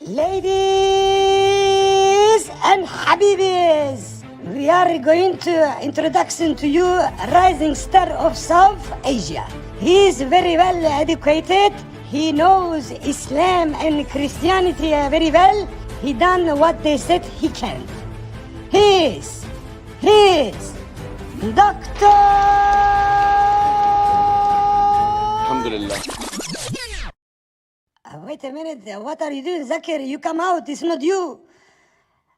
Ladies and Habibis, we are going to introduction to you rising star of South Asia. He is very well educated. He knows Islam and Christianity very well. He done what they said he can. He is Doctor. Alhamdulillah. Wait a minute, what are you doing, Zakir? You come out, it's not you.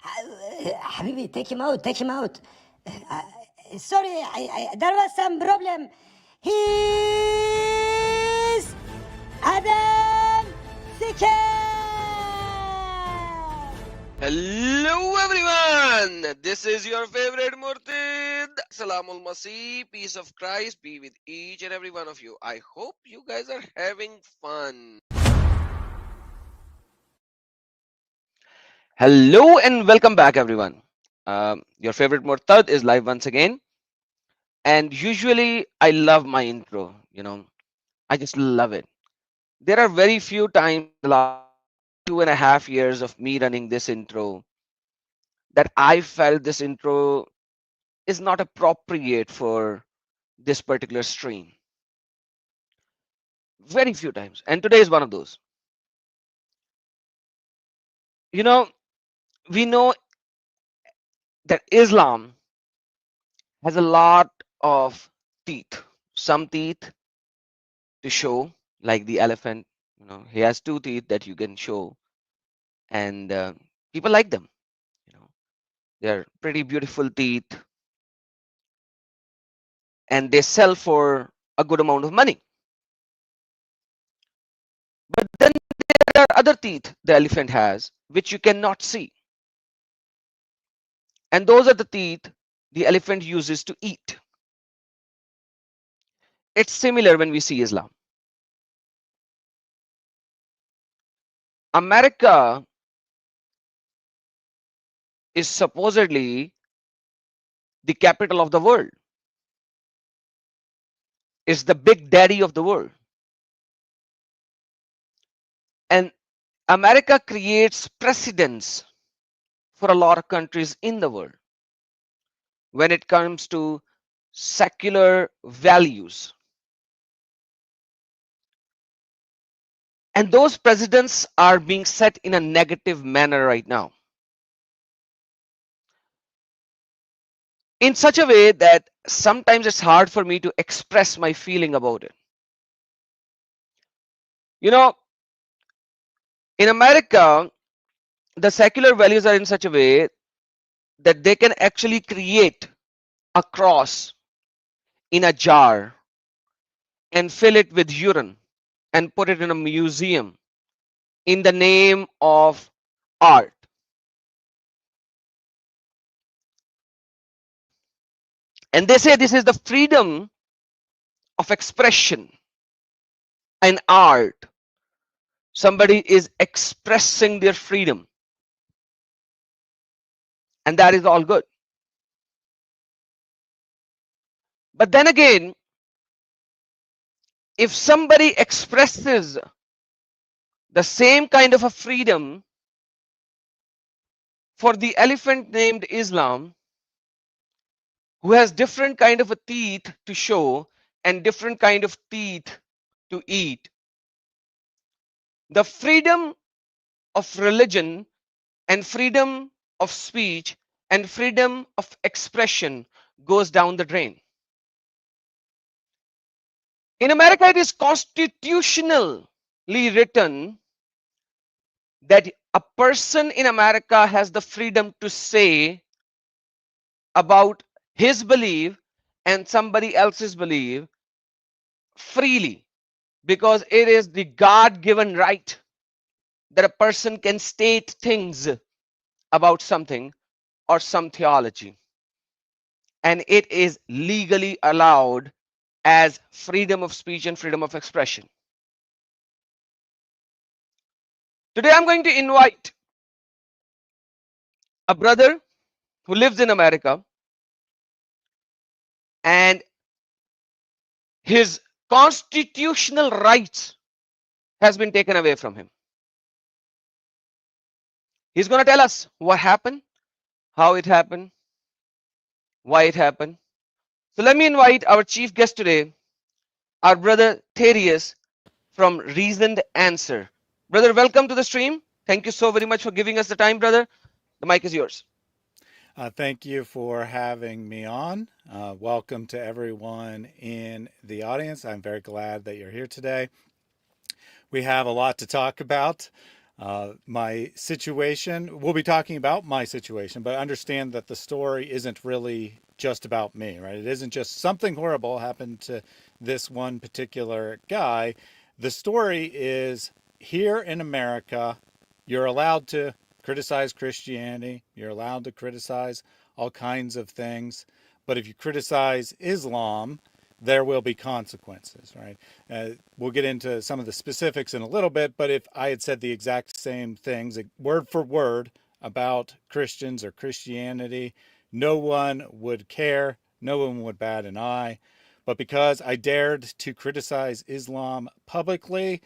Habibi, take him out. Sorry, there was some problem. He's Adam Sikher. Hello everyone. This is your favorite Murtid. Salamul Masih. Peace of Christ be with each and every one of you. I hope you guys are having fun. Hello and welcome back everyone. Your favorite Murtad is live once again. And usually I love my intro. I just love it. There are very few times in the last 2.5 years of me running this intro that I felt this intro is not appropriate for this particular stream. Very few times. And today is one of those. We know that Islam has a lot of teeth. Some teeth to show, like the elephant. He has 2 teeth that you can show. And people like them. They're pretty beautiful teeth. And they sell for a good amount of money. But then there are other teeth the elephant has, which you cannot see. And those are the teeth the elephant uses to eat. It's similar when we see Islam. America is supposedly the capital of the world. It's the big daddy of the world. And America creates precedents for a lot of countries in the world when it comes to secular values. And those precedents are being set in a negative manner right now. In such a way that sometimes it's hard for me to express my feeling about it. In America, the secular values are in such a way that they can actually create a cross in a jar and fill it with urine and put it in a museum in the name of art. And they say this is the freedom of expression and art. Somebody is expressing their freedom. And that is all good. But then again, if somebody expresses the same kind of a freedom for the elephant named Islam, who has different kind of a teeth to show and different kind of teeth to eat, the freedom of religion and freedom of speech and freedom of expression goes down the drain. In America, it is constitutionally written that a person in America has the freedom to say about his belief and somebody else's belief freely, because it is the God-given right that a person can state things about something or some theology, and it is legally allowed as freedom of speech and freedom of expression. Today I'm going to invite a brother who lives in America, and his constitutional rights has been taken away from him. He's going to tell us what happened, how it happened, why it happened. So let me invite our chief guest today, our brother Thaddeus from Reasoned Answer. Brother, welcome to the stream. Thank you so very much for giving us the time, brother. The mic is yours. Thank you for having me on. Welcome to everyone in the audience. I'm very glad that you're here today. We have a lot to talk about. My situation, we'll be talking about my situation, but understand that the story isn't really just about me, right? It isn't just something horrible happened to this one particular guy. The story is here in America, you're allowed to criticize Christianity, you're allowed to criticize all kinds of things, but if you criticize Islam, there will be consequences, right? We'll get into some of the specifics in a little bit, but if I had said the exact same things, word for word, about Christians or Christianity, no one would care, no one would bat an eye. But because I dared to criticize Islam publicly,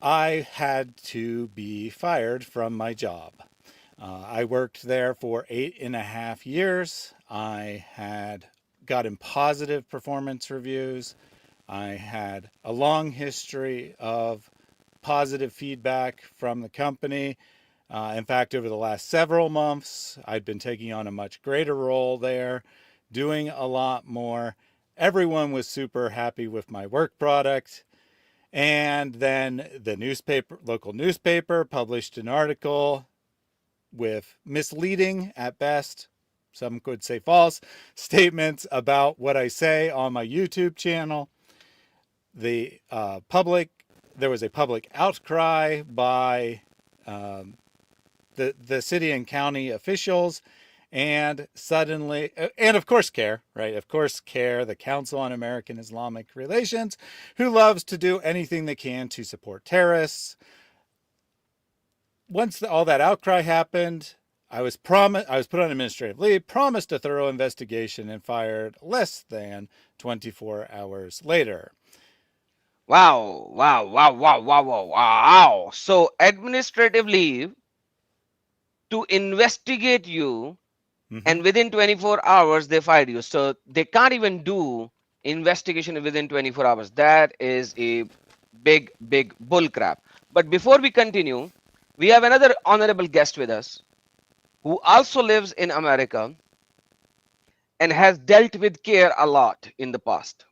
I had to be fired from my job. I worked there for 8.5 years. I had gotten positive performance reviews. I had a long history of positive feedback from the company. In fact, over the last several months, I'd been taking on a much greater role there, doing a lot more. Everyone was super happy with my work product. And then the local newspaper, published an article with misleading, at best, some could say false, statements about what I say on my YouTube channel. The there was a public outcry by the city and county officials, and suddenly, and of course CARE, right? Of course CARE, the Council on American Islamic Relations, who loves to do anything they can to support terrorists. Once all that outcry happened, I was put on administrative leave, promised a thorough investigation, and fired less than 24 hours later. Wow, wow, wow, wow, wow, wow, wow. So, administrative leave to investigate you, Mm-hmm. and within 24 hours, they fired you. So, they can't even do investigation within 24 hours. That is a big, big bull crap. But before we continue, we have another honorable guest with us who also lives in America and has dealt with care a lot in the past.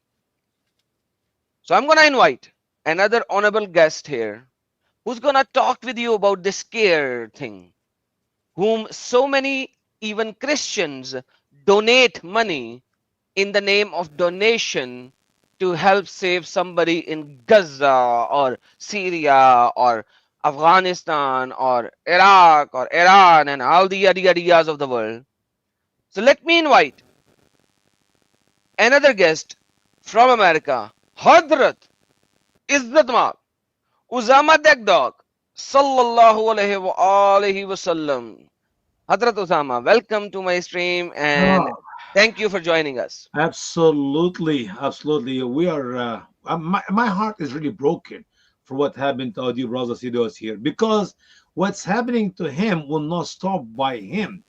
So I'm going to invite another honorable guest here who's going to talk with you about this care thing, whom so many even Christians donate money in the name of donation to help save somebody in Gaza or Syria or Afghanistan or Iraq or Iran and all the yada yadiyas of the world. So let me invite another guest from America, Hadrat Izzatma Usama Degdog, Sallallahu Alaihi Wasallam. Hadrat Usama, welcome to my stream and Oh, thank you for joining us. absolutely, absolutely. We are. My heart is really broken for what happened to our dear brother Sidos here, because what's happening to him will not stop by him,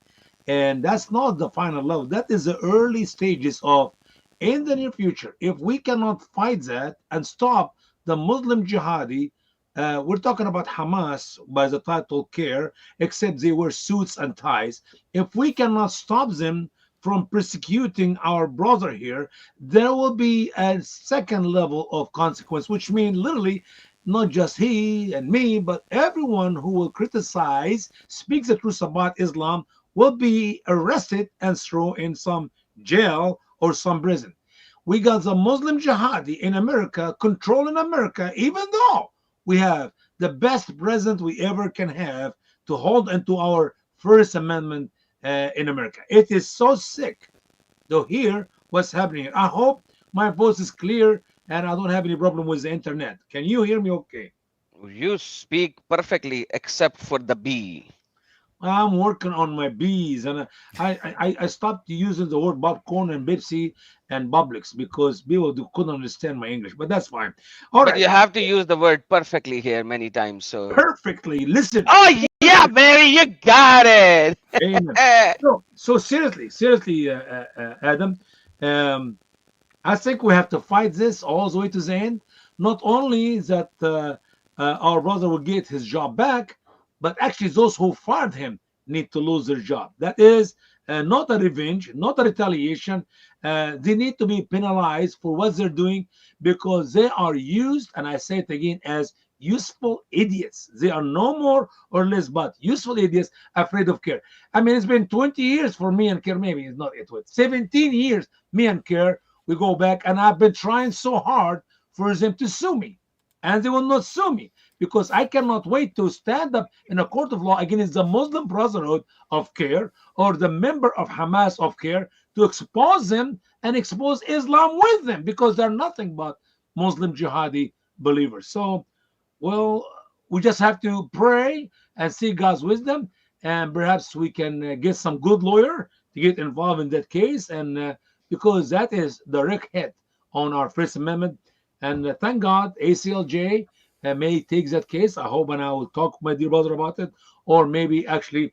and that's not the final level. That is the early stages of. In the near future, if we cannot fight that and stop the Muslim jihadi, we're talking about Hamas by the title care, except they wear suits and ties. If we cannot stop them from persecuting our brother here, there will be a second level of consequence, which means literally not just he and me, but everyone who will criticize, speaks the truth about Islam, will be arrested and thrown in some jail or some prison. We got the Muslim jihadi in America controlling America, even though we have the best president we ever can have to hold into our First Amendment in America. It is so sick to hear what's happening. I hope my voice is clear and I don't have any problem with the internet. Can you hear me okay? You speak perfectly except for the B. I'm working on my bees, and I stopped using the word popcorn and Pepsi and Publix because people couldn't understand my English, but that's fine. All But right, you have to use the word perfectly here many times. So, perfectly. Listen, oh, yeah, Mary, you got it. Amen. So seriously, Adam, um, I think we have to fight this all the way to the end. Not only that our brother will get his job back, but actually those who fired him need to lose their job. That is not a revenge, not a retaliation. They need to be penalized for what they're doing because they are used, and I say it again, as useful idiots. They are no more or less but useful idiots afraid of care. I mean, it's been 20 years for me and care, maybe it's not it, 17 years, me and care we go back, and I've been trying so hard for them to sue me, and they will not sue me because I cannot wait to stand up in a court of law against the Muslim Brotherhood of Care or the member of Hamas of Care to expose them and expose Islam with them because they're nothing but Muslim jihadi believers. So, well, we just have to pray and seek God's wisdom, and perhaps we can get some good lawyer to get involved in that case, and because that is direct hit on our First Amendment. And thank God, ACLJ may take that case. I hope, and I will talk with my dear brother about it, or maybe actually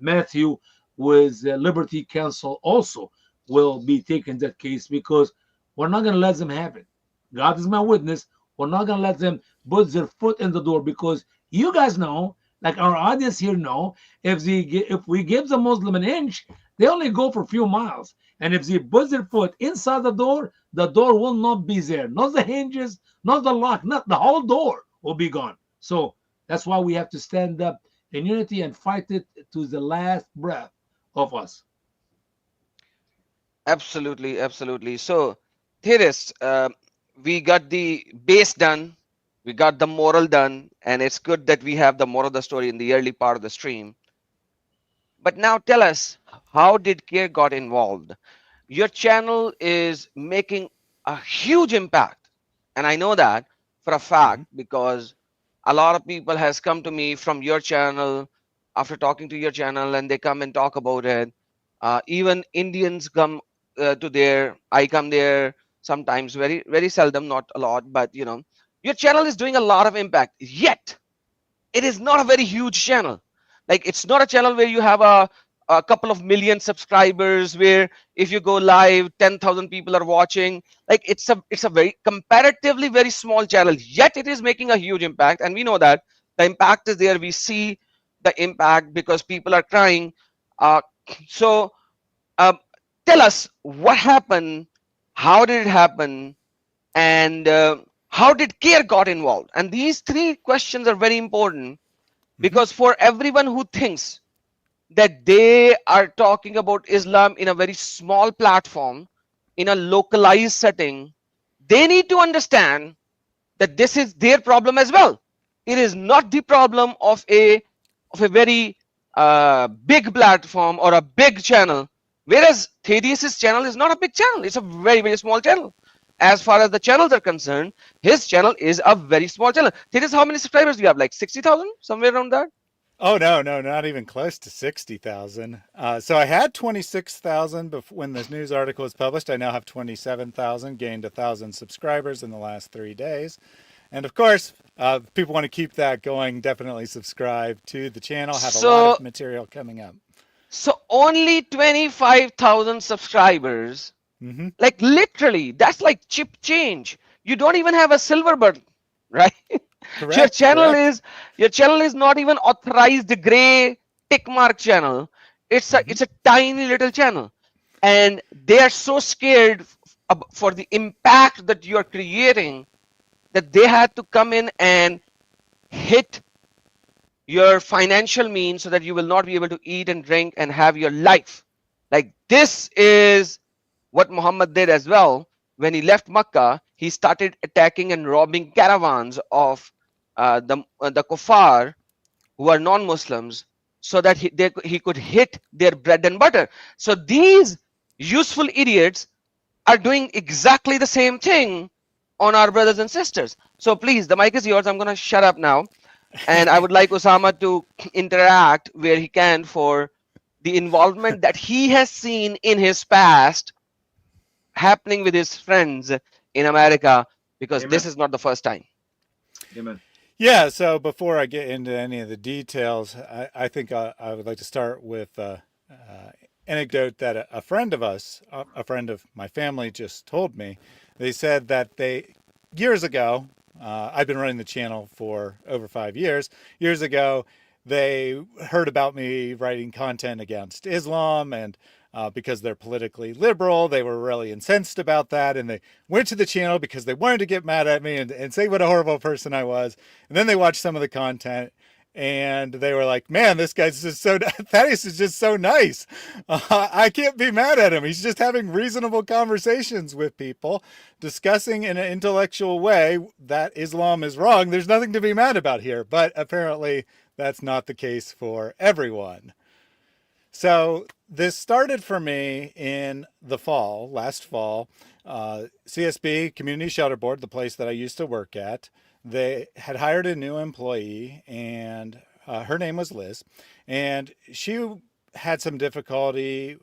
Matthew with Liberty Counsel also will be taking that case because we're not going to let them have it. God is my witness. We're not going to let them put their foot in the door because you guys know, like our audience here know, if we give the Muslim an inch, they only go for a few miles. And if they put their foot inside the door will not be there. Not the hinges, not the lock, not the whole door will be gone. So that's why we have to stand up in unity and fight it to the last breath of us. Absolutely, absolutely. So, Thaddeus, we got the base done, we got the moral done, and it's good that we have the moral of the story in the early part of the stream. But now tell us, how did Care got involved? Your channel is making a huge impact, and I know that for a fact Mhm. because a lot of people has come to me from your channel after talking to your channel, and they come and talk about it. Even Indians come to there. I come there sometimes, very seldom, not a lot, but your channel is doing a lot of impact. Yet it is not a very huge channel. Like, it's not a channel where you have a couple of million subscribers where if you go live 10,000 people are watching. Like, it's a very comparatively very small channel, yet it is making a huge impact, and we know that the impact is there. We see the impact because people are crying. Uh, so um, tell us what happened, how did it happen, and how did Care got involved? And these three questions are very important Mhm. because for everyone who thinks that they are talking about Islam in a very small platform, in a localized setting, they need to understand that this is their problem as well. It is not the problem of a very big platform or a big channel. Whereas Thaddeus's channel is not a big channel; it's a very small channel. As far as the channels are concerned, his channel is a very small channel. Thaddeus, how many subscribers do you have? Like 60,000, somewhere around that. Oh no, no, not even close to 60,000. So I had 26,000 when this news article was published. I now have 27,000. Gained 1,000 subscribers in the last 3 days. And of course, if people want to keep that going, definitely subscribe to the channel. Have a lot So of material coming up. So only 25,000 subscribers. Hmm. Like, literally, that's like chip change. You don't even have a silver button, right? Your Correct, channel correct. is your channel is not even authorized gray tick mark channel. Hmm. It's a tiny little channel, and they are so scared for the impact that you are creating that they had to come in and hit your financial means so that you will not be able to eat and drink and have your life. Like, this is what Muhammad did as well. When he left Makkah, he started attacking and robbing caravans of the kuffar who are non-Muslims so that he could hit their bread and butter. So these useful idiots are doing exactly the same thing on our brothers and sisters. So please, the mic is yours. I'm going to shut up now. And I would like Osama to interact where he can for the involvement that he has seen in his past happening with his friends in America, because this Amen. is not the first time. Amen. Yeah, so before I get into any of the details, I think I would like to start with anecdote that a friend of us, a friend of my family, just told me. They said that years ago, I've been running the channel for over 5 years. Years ago, they heard about me writing content against Islam, and because they're politically liberal, they were really incensed about that, and they went to the channel because they wanted to get mad at me and say what a horrible person I was. And then they watched some of the content, and they were like, "Man, this guy's just so Thaddeus is just so nice. I can't be mad at him. He's just having reasonable conversations with people, discussing in an intellectual way that Islam is wrong. There's nothing to be mad about here." But apparently, that's not the case for everyone. So this started for me in the fall, last fall. CSB, Community Shelter Board, the place that I used to work at, they had hired a new employee, and her name was Liz, and she had some difficulty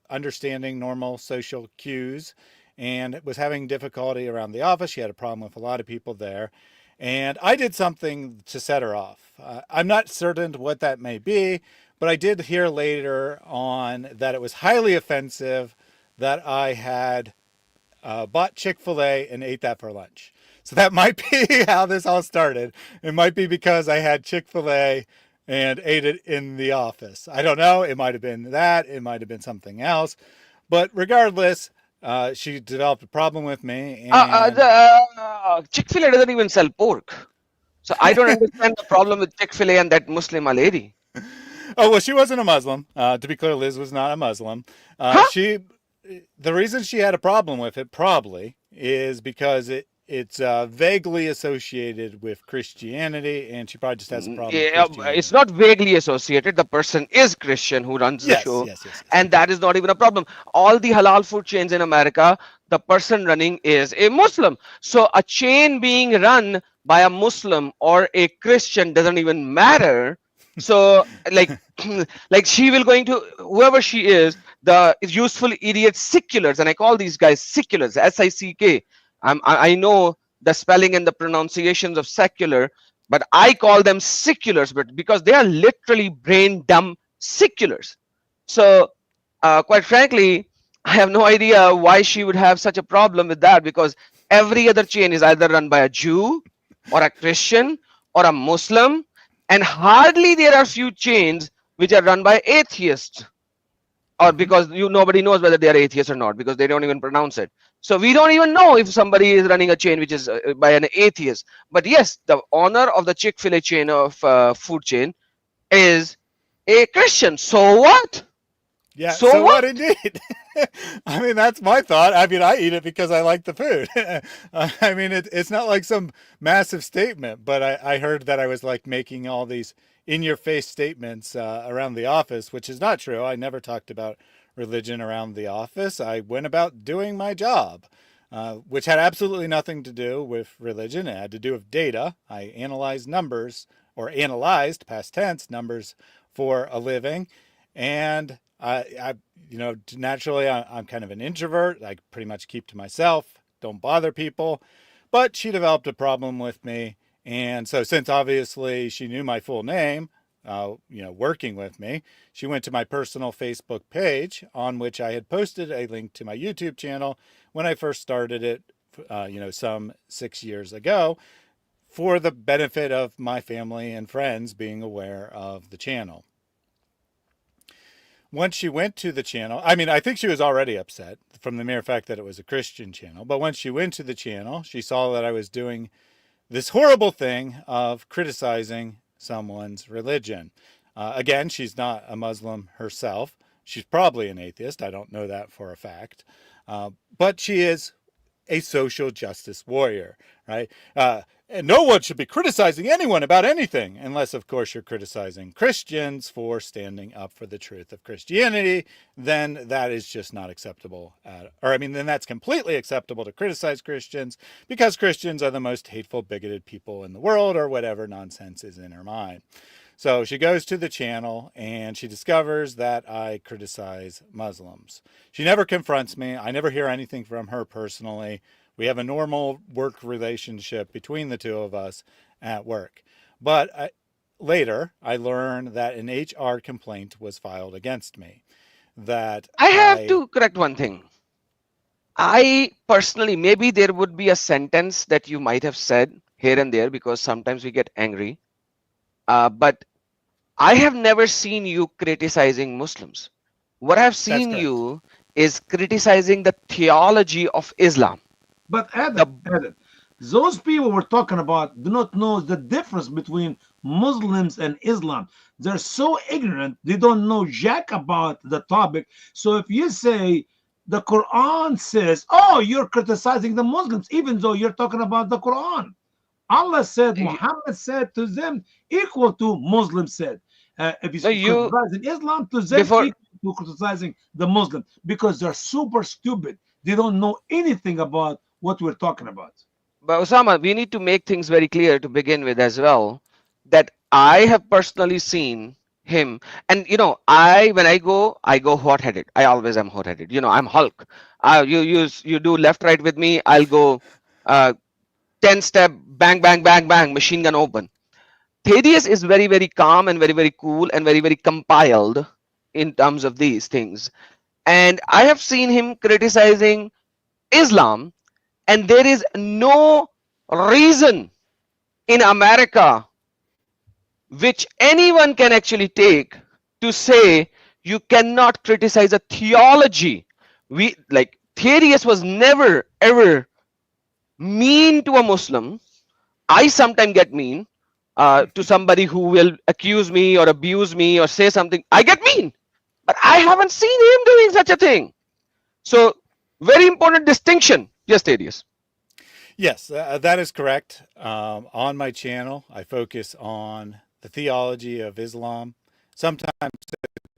understanding normal social cues and was having difficulty around the office. She had a problem with a lot of people there. And I did something to set her off. I'm not certain what that may be, but I did hear later on that it was highly offensive that I had bought Chick-fil-A and ate that for lunch. So that might be how this all started. It might be because I had Chick-fil-A and ate it in the office. I don't know. It might have been that. It might have been something else. But regardless, she developed a problem with me. And The Chick-fil-A doesn't even sell pork. So I don't understand the problem with Chick-fil-A and that Muslim lady. oh, well, she wasn't a Muslim. To be clear, Liz was not a Muslim. Huh? The reason she had a problem with it probably is because it's vaguely associated with Christianity, and she probably just has a problem with Yeah, it's Christianity. not vaguely associated. The person is Christian who runs the Yes, show, yes, yes, yes. and that is not even a problem. All the halal food chains in America, the person running is a Muslim. So a chain being run by a Muslim or a Christian doesn't even matter. So like like she will going to whoever she is, the useful idiot seculars, and I call these guys seculars, SICK. I know the spelling and the pronunciations of secular, but I call them seculars, but because they are literally brain dumb seculars. So quite frankly, I have no idea why she would have such a problem with that, because every other chain is either run by a Jew or a Christian or a Muslim, and hardly there are few chains which are run by atheists, or Mm-hmm. because nobody knows whether they are atheists or not, because they don't even pronounce it. So we don't even know if somebody is running a chain which is by an atheist. But yes, the owner of the Chick-fil-A chain of food chain is a Christian. So what? Yeah, So so what what? indeed? I mean, that's my thought. I mean, I eat it because I like the food. I mean, it's not like some massive statement, but I heard that I was like making all these in your face statements around the office, which is not true. I never talked about religion around the office. I went about doing my job, which had absolutely nothing to do with religion. It had to do with data. I analyzed numbers, or analyzed past tense numbers, for a living. And naturally, I'm kind of an introvert. I pretty much keep to myself, don't bother people. But she developed a problem with me. And so, since obviously she knew my full name, working with me, she went to my personal Facebook page, on which I had posted a link to my YouTube channel when I first started it, some 6 years ago, for the benefit of my family and friends being aware of the channel. Once she went to the channel, I mean, I think she was already upset from the mere fact that it was a Christian channel. But once she went to the channel, she saw that I was doing this horrible thing of criticizing someone's religion. Again, she's not a Muslim herself. She's probably an atheist. I don't know that for a fact. But she is a social justice warrior, right? And no one should be criticizing anyone about anything, unless, of course, you're criticizing Christians for standing up for the truth of Christianity. Then that is just not acceptable. Then that's completely acceptable to criticize Christians because Christians are the most hateful, bigoted people in the world, or whatever nonsense is in her mind. So she goes to the channel and she discovers that I criticize Muslims. She never confronts me. I never hear anything from her personally. We have a normal work relationship between the two of us. at work. But later, I learned that an HR complaint was filed against me. That I have I to correct one thing. I personally, maybe there would be a sentence that you might have said here and there because sometimes we get angry. But I have never seen you criticizing Muslims. What I've That's seen correct. you is criticizing the theology of Islam. But The Adam, those people we're talking about do not know the difference between Muslims and Islam. They're so ignorant, they don't know jack about the topic. So if you say the Quran says, oh, you're criticizing the Muslims, even though you're talking about the Quran. Allah said, you, Muhammad said to them, equal to Muslim said. If no, you you criticizing Islam, to them before, equal to criticizing the Muslim because they're super stupid. They don't know anything about what we're talking about. but Osama, we need to make things very clear to begin with as well that I have personally seen him, and I when I go hot-headed. I always am hot-headed. I'm Hulk. You do left right with me. I'll go 10 step, bang bang bang bang, machine gun open. Thaddeus is very very calm and very very cool and very very compiled in terms of these things. And I have seen him criticizing Islam, and there is no reason in America which anyone can actually take to say you cannot criticize a theology. We like Thaddeus was never ever mean to a Muslim. I sometimes get mean to somebody who will accuse me or abuse me or say something. I get mean, but I haven't seen him doing such a thing. So, very important distinction. Yes, Thaddeus. Yes, that is correct. On my channel, I focus on the theology of Islam. Sometimes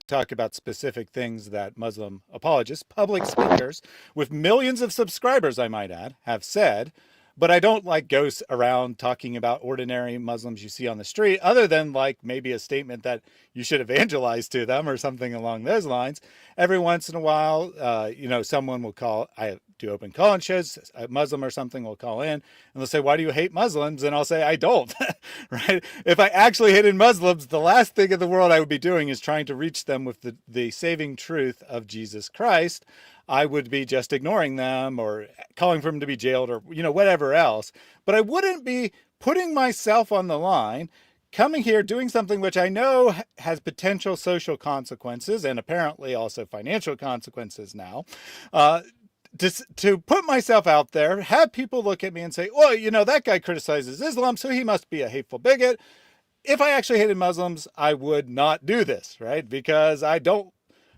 talk about specific things that Muslim apologists, public speakers with millions of subscribers, I might add, have said. But I don't like go around talking about ordinary Muslims you see on the street, other than like maybe a statement that you should evangelize to them or something along those lines. Every once in a while, someone will call. I do open call-in shows. A Muslim or something will call in and they'll say, "Why do you hate Muslims?" And I'll say, "I don't." Right? If I actually hated Muslims, the last thing in the world I would be doing is trying to reach them with the saving truth of Jesus Christ. I would be just ignoring them or calling for them to be jailed or whatever else. But I wouldn't be putting myself on the line, coming here doing something which I know has potential social consequences and apparently also financial consequences now. To put myself out there, have people look at me and say, "Well, that guy criticizes Islam, so he must be a hateful bigot." If I actually hated Muslims, I would not do this, right? Because I don't,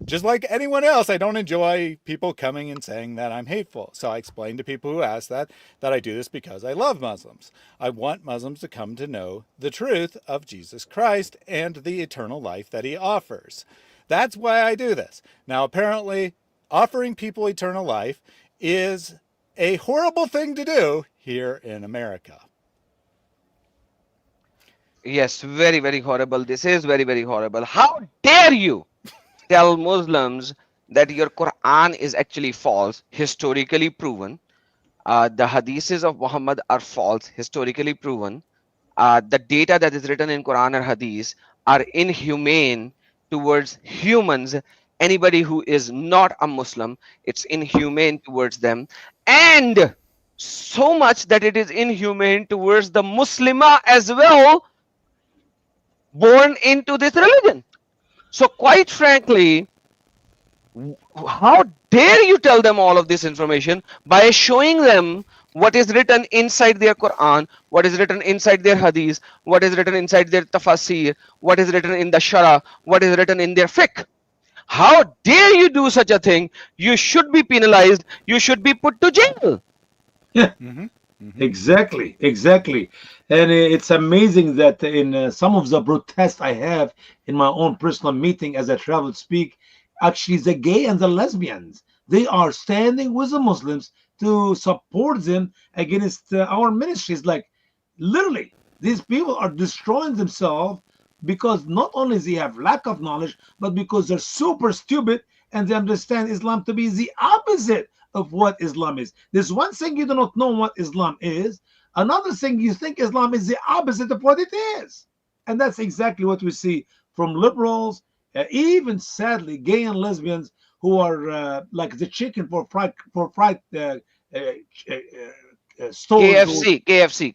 just like anyone else, I don't enjoy people coming and saying that I'm hateful. So I explain to people who ask that I do this because I love Muslims. I want Muslims to come to know the truth of Jesus Christ and the eternal life that he offers. That's why I do this. Now, apparently, offering people eternal life is a horrible thing to do here in America. Yes, very, very horrible. This is very, very horrible. How dare you tell Muslims that your Quran is actually false, historically proven? The hadiths of Muhammad are false, historically proven. The data that is written in Quran or Hadith are inhumane towards humans. Anybody who is not a Muslim, it's inhumane towards them, and so much that it is inhumane towards the Muslima as well, born into this religion. So, quite frankly, how dare you tell them all of this information by showing them what is written inside their Quran, what is written inside their Hadith, what is written inside their Tafasir, what is written in the Shara, what is written in their fiqh? How dare you do such a thing? You should be penalized. You should be put to jail. Yeah, Mm-hmm. Mm-hmm. exactly. And it's amazing that in some of the protests I have in my own personal meeting as I travel to speak, actually the gay and the lesbians, they are standing with the Muslims to support them against our ministries. Like literally, these people are destroying themselves because not only they have lack of knowledge, but because they're super stupid and they understand Islam to be the opposite of what Islam is. There's one thing you do not know what Islam is, another thing you think Islam is the opposite of what it is. And that's exactly what we see from liberals, even sadly, gay and lesbians who are like the chicken for fried stores or KFC,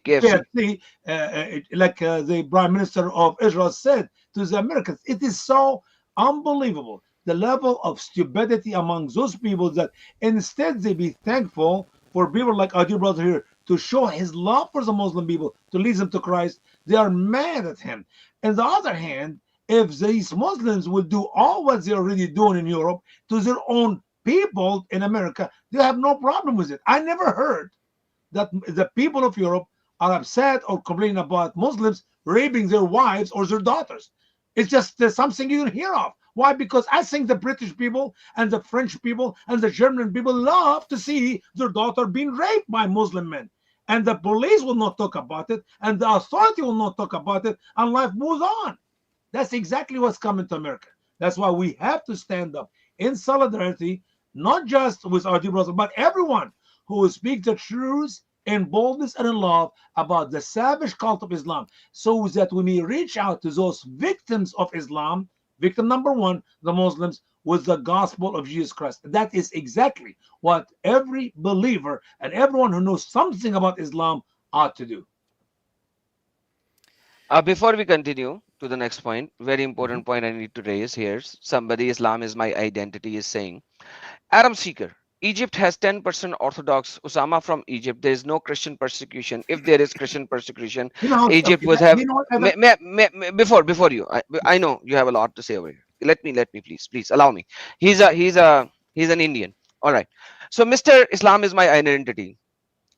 like the Prime Minister of Israel said to the Americans. It is so unbelievable the level of stupidity among those people that instead they be thankful for people like our dear brother here to show his love for the Muslim people, to lead them to Christ. They are mad at him. On the other hand, if these Muslims would do all what they're already doing in Europe to their own people in America, they have no problem with it. I never heard that the people of Europe are upset or complaining about Muslims raping their wives or their daughters. It's just something you don't hear of. Why? Because I think the British people and the French people and the German people love to see their daughter being raped by Muslim men. And the police will not talk about it, and the authority will not talk about it, and life moves on. That's exactly what's coming to America. That's why we have to stand up in solidarity, not just with our dear brothers, but everyone who will speak the truth in boldness and in love about the savage cult of Islam, so that we may reach out to those victims of Islam. Victim number one, the Muslims, with the gospel of Jesus Christ. That is exactly what every believer and everyone who knows something about Islam ought to do. Before we continue to the next point, very important point I need to raise here. Somebody, Islam is my identity, is saying, Adam Seeker, Egypt has 10% Orthodox. Osama from Egypt. There is no Christian persecution. If there is Christian persecution, Egypt would have. Before you, I know you have a lot to say over here. Let me, please allow me. He's an Indian. All right. So, Mr. Islam is my identity.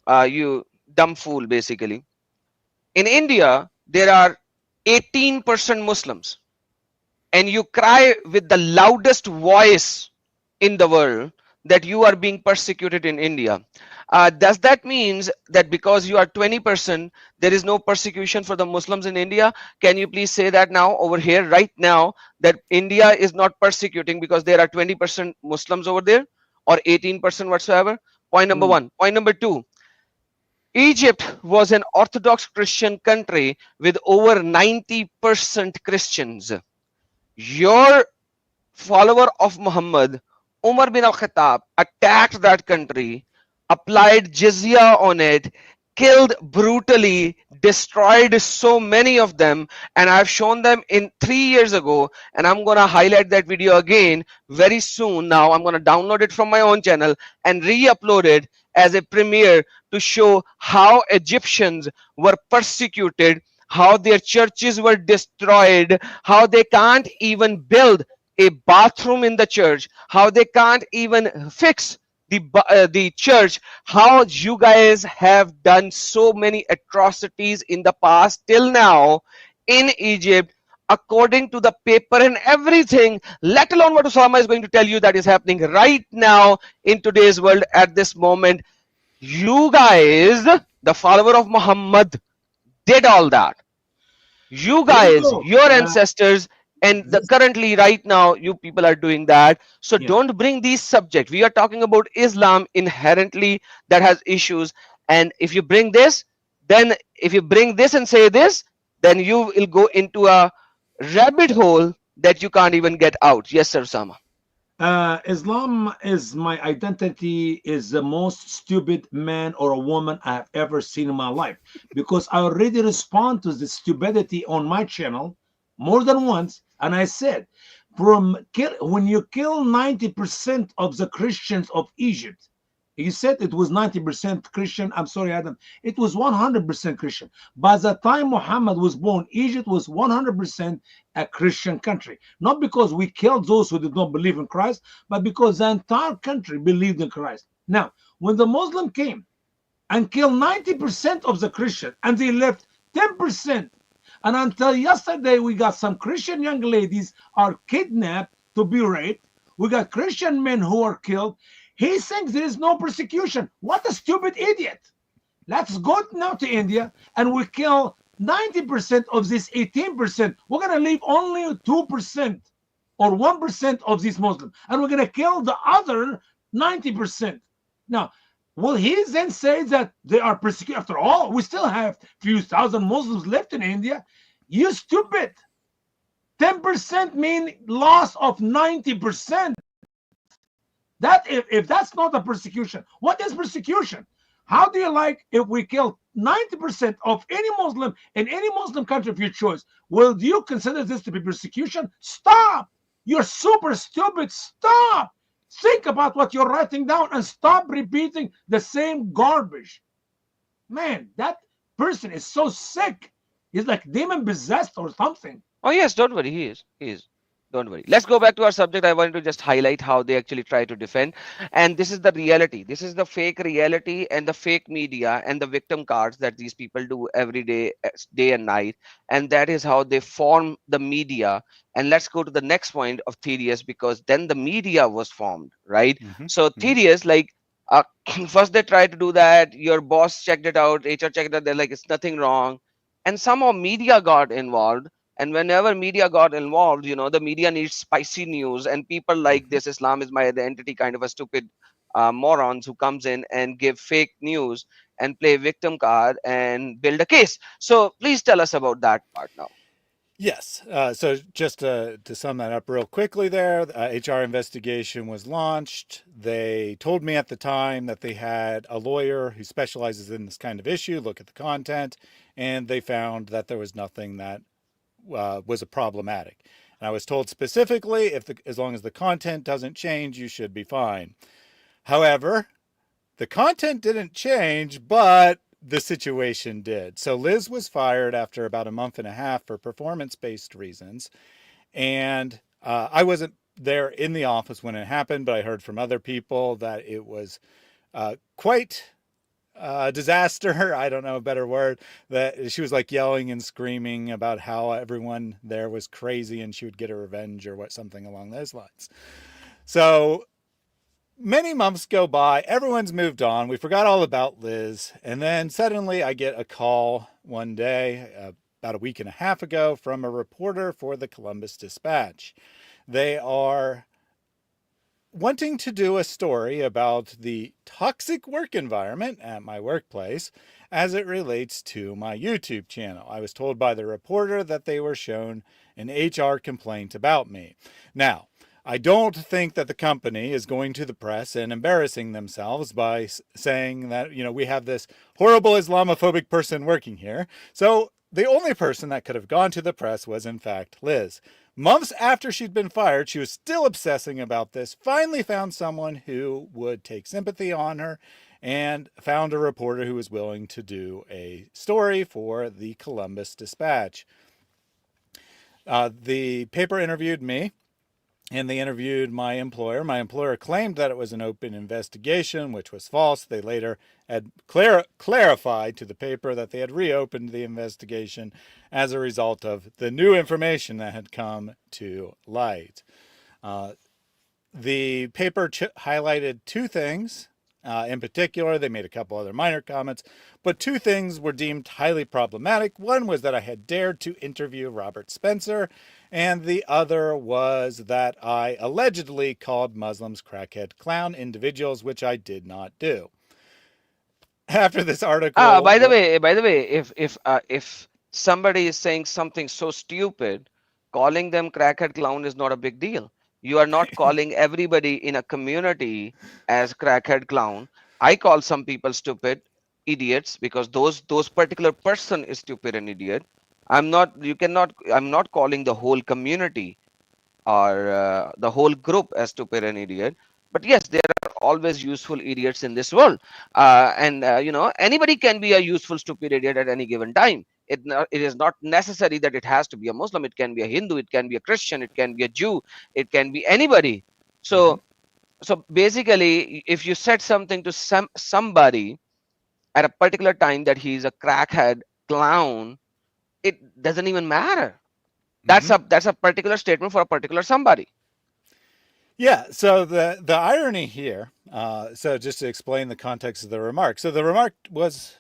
You dumb fool, basically. In India, there are 18% Muslims, and you cry with the loudest voice in the world that you are being persecuted in India. Does that mean that because you are 20%, there is no persecution for the Muslims in India? Can you please say that now over here, right now, that India is not persecuting because there are 20% Muslims over there or 18% whatsoever? Point number one. Point number two, Egypt was an Orthodox Christian country with over 90% Christians. Your follower of Muhammad, Umar bin al-Khattab, attacked that country, applied jizya on it, killed brutally, destroyed so many of them, and I've shown them in 3 years ago, and I'm going to highlight that video again very soon. Now I'm going to download it from my own channel and re-upload it as a premiere to show how Egyptians were persecuted, how their churches were destroyed, how they can't even build a bathroom in the church, how they can't even fix the church, how you guys have done so many atrocities in the past till now in Egypt, according to the paper and everything, let alone what Osama is going to tell you that is happening right now in today's world at this moment. You guys, the follower of Muhammad, did all that. You guys, your ancestors, and currently right now you people are doing that. So don't bring these subjects. We are talking about Islam inherently that has issues, and if you bring this, then if you bring this and say this, then you will go into a rabbit hole that you can't even get out. Yes, sir, Sama. Islam is my identity, is the most stupid man or a woman I have ever seen in my life, because I already respond to the stupidity on my channel more than once, and I said, when you kill 90% of the Christians of Egypt, you said it was 90% Christian. I'm sorry, Adam. It was 100% Christian. By the time Muhammad was born, Egypt was 100% a Christian country. Not because we killed those who did not believe in Christ, but because the entire country believed in Christ. Now, when the Muslim came and killed 90% of the Christian, and they left 10%, and until yesterday, we got some Christian young ladies are kidnapped to be raped. We got Christian men who are killed. He thinks there is no persecution. What a stupid idiot. Let's go now to India and we kill 90% of this 18%. We're going to leave only 2%. or 1% of these Muslims, and we're going to kill the other 90%. Now, will he then say that they are persecuted? After all, we still have few thousand Muslims left in India. You stupid. 10% mean loss of 90%. That if that's not a persecution, what is persecution? How do you like if we kill 90% of any Muslim in any Muslim country of your choice? Will you consider this to be persecution? Stop! You're super stupid. Stop! Think about what you're writing down and stop repeating the same garbage. Man, that person is so sick. He's like demon possessed or something. Oh yes, don't worry, he is. He is. Don't worry. Let's go back to our subject. I wanted to just highlight how they actually try to defend. And this is the reality. This is the fake reality and the fake media and the victim cards that these people do every day, day and night. And that is how they form the media. And let's go to the next point of Thaddeus, because then the media was formed, right? Mm-hmm. So Mm-hmm. Thaddeus, like, first they tried to do that. Your boss checked it out. HR checked it out. They're like, it's nothing wrong. And somehow media got involved, and whenever media got involved, the media needs spicy news, and people like Mm-hmm. this Islam is my identity kind of a stupid morons who comes in and give fake news and play victim card and build a case. So please tell us about that part now. Yes. So just to sum that up real quickly there, the HR investigation was launched. They told me at the time that they had a lawyer who specializes in this kind of issue look at the content, and they found that there was nothing that was a problematic. And I was told specifically, as long as the content doesn't change, you should be fine. However, the content didn't change, but the situation did. So Liz was fired after about a month and a half for performance-based reasons. And I wasn't there in the office when it happened, but I heard from other people that it was quite a disaster. I don't know a better word. That she was like yelling and screaming about how everyone there was crazy and she would get a revenge or something along those lines. So many months go by, everyone's moved on, we forgot all about Liz, and then suddenly I get a call one day, about a week and a half ago, from a reporter for the Columbus Dispatch. They are wanting to do a story about the toxic work environment at my workplace as it relates to my YouTube channel. I was told by the reporter that they were shown an HR complaint about me. Now, I don't think that the company is going to the press and embarrassing themselves by saying that, we have this horrible Islamophobic person working here. So the only person that could have gone to the press was, in fact, Liz. Months after she'd been fired, she was still obsessing about this, finally found someone who would take sympathy on her, and found a reporter who was willing to do a story for the Columbus Dispatch. The paper interviewed me, and they interviewed my employer. My employer claimed that it was an open investigation, which was false. They later had clarified to the paper that they had reopened the investigation as a result of the new information that had come to light. The paper highlighted two things. In particular, they made a couple other minor comments, but two things were deemed highly problematic. One was that I had dared to interview Robert Spencer, and the other was that I allegedly called Muslims crackhead clown individuals, which I did not do. After this article, By the way, if somebody is saying something so stupid, calling them crackhead clown is not a big deal. You are not calling everybody in a community as crackhead clown. I call some people stupid, idiots, because those particular person is stupid and idiot. I'm not calling the whole community or the whole group as stupid and idiot. But yes, there are always useful idiots in this world, and anybody can be a useful stupid idiot at any given time. It is not necessary that it has to be a Muslim. It can be a Hindu, it can be a Christian, it can be a Jew, it can be anybody. mm-hmm. So basically, if you said something to somebody at a particular time that he's a crackhead clown, it doesn't even matter. Mm-hmm. That's a particular statement for a particular somebody. Yeah, so the irony here, so just to explain the context of the remark. So the remark was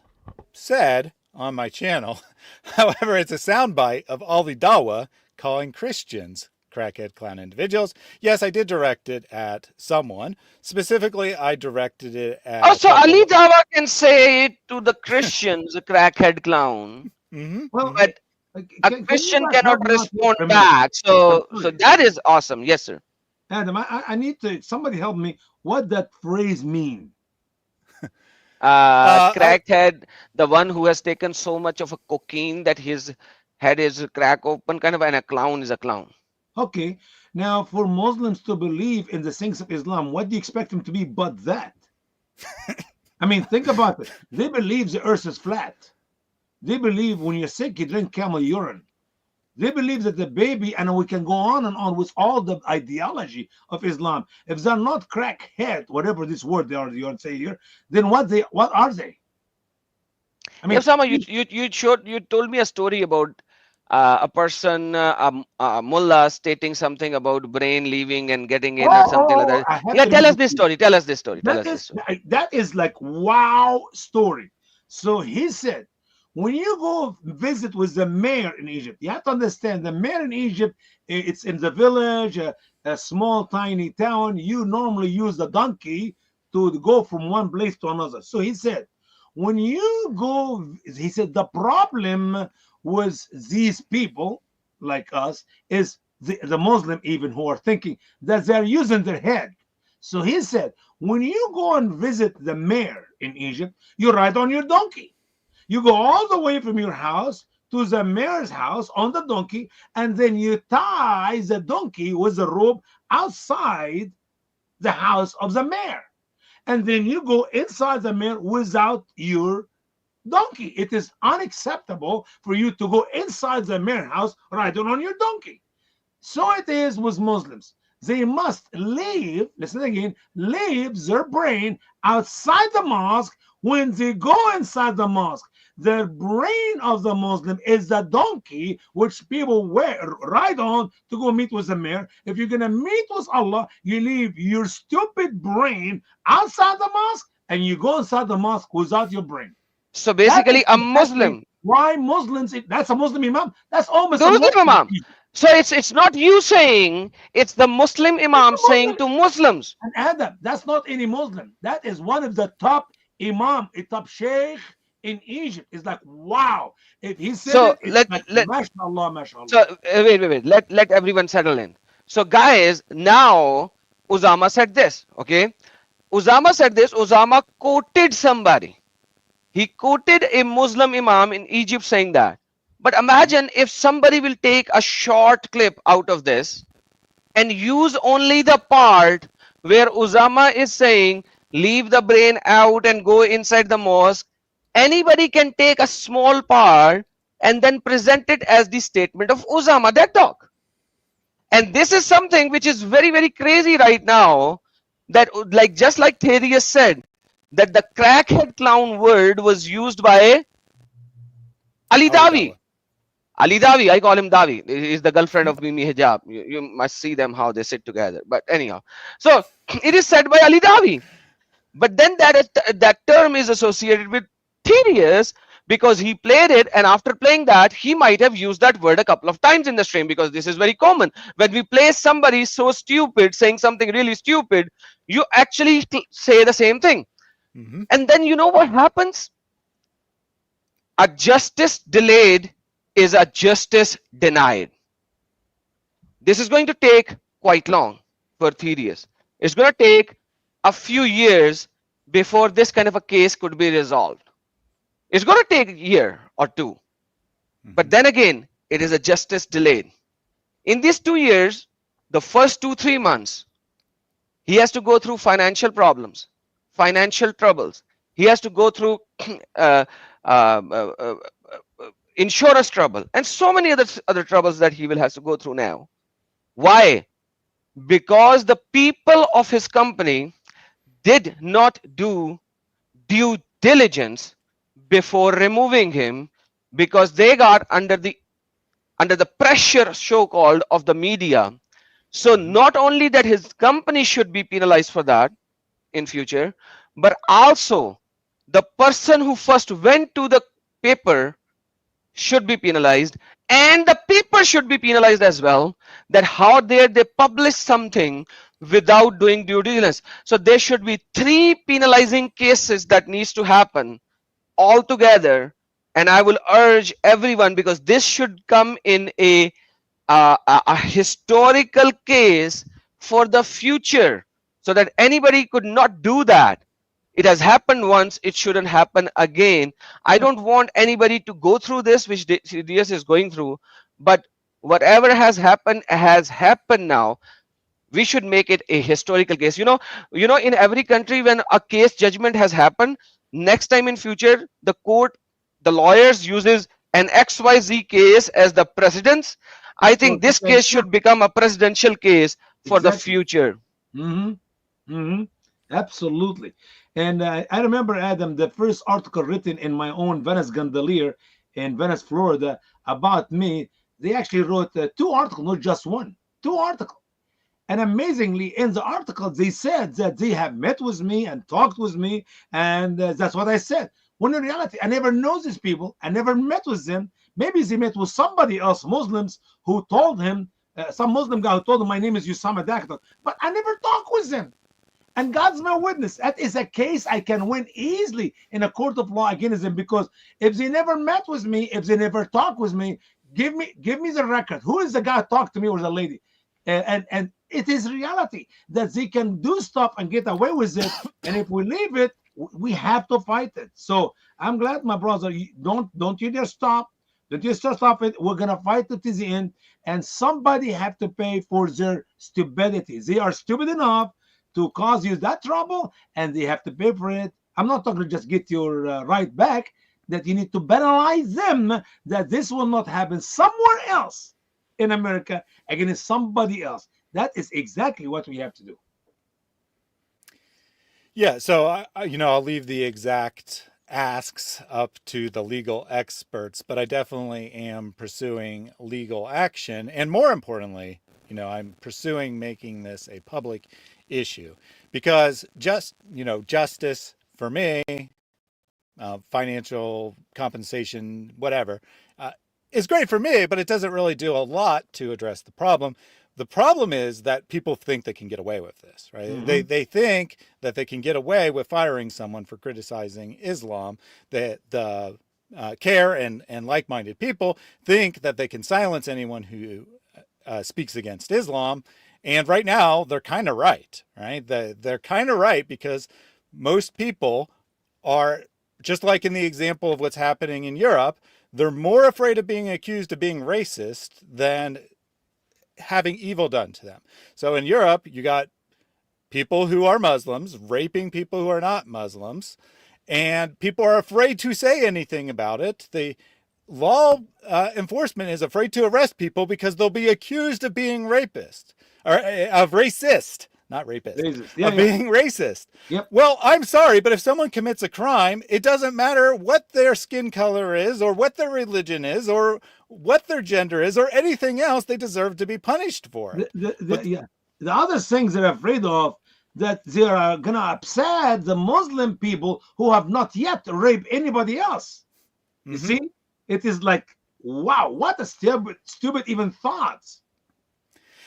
said on my channel. However, it's a soundbite of Ali Dawa calling Christians crackhead clown individuals. Yes, I did direct it at someone. Specifically, I directed it at Oh, a so couple Ali of. Dawah can say it to the Christians, a crackhead clown, Mm-hmm, Well, mm-hmm. but a can you Christian guys cannot help me out here respond a minute? back. I'm So sorry, that is awesome. Yes, sir. Adam. I need to somebody help me. What that phrase mean? I Crackhead, the one who has taken so much of a cocaine that his head is crack open, kind of, and a clown is a clown. Okay, now for Muslims to believe in the things of Islam, what do you expect them to be but that? I mean, think about it. They believe the earth is flat. They believe when you're sick, you drink camel urine. They believe that the baby, and we can go on and on with all the ideology of Islam. If they're not crackhead, whatever this word they are, you want to say here, then what are they? I Yeah, mean, Sama, you told me a story about a person, a mullah, stating something about brain leaving and getting in or something like that. I have Yeah, to tell read us it this to you. story. Tell us this story. Tell That us this is story. that is like wow story. So he said, when you go visit with the mayor in Egypt, you have to understand the mayor in Egypt. It's in the village, a small tiny town. You normally use the donkey to go from one place to another. So he said, when you go, he said the problem with these people like us is the Muslim even who are thinking that they're using their head. So he said, when you go and visit the mayor in Egypt, you ride on your donkey. You go all the way from your house to the mayor's house on the donkey, and then you tie the donkey with a rope outside the house of the mayor. And then you go inside the mayor without your donkey. It is unacceptable for you to go inside the mayor house riding on your donkey. So it is with Muslims. They must leave, listen again, leave their brain outside the mosque. When they go inside the mosque, the brain of the Muslim is the donkey which people ride on to go meet with the mayor. If you're going to meet with Allah, you leave your stupid brain outside the mosque and you go inside the mosque without your brain. So That is basically, a exactly Muslim, why Muslims, that's a Muslim imam, that's almost the a Muslim Muslim. Imam. So it's not you saying, it's the Muslim That's Imam a saying Muslim. to Muslims. And Adam, that's not any Muslim. That is one of the top imam, a top sheikh in Egypt. It's like, wow. If he said So it, it's let like, let mashallah, mashallah. so wait. Let everyone settle in. So guys, now Usama said this. Okay, Usama said this. Usama quoted somebody. He quoted a Muslim Imam in Egypt saying that. But imagine if somebody will take a short clip out of this and use only the part where Usama is saying, leave the brain out and go inside the mosque. Anybody can take a small part and then present it as the statement of Usama, that dog. And this is something which is very, very crazy right now. That, like, just like Thaddeus said, that the crackhead clown word was used by Ali Ali Dawi. Dawa. Ali Dawi, I call him Dawi. He is the girlfriend of Mimi Hijab. You must see them how they sit together. But anyhow, so it is said by Ali Dawi. But then that term is associated with Thaddeus because he played it, and after playing that, he might have used that word a couple of times in the stream because this is very common. When we play somebody so stupid, saying something really stupid, you actually say the same thing. Mm-hmm. And then you know what happens? A justice delayed is a justice denied. This is going to take quite long for Thaddeus. It's going to take a few years before this kind of a case could be resolved. It's going to take a year or two. But Mm-hmm. then again, it is a justice delayed. In these 2 years, the first 2-3 months, he has to go through financial problems, financial troubles. He has to go through uh, uh, uh, uh, insurance trouble and so many other troubles that he will have to go through now. Why? Because the people of his company did not do due diligence before removing him, because they got under the pressure, so called, of the media. So Mm-hmm. not only that his company should be penalized for that in future, but also the person who first went to the paper should be penalized, And the people should be penalized as well, that how dare they publish something without doing due diligence. So there should be 3 penalizing cases that needs to happen altogether. And I will urge everyone, because this should come in a historical case for the future, so that anybody could not do that. It has happened once, it shouldn't happen again. I don't want anybody to go through this which Thaddeus is going through, but whatever has happened now. We should make it a historical case. In every country, when a case judgment has happened, next time in future, the court, the lawyers uses an XYZ case as the precedence. I So think this they can, case should become a presidential case for the exactly. future. Mm-hmm. Mm-hmm. Absolutely. And I remember, Adam, the first article written in my own Venice Gondolier in Venice, Florida, about me. They actually wrote 2 articles, not just one, 2 articles. And amazingly, in the article, they said that they have met with me and talked with me, and that's what I said. When in reality, I never know these people. I never met with them. Maybe they met with somebody else, Muslims, who told him, some Muslim guy who told him, my name is Usama Daktar, but I never talked with them. And God's my witness. That is a case I can win easily in a court of law against them, because if they never met with me, if they never talked with me, give me the record. Who is the guy who talked to me or the lady? And it is reality that they can do stuff and get away with it. And if we leave it, we have to fight it. So I'm glad, my brother. Don't you dare stop. Don't you dare stop it. We're gonna fight it to the end. And somebody have to pay for their stupidity. They are stupid enough to cause you that trouble, and they have to pay for it. I'm not talking to just get your right back. That you need to penalize them, that this will not happen somewhere else in America against somebody else. That is exactly what we have to do. Yeah, so I'll leave the exact asks up to the legal experts, but I definitely am pursuing legal action, and more importantly, I'm pursuing making this a public issue, because justice for me, financial compensation, whatever, uh, is great for me, but it doesn't really do a lot to address the problem. The problem is that people think they can get away with this, right? They think that they can get away with firing someone for criticizing Islam. That the CARE and like-minded people think that they can silence anyone who speaks against Islam. And right now, they're kind of right, right? They're kind of right, because most people are, just like in the example of what's happening in Europe, they're more afraid of being accused of being racist than having evil done to them. So in Europe, you got people who are Muslims raping people who are not Muslims, and people are afraid to say anything about it. The law enforcement is afraid to arrest people because they'll be accused of being rapist, or of racist, not rapist, Jesus. Yeah, of yeah. being racist. Yep. Well, I'm sorry, but if someone commits a crime, it doesn't matter what their skin color is, or what their religion is, or what their gender is, or anything else. They deserve to be punished for it. But Yeah. The other things they're afraid of, that they are gonna upset the Muslim people who have not yet raped anybody else. You see, it is like, wow, what a stupid even thoughts.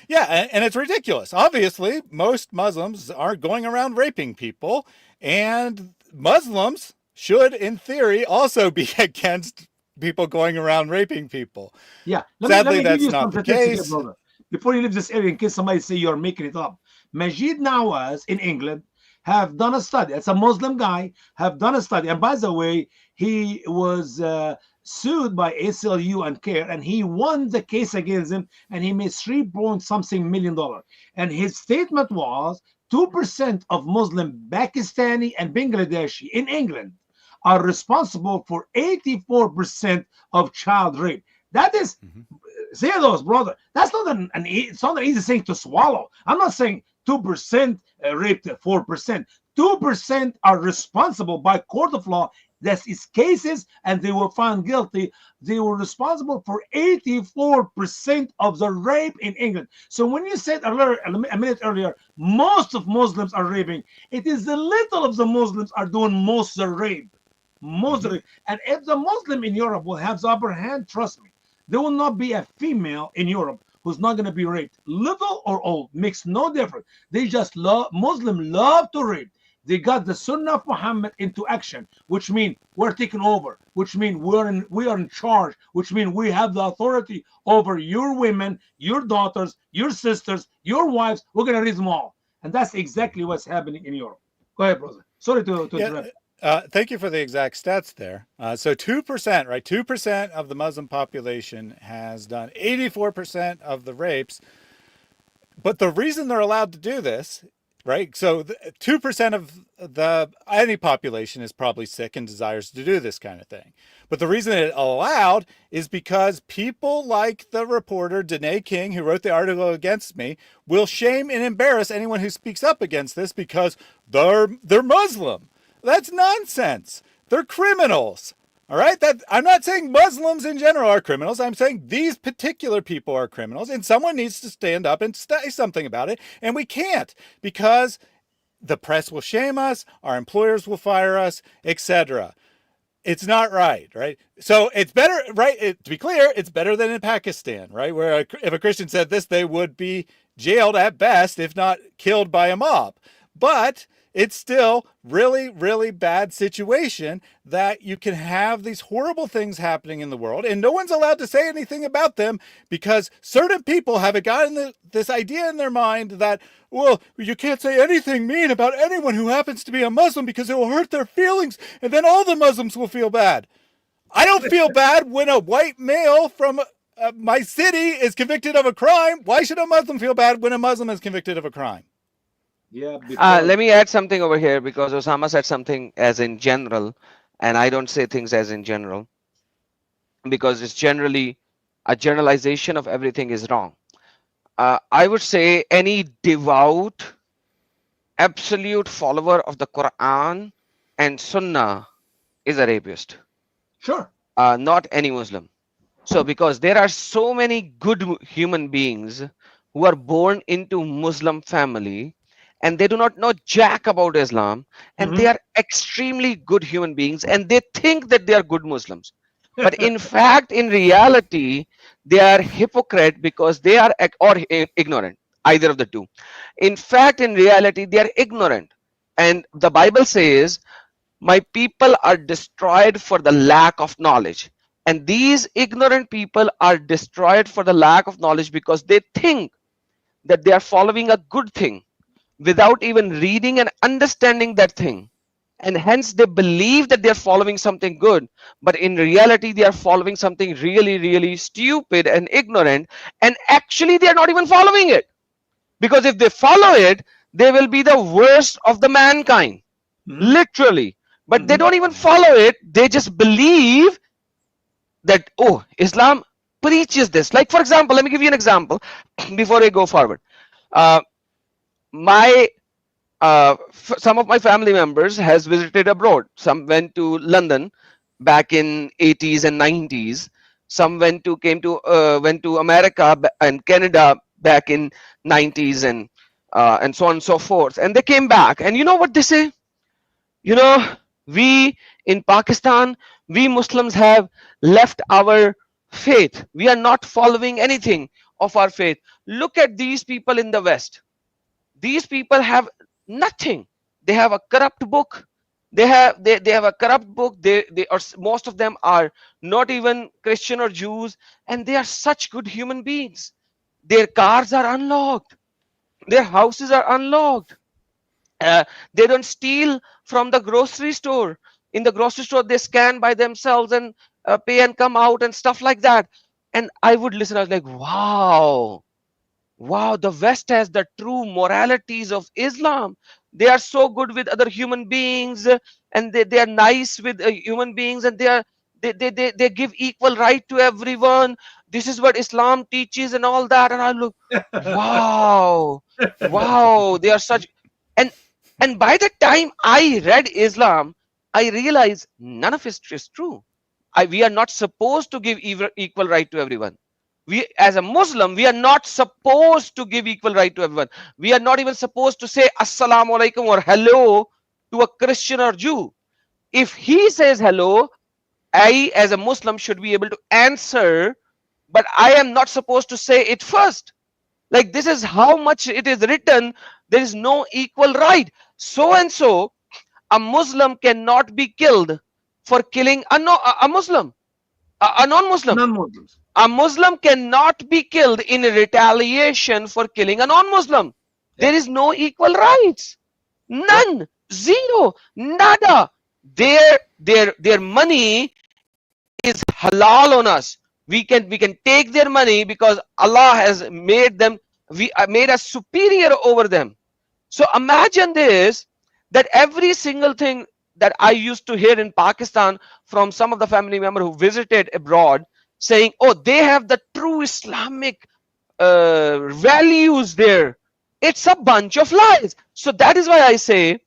yeah, and it's ridiculous. Obviously, most Muslims aren't going around raping people, and Muslims should, in theory, also be against people going around raping people. Yeah, let Sadly, me give that's you not some the statistics here, case. brother. Before you leave this area, in case somebody say you're making it up, Majid Nawaz in England have done a study. It's a Muslim guy, have done a study. And by the way, he was sued by ACLU and CARE, and he won the case against him, and he made 3 point something million dollars. And his statement was 2% of Muslim Pakistani and Bangladeshi in England are responsible for 84% of child rape. That is, say those, brother. That's not it's not an easy thing to swallow. I'm not saying 2% raped 4%. 2% are responsible by court of law. That is cases, and they were found guilty. They were responsible for 84% of the rape in England. So when you said earlier, a minute earlier, most of Muslims are raping, it is the little of the Muslims are doing most of the rape. Most of it. And if the Muslim in Europe will have the upper hand, trust me, There will not be a female in Europe who's not going to be raped. Little or old makes no difference. They just love, Muslim love to rape. They got the Sunnah of Muhammad into action, which means we're taking over, which means we are in charge, which means we have the authority over your women, your daughters, your sisters, your wives. We're gonna raise them all, and that's exactly what's happening in Europe. Go ahead, brother. Sorry to Yeah. interrupt. Thank you for the exact stats there. So 2%, right? 2% of the Muslim population has done 84% of the rapes. But the reason they're allowed to do this, right? So 2% of the any population is probably sick and desires to do this kind of thing. But the reason it allowed is because people like the reporter Danae King, who wrote the article against me, will shame and embarrass anyone who speaks up against this because they're Muslim. That's nonsense. They're criminals. All right, that I'm not saying Muslims in general are criminals. I'm saying these particular people are criminals, and someone needs to stand up and say something about it. And we can't because the press will shame us, our employers will fire us, etc. It's not right, right? So it's better, right? To be clear, it's better than in Pakistan, right? Where if a Christian said this, they would be jailed at best, if not killed by a mob. But it's still really, really bad situation that you can have these horrible things happening in the world and no one's allowed to say anything about them because certain people have gotten this idea in their mind that, well, you can't say anything mean about anyone who happens to be a Muslim because it will hurt their feelings and then all the Muslims will feel bad. I don't feel bad when a white male from my city is convicted of a crime. Why should a Muslim feel bad when a Muslim is convicted of a crime? Yeah, because Let me add something over here because Osama said something as in general, and I don't say things as in general because it's generally a generalization of everything is wrong. I would say any devout, absolute follower of the Quran and Sunnah is a rapist, sure. not any Muslim. So, because there are so many good human beings who are born into Muslim family and they do not know jack about Islam and they Hmm. are extremely good human beings and they think that they are good Muslims. But in fact, in reality, they are hypocrite because they are ignorant, either of the two. In fact, in reality, they are ignorant. And the Bible says, my people are destroyed for the lack of knowledge. And these ignorant people are destroyed for the lack of knowledge because they think that they are following a good thing without even reading and understanding that thing. And hence they believe that they are following something good, but in reality, they are following something really, really stupid and ignorant. And actually, they are not even following it because if they follow it, they will be the worst of the mankind, Hmm. literally. But they Hmm. don't even follow it, they just believe that, oh, Islam preaches this. Like, for example, let me give you an example before I go forward. Uh, my some of my family members has visited abroad. Some went to London back in 80s and 90s. Some went to America and Canada back in 90s and so on and so forth. And they came back, and you know what they say? You know, we in Pakistan, we Muslims have left our faith. We are not following anything of our faith. Look at these people in the West. These people have nothing. They have a corrupt book. They have a corrupt book. They are, most of them are not even Christian or Jews, and they are such good human beings. Their cars are unlocked. Their houses are unlocked. uh, they don't steal from the grocery store. In the grocery store they scan by themselves and pay and come out and stuff like that. And I would listen, I was like, wow, wow, the West has the true moralities of Islam. They are so good with other human beings, and they are nice with human beings, and they give equal right to everyone. This is what Islam teaches and all that. And I look, wow, wow, they are such. and and by the time I read Islam, I realized none of it is true. We are not supposed to give equal right to everyone. We, as a Muslim, we are not supposed to give equal right to everyone. We are not even supposed to say assalamu alaikum or hello to a Christian or Jew. If he says hello, I, as a Muslim, should be able to answer but I am not supposed to say it first. Like, this is how much it is written. There is no equal right. So and so, a Muslim cannot be killed for killing a, no, a Muslim, a non-Muslim. Non-Muslims. A Muslim cannot be killed in retaliation for killing a non-Muslim. Yeah. There is no equal rights. Yeah. None. Zero. Nada. Their money is halal on us. We can take their money because Allah has made them, we made us superior over them. So imagine this, that every single thing that I used to hear in Pakistan from some of the family members who visited abroad, saying, oh, they have the true Islamic values there. It's a bunch of lies. So that is why I say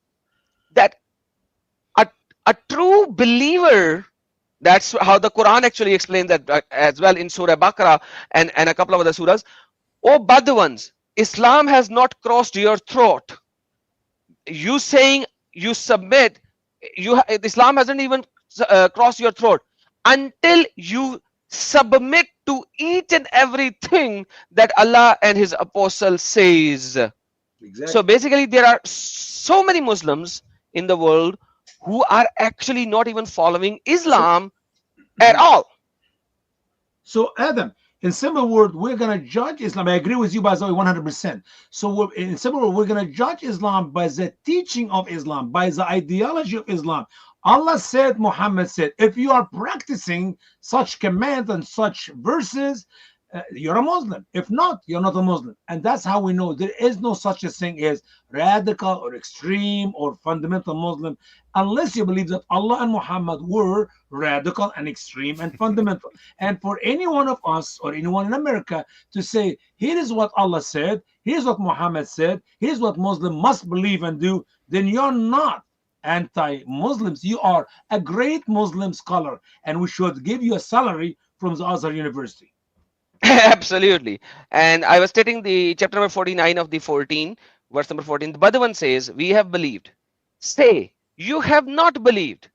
that a, a true believer, that's how the Quran actually explains that as well in Surah Baqarah and a couple of other surahs. Oh, Badawans, Islam has not crossed your throat. You saying you submit, Islam hasn't even crossed your throat until you submit to each and everything that Allah and His Apostle says. Exactly. So basically, there are so many Muslims in the world who are actually not even following Islam at all. So, Adam, in simple word, we're going to judge Islam. I agree with you, by the way, 100%. So, in simple word, we're going to judge Islam by the teaching of Islam, by the ideology of Islam. Allah said, Muhammad said, if you are practicing such commands and such verses, you're a Muslim. If not, you're not a Muslim. And that's how we know there is no such a thing as radical or extreme or fundamental Muslim, unless you believe that Allah and Muhammad were radical and extreme and fundamental. And for any one of us or anyone in America to say, here is what Allah said, here's what Muhammad said, here's what Muslim must believe and do, then you're not anti-Muslims. You are a great Muslim scholar, and we should give you a salary from the Azhar University. Absolutely. And I was stating the chapter number 49 of the 14, verse number 14. The Badawan says, we have believed. Say, you have not believed.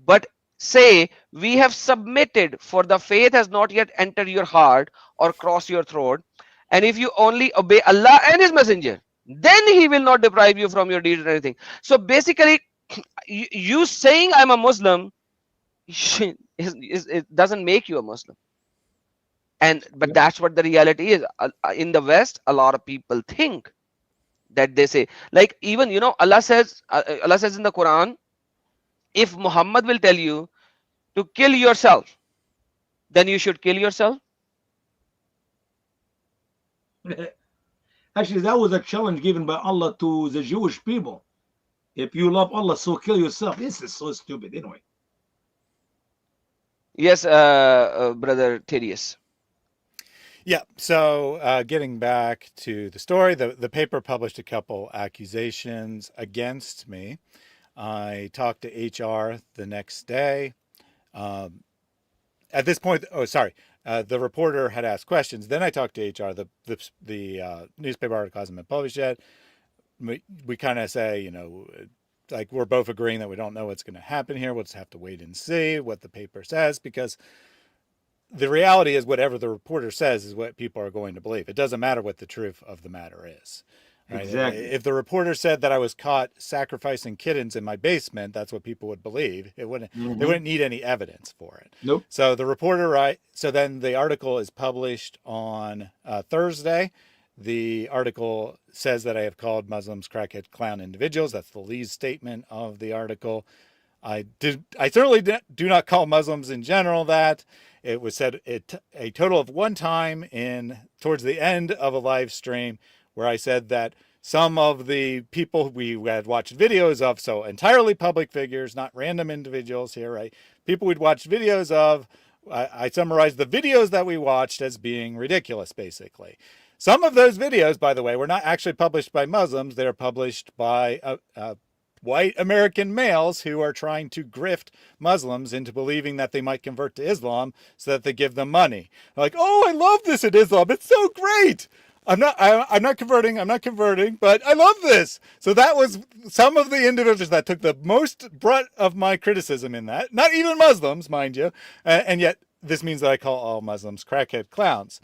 But say, we have submitted, for the faith has not yet entered your heart or crossed your throat. And if you only obey Allah and His Messenger, then He will not deprive you from your deeds or anything. So basically, you saying I'm a Muslim, it doesn't make you a Muslim. But that's what the reality is. In the West, a lot of people think that they say, like, even Allah says in the Quran, if Muhammad will tell you to kill yourself, then you should kill yourself. Actually, that was a challenge given by Allah to the Jewish people. If you love Allah, so kill yourself. This is so stupid anyway. Yes, brother Thaddeus. Yeah, so getting back to the story, the paper published a couple accusations against me. I talked to HR the next day. At this point, the reporter had asked questions. Then I talked to HR. The newspaper article hasn't been published yet. We kind of say, like, we're both agreeing that we don't know what's going to happen here. We'll just have to wait and see what the paper says, because the reality is whatever the reporter says is what people are going to believe. It doesn't matter what the truth of the matter is. Right? Exactly. If the reporter said that I was caught sacrificing kittens in my basement, that's what people would believe. They wouldn't need any evidence for it. Nope. So the reporter, so then the article is published on Thursday. The article says that I have called Muslims crackhead clown individuals. That's the lead statement of the article. I certainly do not call Muslims in general that. It was said a total of one time towards the end of a live stream where I said that some of the people we had watched videos of, so entirely public figures, not random individuals here, right? People we'd watched videos of, I summarized the videos that we watched as being ridiculous, basically. Some of those videos, by the way, were not actually published by Muslims. They're published by white American males who are trying to grift Muslims into believing that they might convert to Islam so that they give them money. They're like, oh, I love this in Islam. It's so great. I'm not converting, but I love this. So that was some of the individuals that took the most brunt of my criticism in that. Not even Muslims, mind you. And yet this means that I call all Muslims crackhead clowns.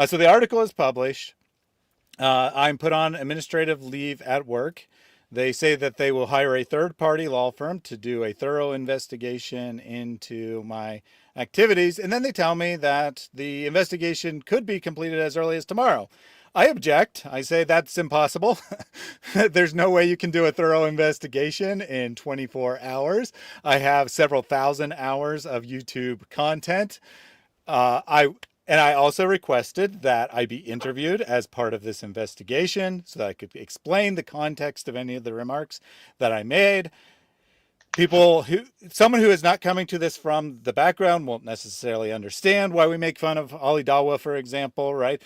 So the article is published. I'm put on administrative leave at work. They say that they will hire a third-party law firm to do a thorough investigation into my activities, and then they tell me that the investigation could be completed as early as tomorrow. I object. I say that's impossible. There's no way you can do a thorough investigation in 24 hours. I have several thousand hours of YouTube content. I also requested that I be interviewed as part of this investigation so that I could explain the context of any of the remarks that I made. Someone who is not coming to this from the background won't necessarily understand why we make fun of Ali Dawah, for example, right?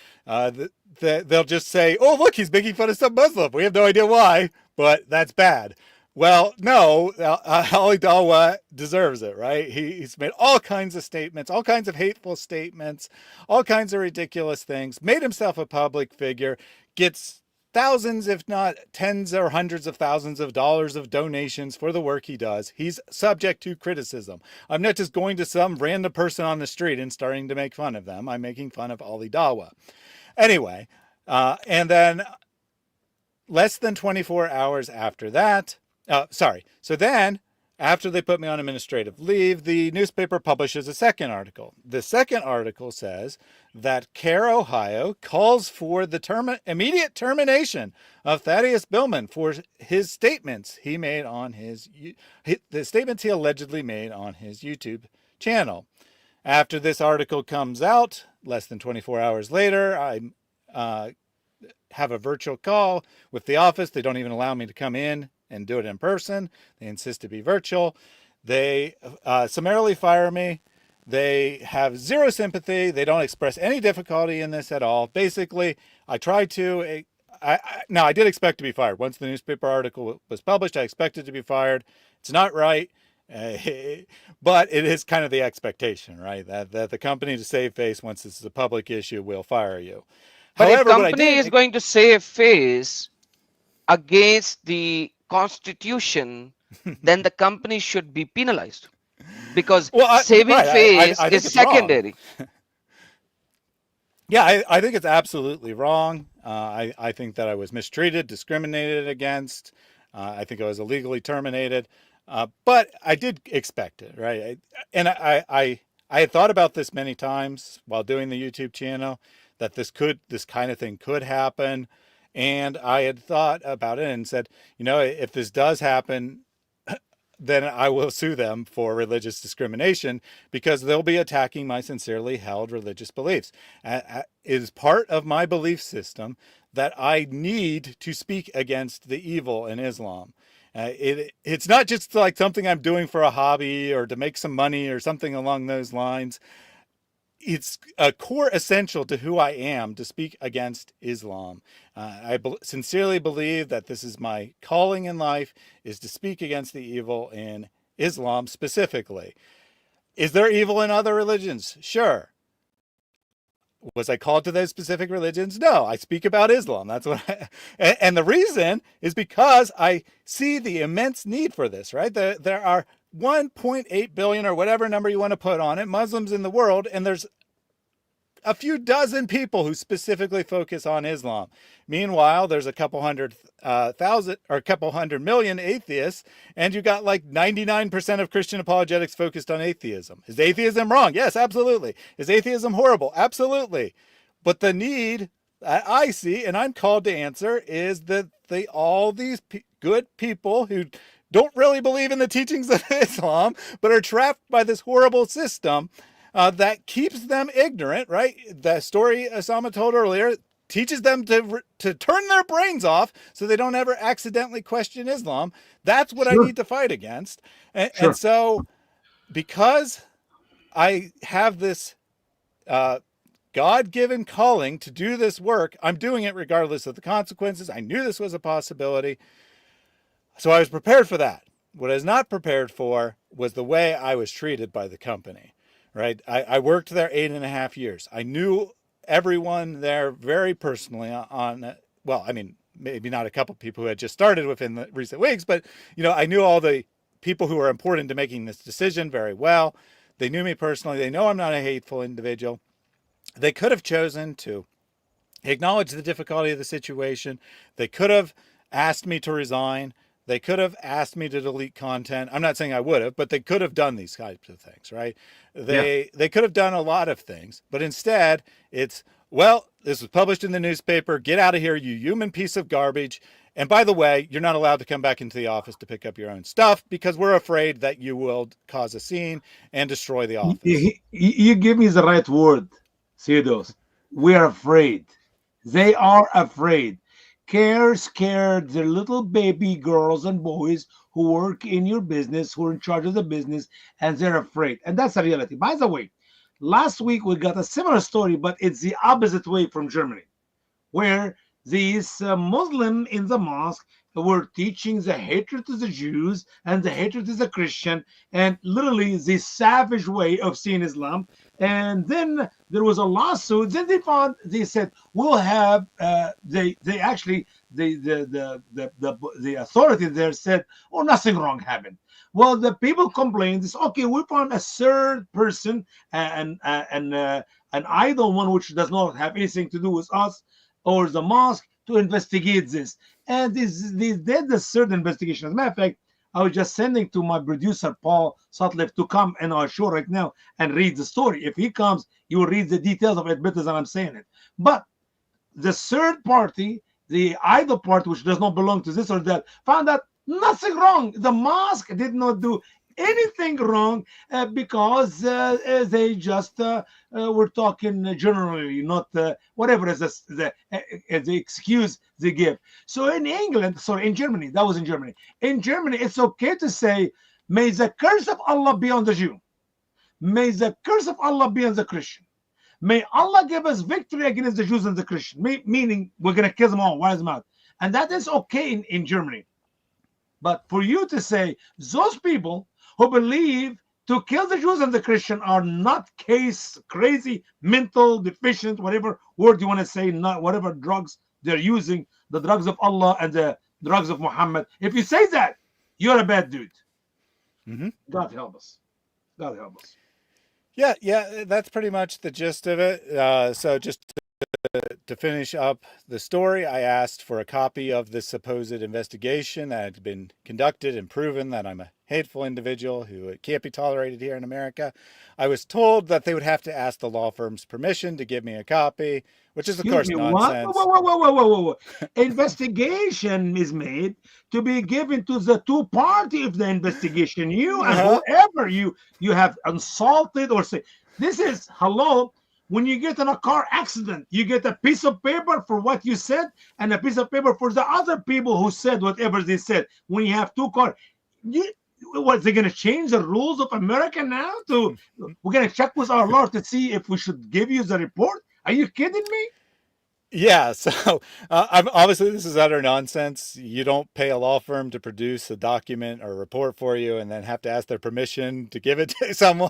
They'll just say, oh, look, he's making fun of some Muslim. We have no idea why, but that's bad. Well, no, Ali Dawah deserves it, right? He's made all kinds of statements, all kinds of hateful statements, all kinds of ridiculous things, made himself a public figure, gets thousands, if not tens or hundreds of thousands of dollars of donations for the work he does. He's subject to criticism. I'm not just going to some random person on the street and starting to make fun of them. I'm making fun of Ali Dawah. Anyway, and then less than 24 hours after that, so then, after they put me on administrative leave, the newspaper publishes a second article. The second article says that CARE Ohio calls for the immediate termination of Thaddeus Billman for his statements he made on the statements he allegedly made on his YouTube channel. After this article comes out, less than 24 hours later, I have a virtual call with the office. They don't even allow me to come in and do it in person. They insist to be virtual. They summarily fire me. They have zero sympathy. They don't express any difficulty in this at all. Basically, I did expect to be fired. Once the newspaper article was published, I expected to be fired. It's not right, but it is kind of the expectation, right? That the company, to save face, once this is a public issue, will fire you. But However, if company is going to save face against the Constitution, then the company should be penalized, because saving face I is secondary. Yeah, I think it's absolutely wrong. I think that I was mistreated, discriminated against. I think I was illegally terminated. But I did expect it, right? I had thought about this many times while doing the YouTube channel, that this kind of thing could happen. And I had thought about it and said, if this does happen, then I will sue them for religious discrimination, because they'll be attacking my sincerely held religious beliefs. It is part of my belief system that I need to speak against the evil in Islam. It's not just like something I'm doing for a hobby or to make some money or something along those lines. It's a core essential to who I am to speak against Islam. I sincerely believe that this is my calling in life, is to speak against the evil in Islam specifically. Is there evil in other religions? Sure. Was I called to those specific religions? No, I speak about Islam. That's what and the reason is because I see the immense need for this, right? There are 1.8 billion, or whatever number you want to put on it, Muslims in the world, and there's a few dozen people who specifically focus on Islam. Meanwhile, there's a couple hundred thousand or a couple hundred million atheists, and you got like 99% of Christian apologetics focused on atheism. Is atheism wrong? Yes, absolutely. Is atheism horrible? Absolutely. But the need that I see, and I'm called to answer, is that all these good people who don't really believe in the teachings of Islam, but are trapped by this horrible system that keeps them ignorant, right? The story Osama told earlier teaches them to turn their brains off so they don't ever accidentally question Islam. That's what I need to fight against. And so, because I have this God-given calling to do this work, I'm doing it regardless of the consequences. I knew this was a possibility, so I was prepared for that. What I was not prepared for was the way I was treated by the company. Right. I worked there 8.5 years. I knew everyone there very personally maybe not a couple people who had just started within the recent weeks, but, I knew all the people who were important to making this decision very well. They knew me personally. They know I'm not a hateful individual. They could have chosen to acknowledge the difficulty of the situation. They could have asked me to resign. They could have asked me to delete content. I'm not saying I would have, but they could have done these types of things, right? Yeah. They could have done a lot of things, but instead it's, well, this was published in the newspaper. Get out of here, you human piece of garbage. And by the way, you're not allowed to come back into the office to pick up your own stuff because we're afraid that you will cause a scene and destroy the office. You give me the right word, Thaddeus. We are afraid. They are afraid. Scared. They're little baby girls and boys who work in your business, who are in charge of the business, and they're afraid. And that's the reality. By the way, last week we got a similar story, but it's the opposite way from Germany, where these Muslim in the mosque were teaching the hatred to the Jews and the hatred to the Christian, and literally the savage way of seeing Islam. And then there was a lawsuit. Then they said we'll have they actually the authority there said, oh, nothing wrong happened. Well, the people complained. This, okay, we found a third person, and an idle one which does not have anything to do with us or the mosque, to investigate this. And they did the third investigation. As a matter of fact, I was just sending to my producer, Paul Sutliff, to come in our show right now and read the story. If he comes, you will read the details of it better than I'm saying it. But the third party, the idle party, which does not belong to this or that, found out nothing wrong. The mosque did not do anything wrong because they just were talking generally, not whatever is the excuse they give. So in England, sorry, in Germany, that was in Germany. In Germany, it's okay to say, may the curse of Allah be on the Jew. May the curse of Allah be on the Christian. May Allah give us victory against the Jews and the Christians. Meaning we're going to kill them all, wise them out. And that is okay in Germany. But for you to say those people who believe to kill the Jews and the Christian are not crazy, mental, deficient, whatever word you want to say, not whatever drugs they're using, the drugs of Allah and the drugs of Muhammad. If you say that, you're a bad dude. Mm-hmm. God help us. God help us. Yeah, that's pretty much the gist of it. So just to finish up the story, I asked for a copy of the supposed investigation that had been conducted and proven that I'm a hateful individual who can't be tolerated here in America. I was told that they would have to ask the law firm's permission to give me a copy, which is, of course, nonsense. Whoa. Investigation is made to be given to the two party of the investigation. You and whoever you have insulted or say. This is, hello, when you get in a car accident, you get a piece of paper for what you said and a piece of paper for the other people who said whatever they said. When you have two cars, what, they're going to change the rules of America now? We're going to check with our lawyer to see if we should give you the report? Are you kidding me? Yeah, so obviously this is utter nonsense. You don't pay a law firm to produce a document or a report for you and then have to ask their permission to give it to someone.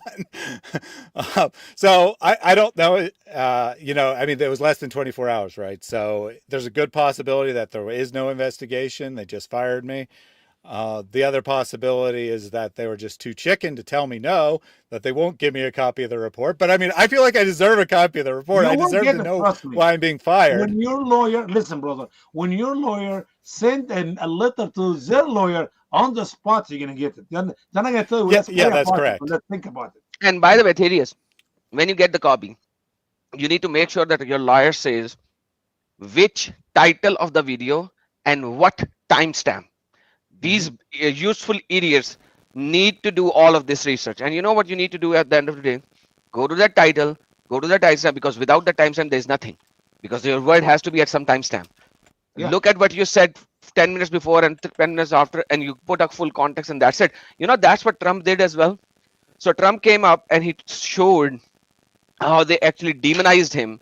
So I don't know. I mean, it was less than 24 hours, right? So there's a good possibility that there is no investigation. They just fired me. The other possibility is that they were just too chicken to tell me no, that they won't give me a copy of the report. But I mean, I feel like I deserve a copy of the report. I deserve to know why I'm being fired. When your lawyer, listen, brother, when your lawyer sent a letter to their lawyer on the spot, you're going to get it. Then I'm going to tell you. Yeah, that's correct. Let's think about it. And by the way, Thaddeus, when you get the copy, you need to make sure that your lawyer says which title of the video and what timestamp. These useful idiots need to do all of this research. And you know what you need to do at the end of the day? Go to that title, go to the timestamp, because without the timestamp, there's nothing. Because your word has to be at some timestamp. Yeah. Look at what you said 10 minutes before and 10 minutes after, and you put a full context, and that's it. You know, that's what Trump did as well. So Trump came up and he showed how they actually demonized him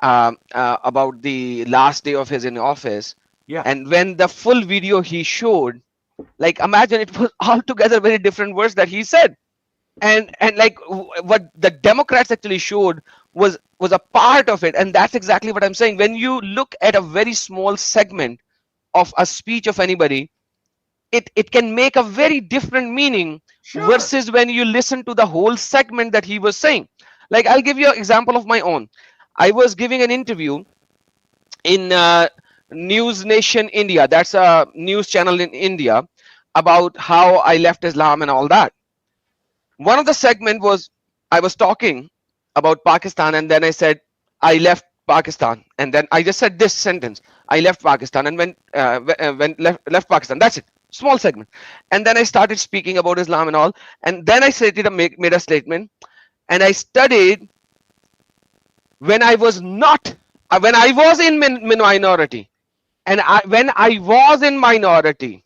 about the last day of his in office. Yeah. And when the full video he showed, like, imagine it was altogether very different words that he said, and like what the Democrats actually showed was a part of it. And that's exactly what I'm saying. When you look at a very small segment of a speech of anybody, it can make a very different meaning Sure. versus when you listen to the whole segment that he was saying. Like, I'll give you an example of my own. I was giving an interview in News Nation India. That's a news channel in India, about how I left Islam and all that. One of the segment was, I was talking about Pakistan, and then I said I left Pakistan, and then I just said this sentence: I left Pakistan and went left Pakistan. That's it. Small segment. And then I started speaking about Islam and all, and then I said it, made a statement, and I studied when I was not when I was in minority, and when I was in minority,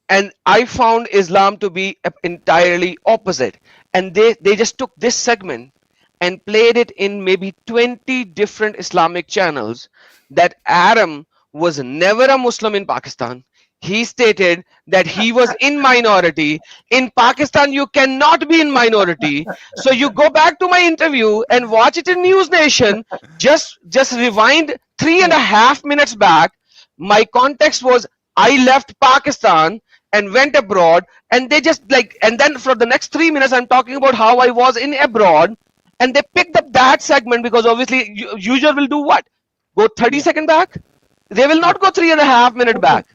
and I found Islam to be entirely opposite. And they just took this segment and played it in maybe 20 different Islamic channels, that Adam was never a Muslim in Pakistan. He stated that he was in minority. In Pakistan, you cannot be in minority. So you go back to my interview and watch it in News Nation. Just rewind 3.5 minutes back. My context was, I left Pakistan and went abroad, and they just like, and then for the next 3 minutes I'm talking about how I was in abroad, and they picked up that segment, because obviously user will do what, go 30 Yeah. second back. They will Yeah. not go 3.5 minute Okay. back,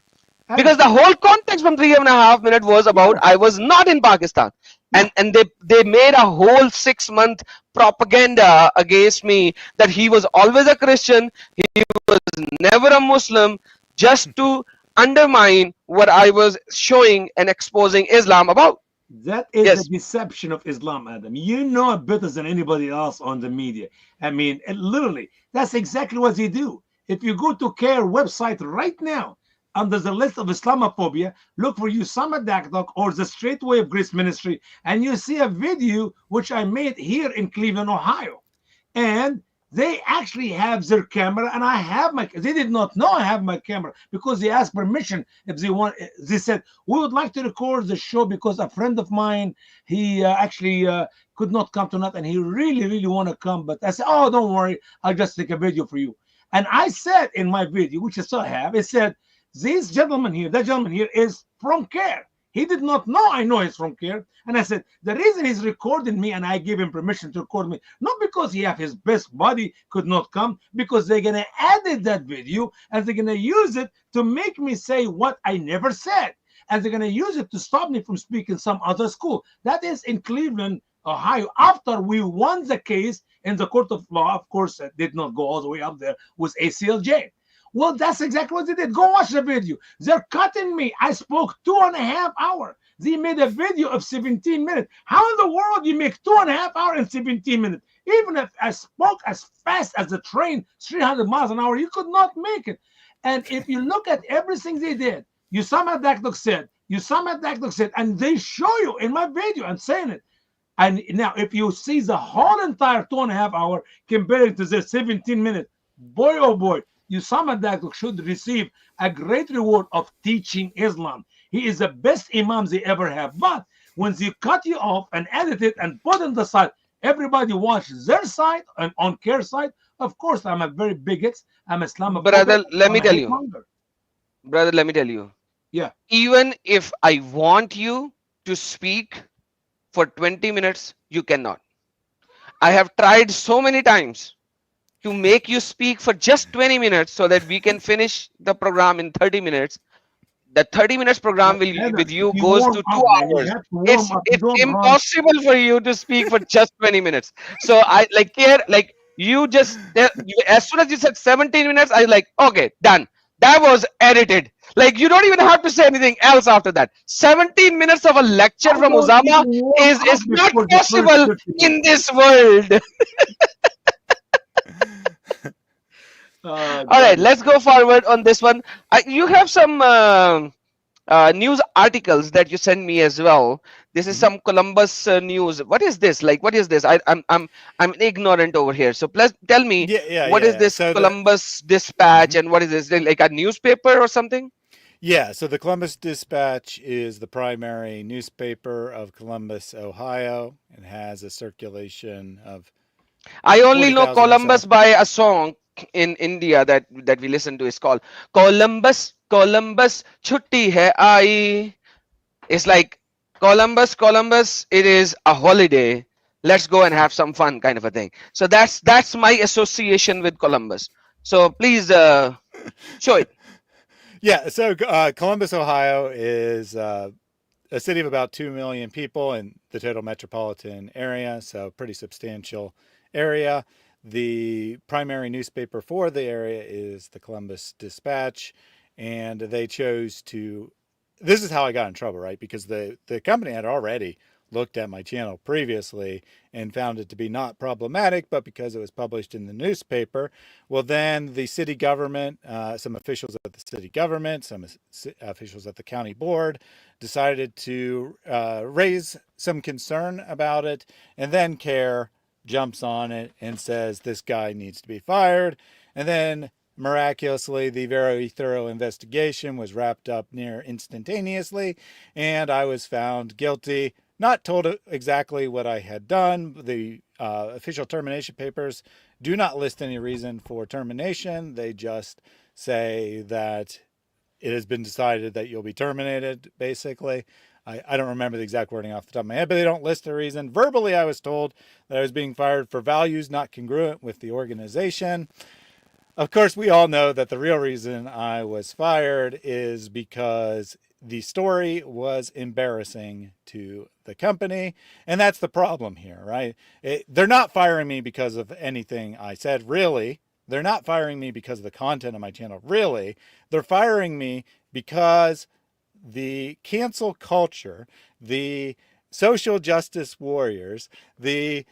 because the Adam. whole context from 3.5 minute was about Sure. I was not in Pakistan. Yeah. And they made a whole 6 month propaganda against me, that he was always a Christian, he was never a Muslim, just to undermine what I was showing and exposing Islam about. That is the Yes. deception of Islam, Adam. You know it better than anybody else on the media. I mean, literally, that's exactly what they do. If you go to CARE website right now, under the list of Islamophobia, look for Usama Dakdok or the Straight Way of Grace Ministry, and you see a video which I made here in Cleveland, Ohio. And they actually have their camera, and I have my, they did not know I have my camera, because they asked permission if they want. They said, we would like to record the show because a friend of mine, he actually could not come tonight, and he really want to come. But I said, oh, don't worry, I'll just take a video for you. And I said in my video, which I still have, it said, this gentleman here, that gentleman here is from CARE. He did not know I know he's from CARE. And I said, the reason he's recording me, and I gave him permission to record me, not because he have his best buddy could not come, because they're going to edit that video, and they're going to use it to make me say what I never said. And they're going to use it to stop me from speaking some other school. That is in Cleveland, Ohio, after we won the case in the court of law. Of course, it did not go all the way up there with ACLJ. Well, that's exactly what they did. Go watch the video. They're cutting me. I spoke 2.5 hours. They made a video of 17 minutes. How in the world you make 2.5 hours and 17 minutes? Even if I spoke as fast as the train, 300 miles an hour, you could not make it. And if you look at everything they did, Usama Dakdok said, and they show you in my video, I'm saying it. And now, if you see the whole entire 2.5 hours compared to the 17 minutes, boy, oh boy, Usama Dakdok should receive a great reward of teaching Islam. He is the best imam they ever have. But when they cut you off and edit it and put on the side, everybody watches their side and on CARE side. Of course, I'm a very bigot. I'm Islamophobic. Brother, let I'm me a tell hate you. monger. Brother, let me tell you. Yeah. Even if I want you to speak for 20 minutes, you cannot. I have tried so many times to make you speak for just 20 minutes so that we can finish the program in 30 minutes. The 30 minutes program will Adam, with you you goes warm to up, two man. You hours. have to warm It's up. You it's don't run. impossible for you to speak for just 20 minutes. So I like here, like you just as soon as you said 17 minutes, I was like, okay, done. That was edited. Like you don't even have to say anything else after that. 17 minutes of a lecture I from don't Osama even warm up is not before the first possible 50 in minutes. this world. All right, God. let's go forward on this one. You have some news articles that you sent me as well. This is Mhm. some Columbus news. What is this? Like, what is this? I'm ignorant over here. So please tell me, what is Yeah. this So the Columbus Dispatch, mhm. and what is this? Like a newspaper or something? Yeah, so the Columbus Dispatch is the primary newspaper of Columbus, Ohio, and has a circulation of I only know 40,000 or so. Columbus by a song. in India that we listen to is called Columbus, Columbus, chutti hai aayi. It's like Columbus, Columbus, it is a holiday. Let's go and have some fun, kind of a thing. So that's my association with Columbus. So please show it. Yeah, so Columbus, Ohio is a city of about 2 million people in the total metropolitan area, so pretty substantial area. The primary newspaper for the area is the Columbus Dispatch, and they chose to. This is how I got in trouble, right? Because the company had already looked at my channel previously and found it to be not problematic, but because it was published in the newspaper, well, then the city government, some officials at the city government, some officials at the county board decided to raise some concern about it, and then CARE jumps on it and says this guy needs to be fired. And then miraculously, the very thorough investigation was wrapped up near instantaneously, and I was found guilty. Not told exactly what I had done. The official termination papers do not list any reason for termination. They just say that it has been decided that you'll be terminated, basically. I don't remember the exact wording off the top of my head, but they don't list a reason. Verbally, I was told that I was being fired for values not congruent with the organization. Of course, we all know that the real reason I was fired is because the story was embarrassing to the company. And that's the problem here, right? They're not firing me because of anything I said, really. They're not firing me because of the content of my channel, really. They're firing me because the cancel culture, the social justice warriors, the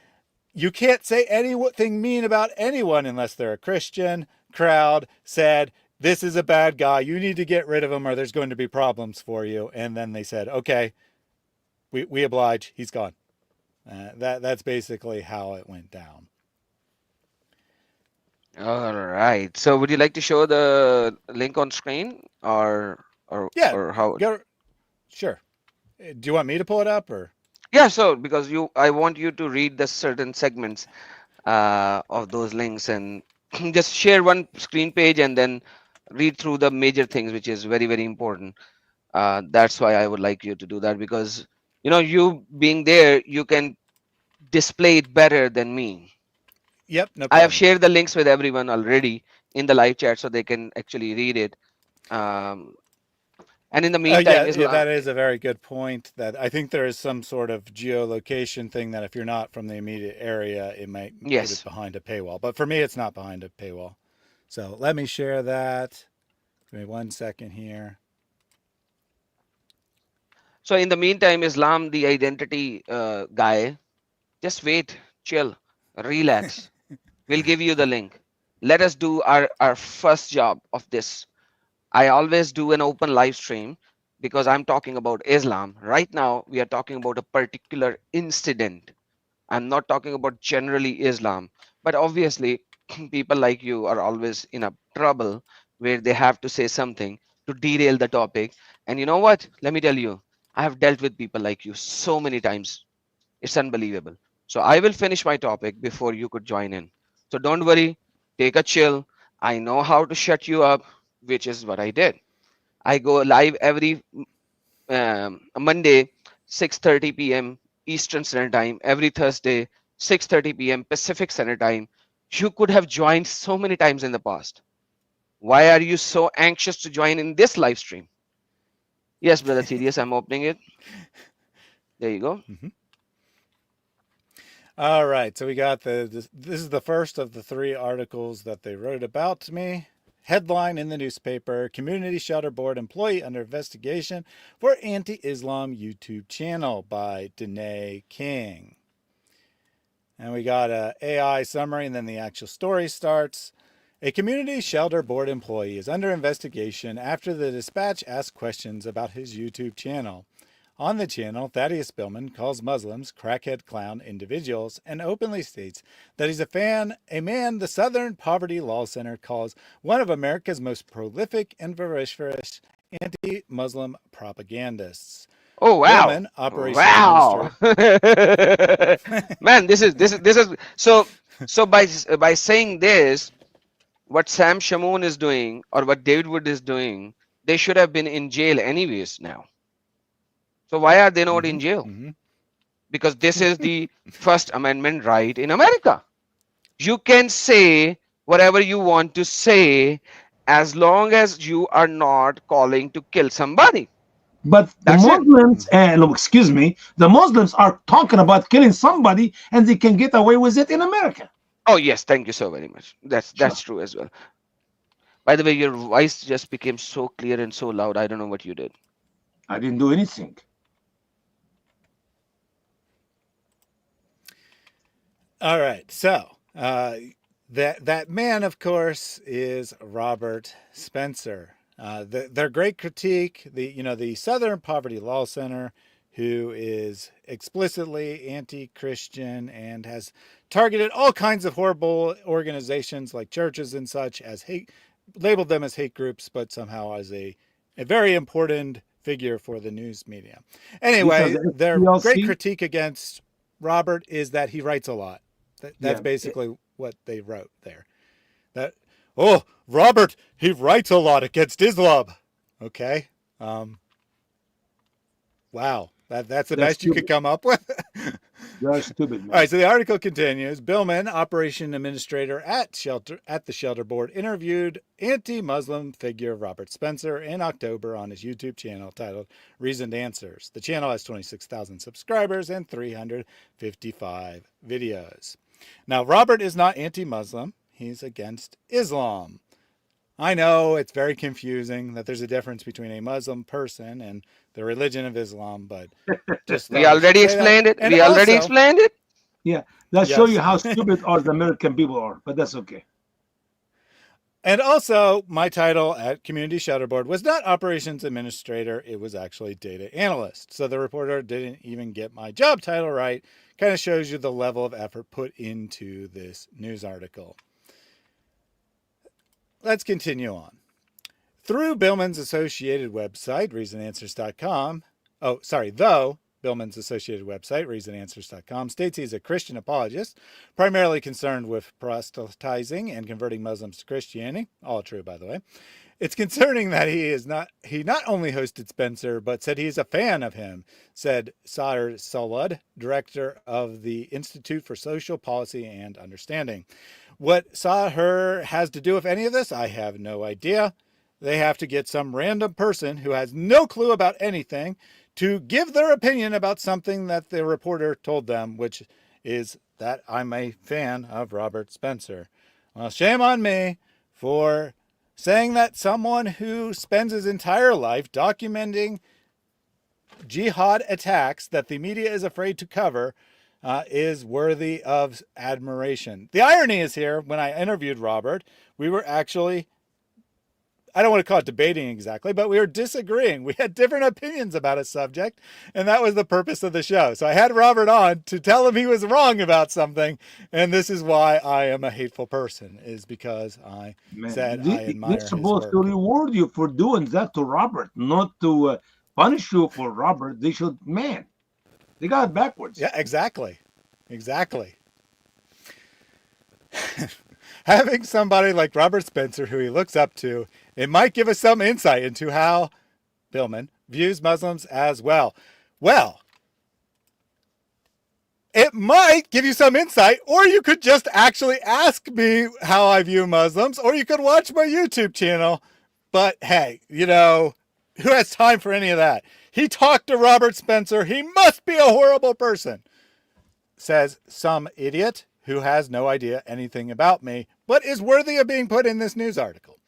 you can't say anything mean about anyone unless they're a Christian crowd said, this is a bad guy. You need to get rid of him or there's going to be problems for you. And then they said, okay, we oblige. He's gone. That's basically how it went down. All right. So would you like to show the link on screen Yeah, or how? sure. Do you want me to pull it up or? Yeah, so because I want you to read the certain segments of those links and just share one screen page and then read through the major things, which is very, very important. That's why I would like you to do that because, you being there, you can display it better than me. Yep, no I have problem. shared the links with everyone already in the live chat so they can actually read it. Um, and in the meantime, Yeah, Islam. that is a very good point. That I think there is some sort of geolocation thing that if you're not from the immediate area, it might put it Yes. behind a paywall. But for me, it's not behind a paywall. So let me share that. Give me 1 second here. So in the meantime, Islam, the identity guy, just wait, chill, relax. We'll give you the link. Let us do our first job of this. I always do an open live stream because I'm talking about Islam. Right now, we are talking about a particular incident. I'm not talking about generally Islam, but obviously, people like you are always in a trouble where they have to say something to derail the topic. And you know what? Let me tell you, I have dealt with people like you so many times. It's unbelievable. So I will finish my topic before you could join in. So don't worry, take a chill. I know how to shut you up, which is what I did. I go live every Monday, 6:30 p.m. Eastern Standard Time, every Thursday, 6:30 p.m. Pacific Standard Time. You could have joined so many times in the past. Why are you so anxious to join in this live stream? Yes, brother Thaddeus, I'm opening it. There you go. Mm-hmm. All right, so we got this is the first of the 3 articles that they wrote about me. Headline in the newspaper: Community Shelter Board employee under investigation for anti-Islam YouTube channel by Danae King. And we got a AI summary and then the actual story starts. A community shelter board employee is under investigation after the Dispatch asked questions about his YouTube channel. On the channel, Thaddeus Billman calls Muslims crackhead clown individuals and openly states that he's a man the Southern Poverty Law Center calls one of America's most prolific and vociferous anti-Muslim propagandists. Oh wow. Billman, operations Wow. administrator. Man, this is so by saying this, what Sam Shamoon is doing or what David Wood is doing, they should have been in jail anyways now. So why are they not in jail? Mm-hmm. Because this is the First Amendment right in America. You can say whatever you want to say as long as you are not calling to kill somebody. But the That's it. Muslims, no, excuse me, the Muslims are talking about killing somebody, and they can get away with it in America. Oh yes, thank you so very much. Sure. That's true as well. By the way, your voice just became so clear and so loud. I don't know what you did. I didn't do anything. All right. So that man, of course, is Robert Spencer. Their great critique, the Southern Poverty Law Center, who is explicitly anti-Christian and has targeted all kinds of horrible organizations like churches and such as hate, labeled them as hate groups, but somehow as a very important figure for the news media. Because Anyway, the their great SPLC, critique against Robert is that he writes a lot. That's yeah, basically what they wrote there. That, oh, Robert, he writes a lot against Islam. Okay. Wow. That's the that's best you could stupid. come up with. They're stupid, All right, man. so the article continues. Billman, operation administrator at the shelter board, interviewed anti-Muslim figure Robert Spencer in October on his YouTube channel titled Reasoned Answers. The channel has 26,000 subscribers and 355 videos. Now, Robert is not anti-Muslim. He's against Islam. I know it's very confusing that there's a difference between a Muslim person and the religion of Islam, but just We thought I should already say that. explained it. And We already also, explained it. Yeah, that show you yes. how stupid our the American people are, but that's okay. And also, my title at Community Shelterboard was not operations administrator, it was actually data analyst. So the reporter didn't even get my job title right. Kind of shows you the level of effort put into this news article. Let's continue on. Through Billman's associated website, reasonanswers.com, though Billman's associated website, reasonanswers.com, states he's a Christian apologist, primarily concerned with proselytizing and converting Muslims to Christianity. All true, by the way. It's concerning that he not only hosted Spencer, but said he's a fan of him, said Sahar Salud, director of the Institute for Social Policy and Understanding. What Sahar has to do with any of this, I have no idea. They have to get some random person who has no clue about anything to give their opinion about something that the reporter told them, which is that I'm a fan of Robert Spencer. Well, shame on me for saying that someone who spends his entire life documenting jihad attacks that the media is afraid to cover is worthy of admiration. The irony is here, when I interviewed Robert, we were actually, I don't want to call it debating exactly, but we were disagreeing. We had different opinions about a subject, and that was the purpose of the show. So I had Robert on to tell him he was wrong about something, and this is why I am a hateful person, is because I said Man, I they're admire his supposed to work. reward you for doing that to Robert, not to punish you for Robert. They should, man, they got it backwards. Yeah, exactly. Exactly. Having somebody like Robert Spencer, who he looks up to, it might give us some insight into how Billman views Muslims as well. Well, it might give you some insight, or you could just actually ask me how I view Muslims, or you could watch my YouTube channel. But hey, who has time for any of that? He talked to Robert Spencer. He must be a horrible person, says some idiot who has no idea anything about me, but is worthy of being put in this news article.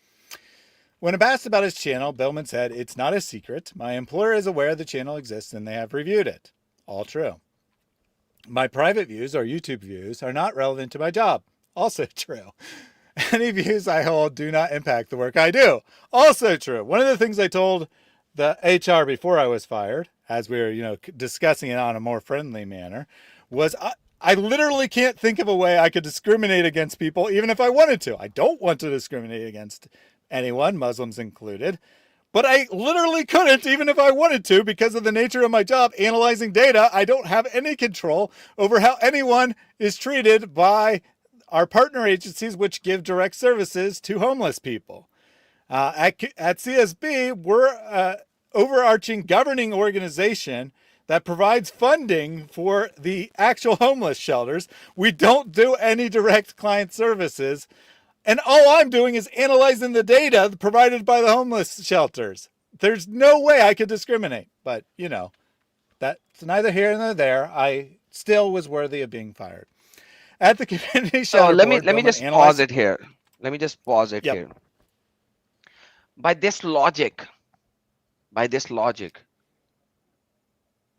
When asked about his channel, Billman said, "It's not a secret. My employer is aware the channel exists and they have reviewed it." All true. My private views or YouTube views are not relevant to my job. Also true. Any views I hold do not impact the work I do. Also true. One of the things I told the HR before I was fired, as we were, discussing it on a more friendly manner, was I literally can't think of a way I could discriminate against people, even if I wanted to. I don't want to discriminate against anyone, Muslims included. But I literally couldn't, even if I wanted to, because of the nature of my job, analyzing data. I don't have any control over how anyone is treated by are partner agencies which give direct services to homeless people. At CSB, we're an overarching governing organization that provides funding for the actual homeless shelters. We don't do any direct client services. And all I'm doing is analyzing the data provided by the homeless shelters. There's no way I could discriminate. But, you know, that's neither here nor there. I still was worthy of being fired. At the community So shelter let me board, just pause it here. Let me just pause it here. By this logic,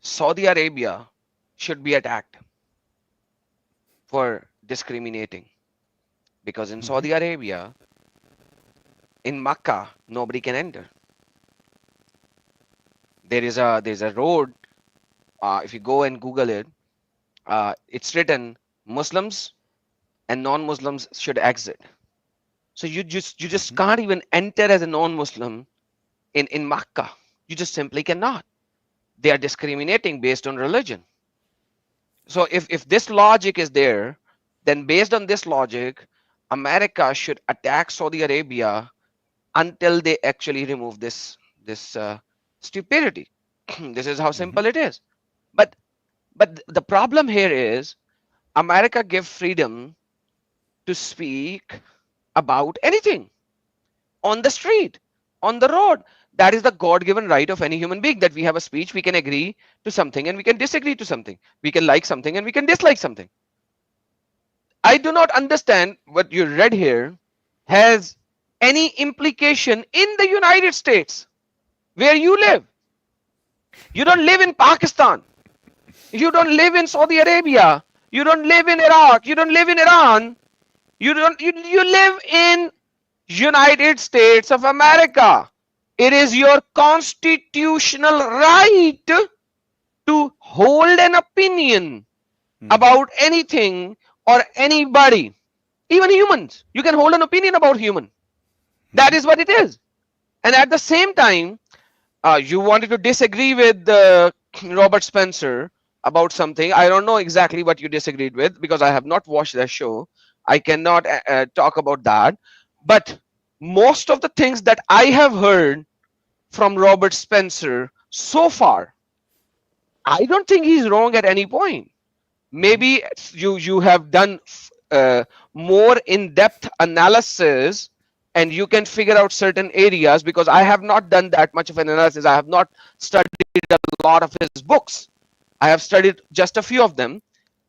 Saudi Arabia should be attacked for discriminating, because in Saudi Arabia, in Makkah, nobody can enter. There's a road. If you go and Google it, it's written Muslims and non-Muslims should exit. So you just can't even enter as a non-Muslim in Makkah. You just simply cannot. They are discriminating based on religion. So if this logic is there, then based on this logic, America should attack Saudi Arabia until they actually remove this stupidity. This is how simple it is. But the problem here is America gives freedom to speak about anything on the street, on the road. That is the God-given right of any human being, that we have a speech, we can agree to something and we can disagree to something. We can like something and we can dislike something. I do not understand what you read here has any implication in the United States where you live. You don't live in Pakistan. You don't live in Saudi Arabia. You don't live in Iraq. You don't live in Iran. You live in United States of America. It is your constitutional right to hold an opinion about anything or anybody, even humans. You can hold an opinion about human. That is what it is. And at the same time, you wanted to disagree with Robert Spencer about something. I don't know exactly what you disagreed with because I have not watched that show. I cannot talk about that. But most of the things that I have heard from Robert Spencer so far, I don't think he's wrong at any point. Maybe you have done more in-depth analysis and you can figure out certain areas, because I have not done that much of an analysis. I have not studied a lot of his books. I have studied just a few of them.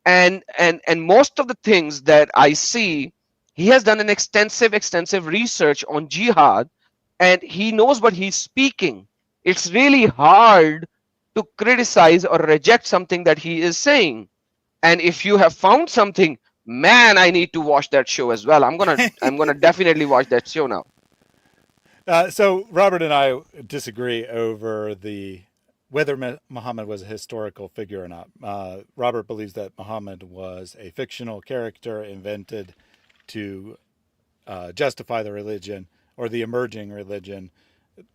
And most of the things that I see, he has done an extensive research on jihad, and he knows what he's speaking. It's really hard to criticize or reject something that he is saying. And if you have found something, man, I need to watch that show as well. I'm gonna definitely watch that show now. So Robert and I disagree over whether Muhammad was a historical figure or not. Robert believes that Muhammad was a fictional character invented to justify the religion, or the emerging religion,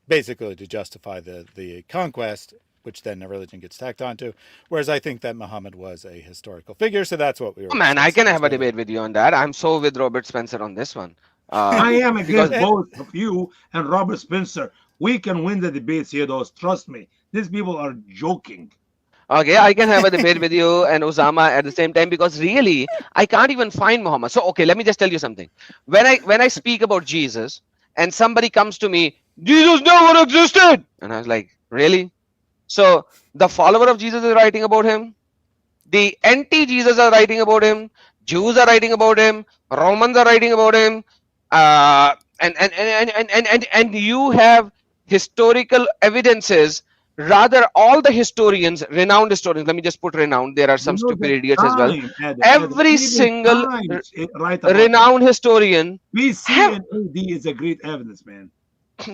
basically to justify the conquest, which then the religion gets tacked onto. Whereas I think that Muhammad was a historical figure, so that's what we were. Oh, man, I can have a debate with you on that. I'm so with Robert Spencer on this one. I am against both of you and Robert Spencer. We can win the debates here, those. Trust me. These people are joking. Okay, I can have a debate with you and Osama at the same time, because really I can't even find Muhammad. So okay, let me just tell you something. When I speak about Jesus and somebody comes to me, Jesus never existed, and I was like, really? So the follower of Jesus is writing about him, the anti-Jesus are writing about him, Jews are writing about him, Romans are writing about him, and you have historical evidences. Rather, all the historians, renowned historians, let me just put renowned, there are some stupid idiots as well. Every single renowned historian. BC and AD is a great evidence, man.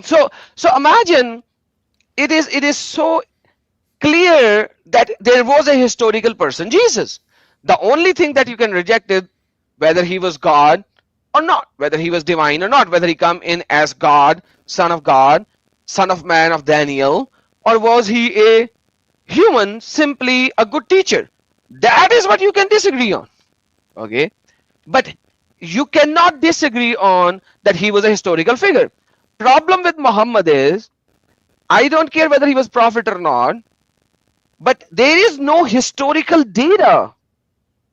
So imagine, it is so clear that there was a historical person, Jesus. The only thing that you can reject is whether he was God or not, whether he was divine or not, whether he come in as God, son of man of Daniel, or was he a human, simply a good teacher. That is what you can disagree on. Okay, but you cannot disagree on that he was a historical figure. Problem with Muhammad is, I don't care whether he was prophet or not, but there is no historical data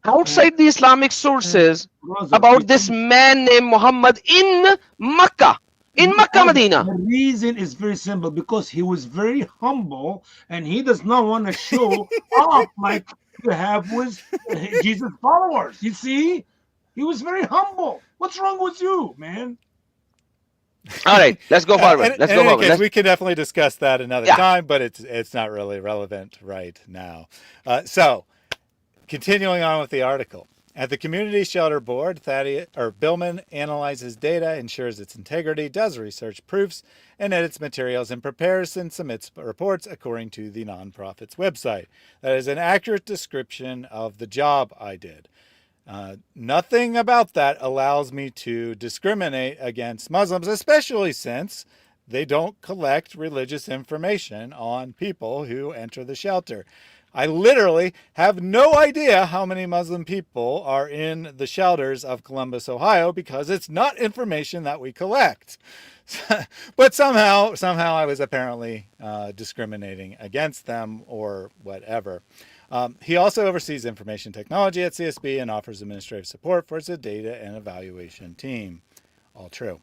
And, outside the Islamic and sources brother, about this man named Muhammad in Makkah, brother, Medina. the reason is very simple because he was very humble and he does not want to show off like you have with Jesus followers. You see, he was very humble. What's wrong with you, man? All right, let's go forward. Let's In go any forward. case, Let's, we can definitely discuss that another yeah. time, but it's not really relevant right now. So, continuing on with the article. At the Community Shelter Board, Thaddeus or Billman analyzes data, ensures its integrity, does research proofs, and edits materials in prepares and submits reports according to the nonprofit's website. That is an accurate description of the job I did. Nothing about that allows me to discriminate against Muslims, especially since they don't collect religious information on people who enter the shelter. I literally have no idea how many Muslim people are in the shelters of Columbus, Ohio, because it's not information that we collect. But somehow I was apparently discriminating against them or whatever. He also oversees information technology at CSB and offers administrative support for its data and evaluation team. All true.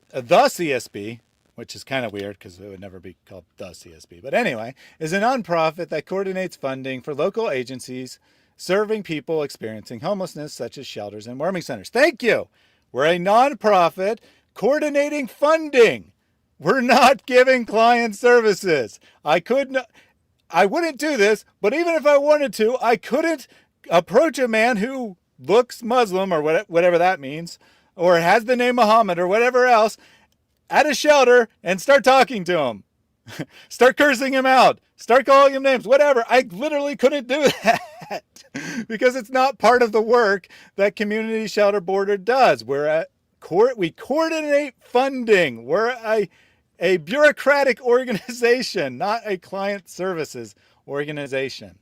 The CSB, which is kind of weird because it would never be called the CSB, but anyway, is a nonprofit that coordinates funding for local agencies serving people experiencing homelessness, such as shelters and warming centers. Thank you. We're a nonprofit coordinating funding. We're not giving client services. I wouldn't do this, but even if I wanted to, I couldn't approach a man who looks Muslim or whatever that means, or has the name Muhammad or whatever else, at a shelter and start talking to him. Start cursing him out. Start calling him names, whatever. I literally couldn't do that because it's not part of the work that Community Shelter Board does. We coordinate funding. We're a bureaucratic organization, not a client services organization.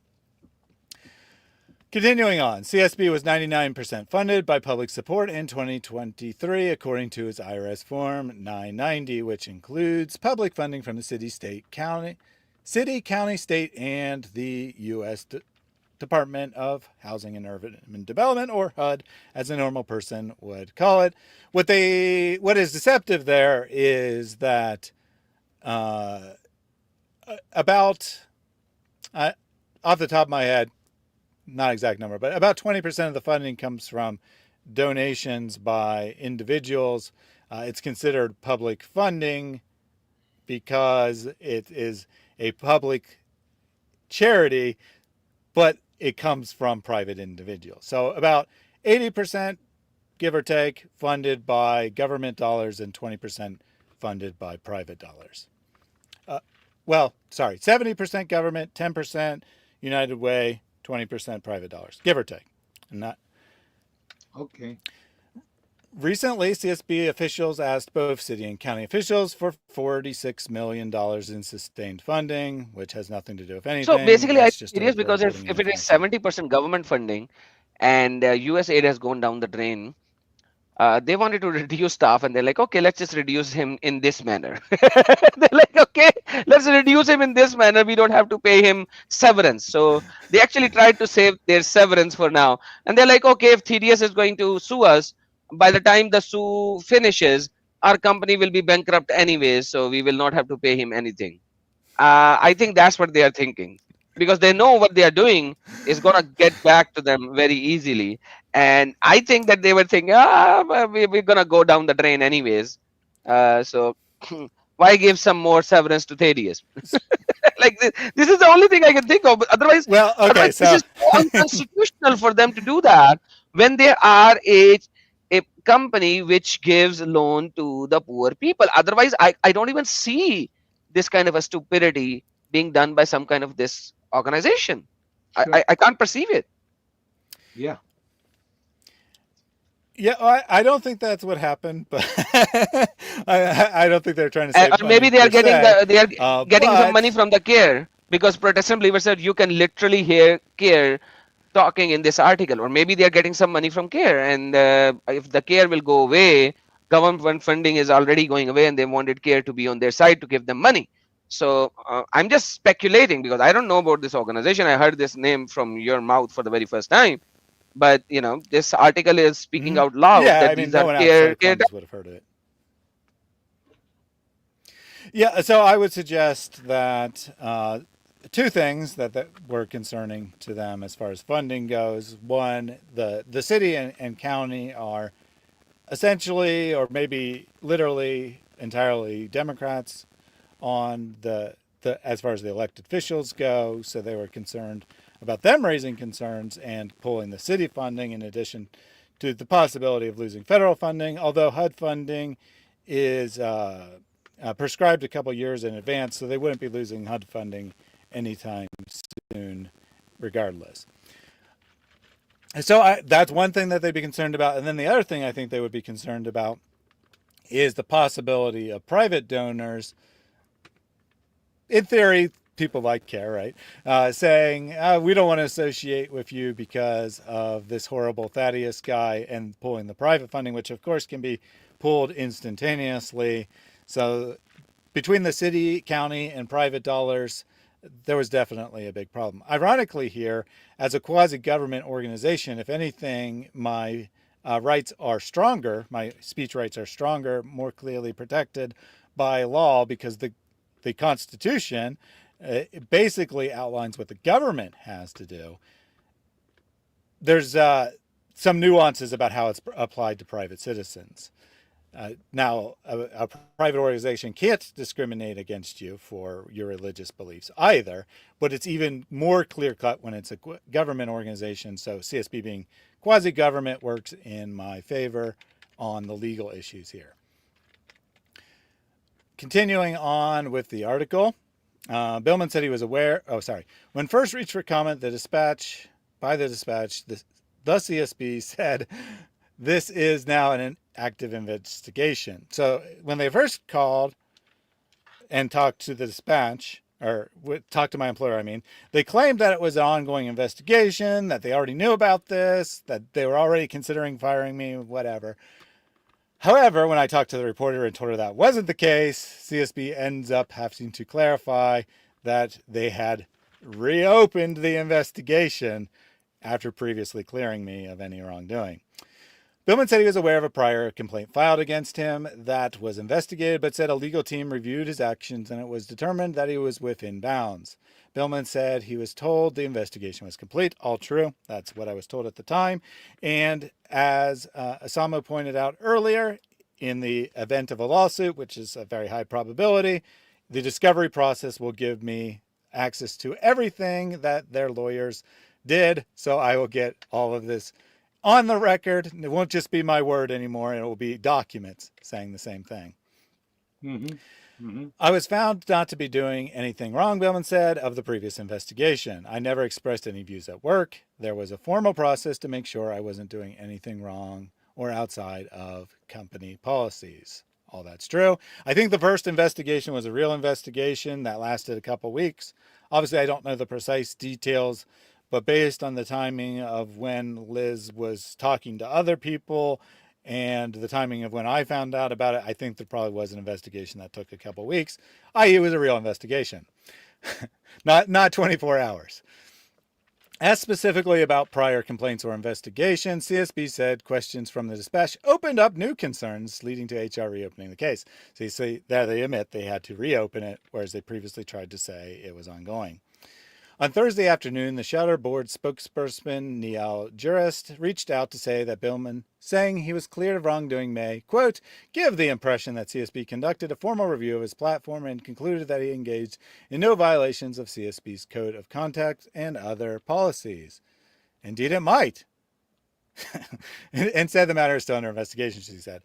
Continuing on, CSB was 99% funded by public support in 2023, according to its IRS Form 990, which includes public funding from the city, county, state, and the U.S. Department of Housing and Urban Development, or HUD, as a normal person would call it. What is deceptive there is that about, off the top of my head, not exact number, but about 20% of the funding comes from donations by individuals. It's considered public funding because it is a public charity, but it comes from private individuals. So about 80%, give or take, funded by government dollars and 20% funded by private dollars. 70% government, 10% United Way, 20% private dollars, give or take. Okay. Recently, CSB officials asked both city and county officials for $46 million in sustained funding, which has nothing to do with anything. So basically, I'm That's just curious because if it is 70% government funding and US aid has gone down the drain, they wanted to reduce staff and they're like, okay, let's just reduce him in this manner. They're like, okay, let's reduce him in this manner. We don't have to pay him severance. So they actually tried to save their severance for now. And they're like, okay, if Thaddeus is going to sue us, by the time the sue finishes, our company will be bankrupt anyways. So we will not have to pay him anything. I think that's what they are thinking, because they know what they are doing is going to get back to them very easily. And I think that they were thinking, we're going to go down the drain anyways. So why give some more severance to Thaddeus? Like this is the only thing I can think of. Otherwise, this is unconstitutional for them to do that when they are a company which gives loan to the poor people. Otherwise, I don't even see this kind of a stupidity being done by some kind of this organization. Sure. I can't perceive it. Yeah. Yeah, I don't think that's what happened, but I don't think they're trying to save money. Maybe they are getting some money from the CARE, because Protestant believers said you can literally hear CARE talking in this article, or maybe they are getting some money from CARE, and if the CARE will go away, government funding is already going away, and they wanted CARE to be on their side to give them money. So I'm just speculating because I don't know about this organization. I heard this name from your mouth for the very first time. But this article is speaking out loud Yeah, I that mean, these no are one outside CARE of Columbus would have heard of it. Yeah, so I would suggest that two things that were concerning to them as far as funding goes. One, the city and county are essentially, or maybe literally entirely, Democrats on the as far as the elected officials go. So they were concerned about them raising concerns and pulling the city funding in addition to the possibility of losing federal funding. Although HUD funding is prescribed a couple years in advance, so they wouldn't be losing HUD funding anytime soon, regardless. So that's one thing that they'd be concerned about. And then the other thing I think they would be concerned about is the possibility of private donors, in theory, people like CARE, right? Saying, we don't want to associate with you because of this horrible Thaddeus guy, and pulling the private funding, which of course can be pulled instantaneously. So between the city, county, and private dollars, there was definitely a big problem. Ironically here, as a quasi-government organization, if anything, my rights are stronger, my speech rights are stronger, more clearly protected by law, because the Constitution basically outlines what the government has to do. There's some nuances about how it's applied to private citizens. Now, a private organization can't discriminate against you for your religious beliefs either, but it's even more clear-cut when it's a government organization. So CSB being quasi-government works in my favor on the legal issues here. Continuing on with the article, Billman said he was aware. When first reached for comment, the dispatch, the CSB said, this is now an active investigation. So when they first called and talked to the dispatch, or talked to my employer, I mean, they claimed that it was an ongoing investigation, that they already knew about this, that they were already considering firing me, whatever. However, when I talked to the reporter and told her that wasn't the case, CSB ends up having to clarify that they had reopened the investigation after previously clearing me of any wrongdoing. Billman said he was aware of a prior complaint filed against him that was investigated, but said a legal team reviewed his actions and it was determined that he was within bounds. Billman said he was told the investigation was complete. All true. That's what I was told at the time. And as Osama pointed out earlier, in the event of a lawsuit, which is a very high probability, the discovery process will give me access to everything that their lawyers did. So I will get all of this on the record. It won't just be my word anymore. It will be documents saying the same thing. I was found not to be doing anything wrong, Billman said, of the previous investigation. I never expressed any views at work. There was a formal process to make sure I wasn't doing anything wrong or outside of company policies. All that's true. I think the first investigation was a real investigation that lasted a couple weeks. Obviously, I don't know the precise details, but based on the timing of when Liz was talking to other people and the timing of when I found out about it, I think there probably was an investigation that took a couple weeks, i.e. it was a real investigation, not 24 hours. As specifically about prior complaints or investigations, CSB said questions from the dispatch opened up new concerns leading to HR reopening the case. So you see there they admit they had to reopen it, whereas they previously tried to say it was ongoing. On Thursday afternoon, the Shelter Board spokesperson Neil Jurist reached out to say that Billman, saying he was cleared of wrongdoing, may, quote, give the impression that CSB conducted a formal review of his platform and concluded that he engaged in no violations of CSB's code of conduct and other policies. Indeed, it might. And said the matter is still under investigation, she said.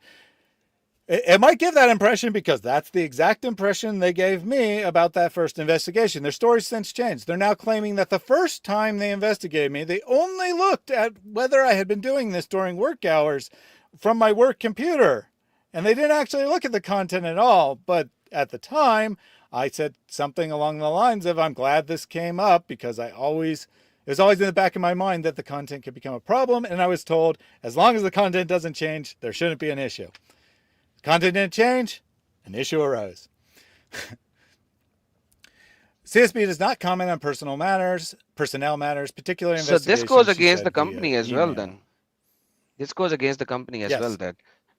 It might give that impression because that's the exact impression they gave me about that first investigation. Their story's since changed. They're now claiming that the first time they investigated me, they only looked at whether I had been doing this during work hours from my work computer. And they didn't actually look at the content at all. But at the time, I said something along the lines of, I'm glad this came up because I always it was always in the back of my mind that the content could become a problem, and I was told as long as the content doesn't change, there shouldn't be an issue. Content didn't change, an issue arose. CSB does not comment on personnel matters, particular So this goes investigations, she against the said via company as well email. then. This goes against the company as well Yes.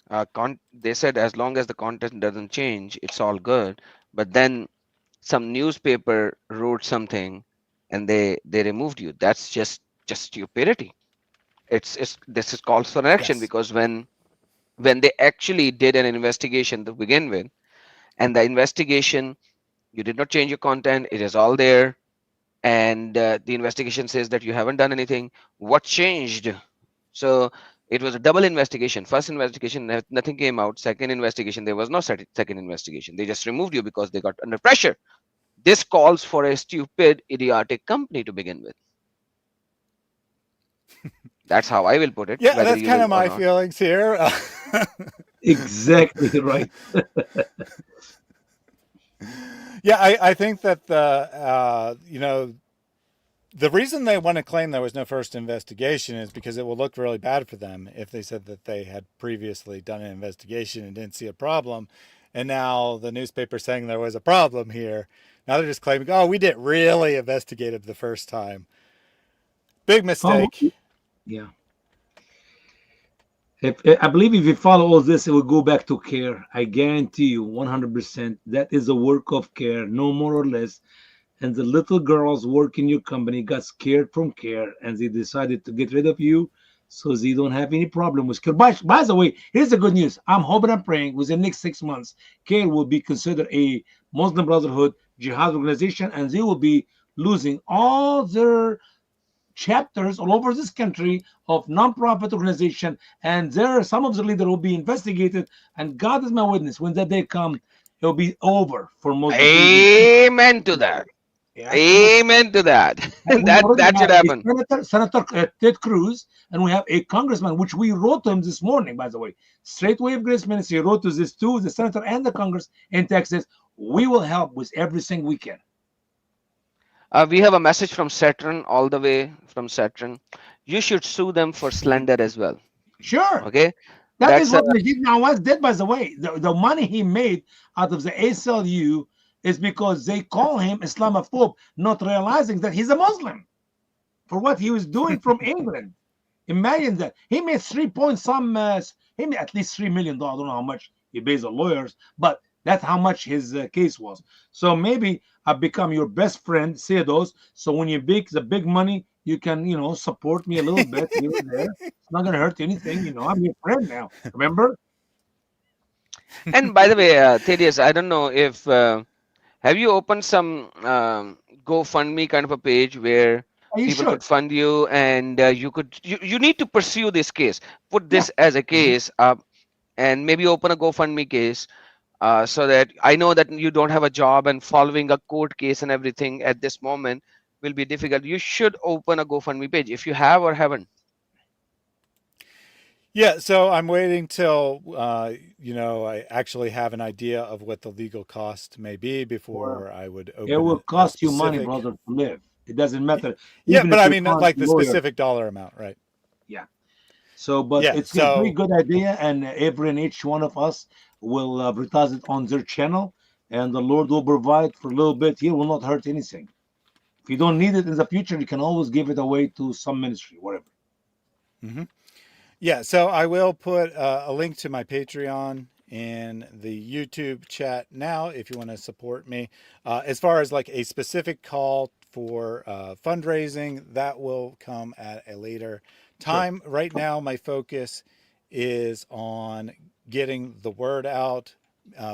that they said as long as the content doesn't change, it's all good. But then some newspaper wrote something and they removed you. That's just stupidity. It's this is calls for an action Yes. because when they actually did an investigation to begin with, and the investigation, you did not change your content, it is all there, and the investigation says that you haven't done anything. What changed? So it was a double investigation. First investigation, nothing came out. Second investigation, there was no second investigation. They just removed you because they got under pressure. This calls for a stupid, idiotic company to begin with. That's how I will put it, Yeah, whether that's you kind will of or my not. feelings here. Exactly right. Yeah, I think that the reason they want to claim there was no first investigation is because it will look really bad for them if they said that they had previously done an investigation and didn't see a problem, and now the newspaper saying there was a problem here. Now they're just claiming, oh, we didn't really investigate it the first time. Big Oh, mistake. yeah. If I believe if you follow all this, it will go back to care. I guarantee you, 100%. That is a work of care, no more or less. And the little girls work in your company got scared from care, and they decided to get rid of you, so they don't have any problem with care. By the way, here's the good news. I'm hoping and praying within the next 6 months, care will be considered a Muslim Brotherhood jihad organization, and they will be losing all their chapters all over this country of non-profit organization, and there are some of the leaders will be investigated. And God is my witness, when that day come, it will be over for Muslims. Amen to that. Absolutely. Amen to that. We that already that should have a happen. Senator Ted Cruz, and we have a congressman, which we wrote to him this morning, by the way. Straight Wave Grace Ministry wrote to this too, the senator and the Congress in Texas. We will help with everything we can. We have a message from Saturn, all the way from Saturn. You should sue them for slander as well. Sure. Okay, That is that's what Najib Nawaz did, by the way. The money he made out of the ACLU is because they call him Islamophobe, not realizing that he's a Muslim for what he was doing from England. Imagine that. He made 3 point some, he made at least $3 million. I don't know how much he pays the lawyers, but that's how much his case was. So maybe I've become your best friend, Thaddeus. So when you make the big money, you can, support me a little bit here and there. It's not going to hurt anything. I'm your friend now. Remember? and by the way, Thaddeus, I don't know if have you opened some GoFundMe kind of a page where You people should. could fund you and you need to pursue this case, put Yeah. this as a Mhm. case up, and maybe open a GoFundMe case so that I know that you don't have a job and following a court case and everything at this moment will be difficult. You should open a GoFundMe page if you have or haven't. Yeah, so I'm waiting till I actually have an idea of what the legal cost may be Well, before I would it open will a cost you money, specific. brother, to live. It doesn't matter. Yeah, Even but if I you're mean calling like a the lawyer. specific dollar amount, right? Yeah. So, but Yeah, it's a very so good idea, and every and each one of us will advertise it on their channel, and the Lord will provide for a little bit. He will not hurt anything. If you don't need it in the future, you can always give it away to some ministry, whatever. mhm. Yeah, so I will put a link to my Patreon in the YouTube chat now if you want to support me. As far as like a specific call for fundraising, that will come at a later Sure. time. Right now, my focus is on getting the word out,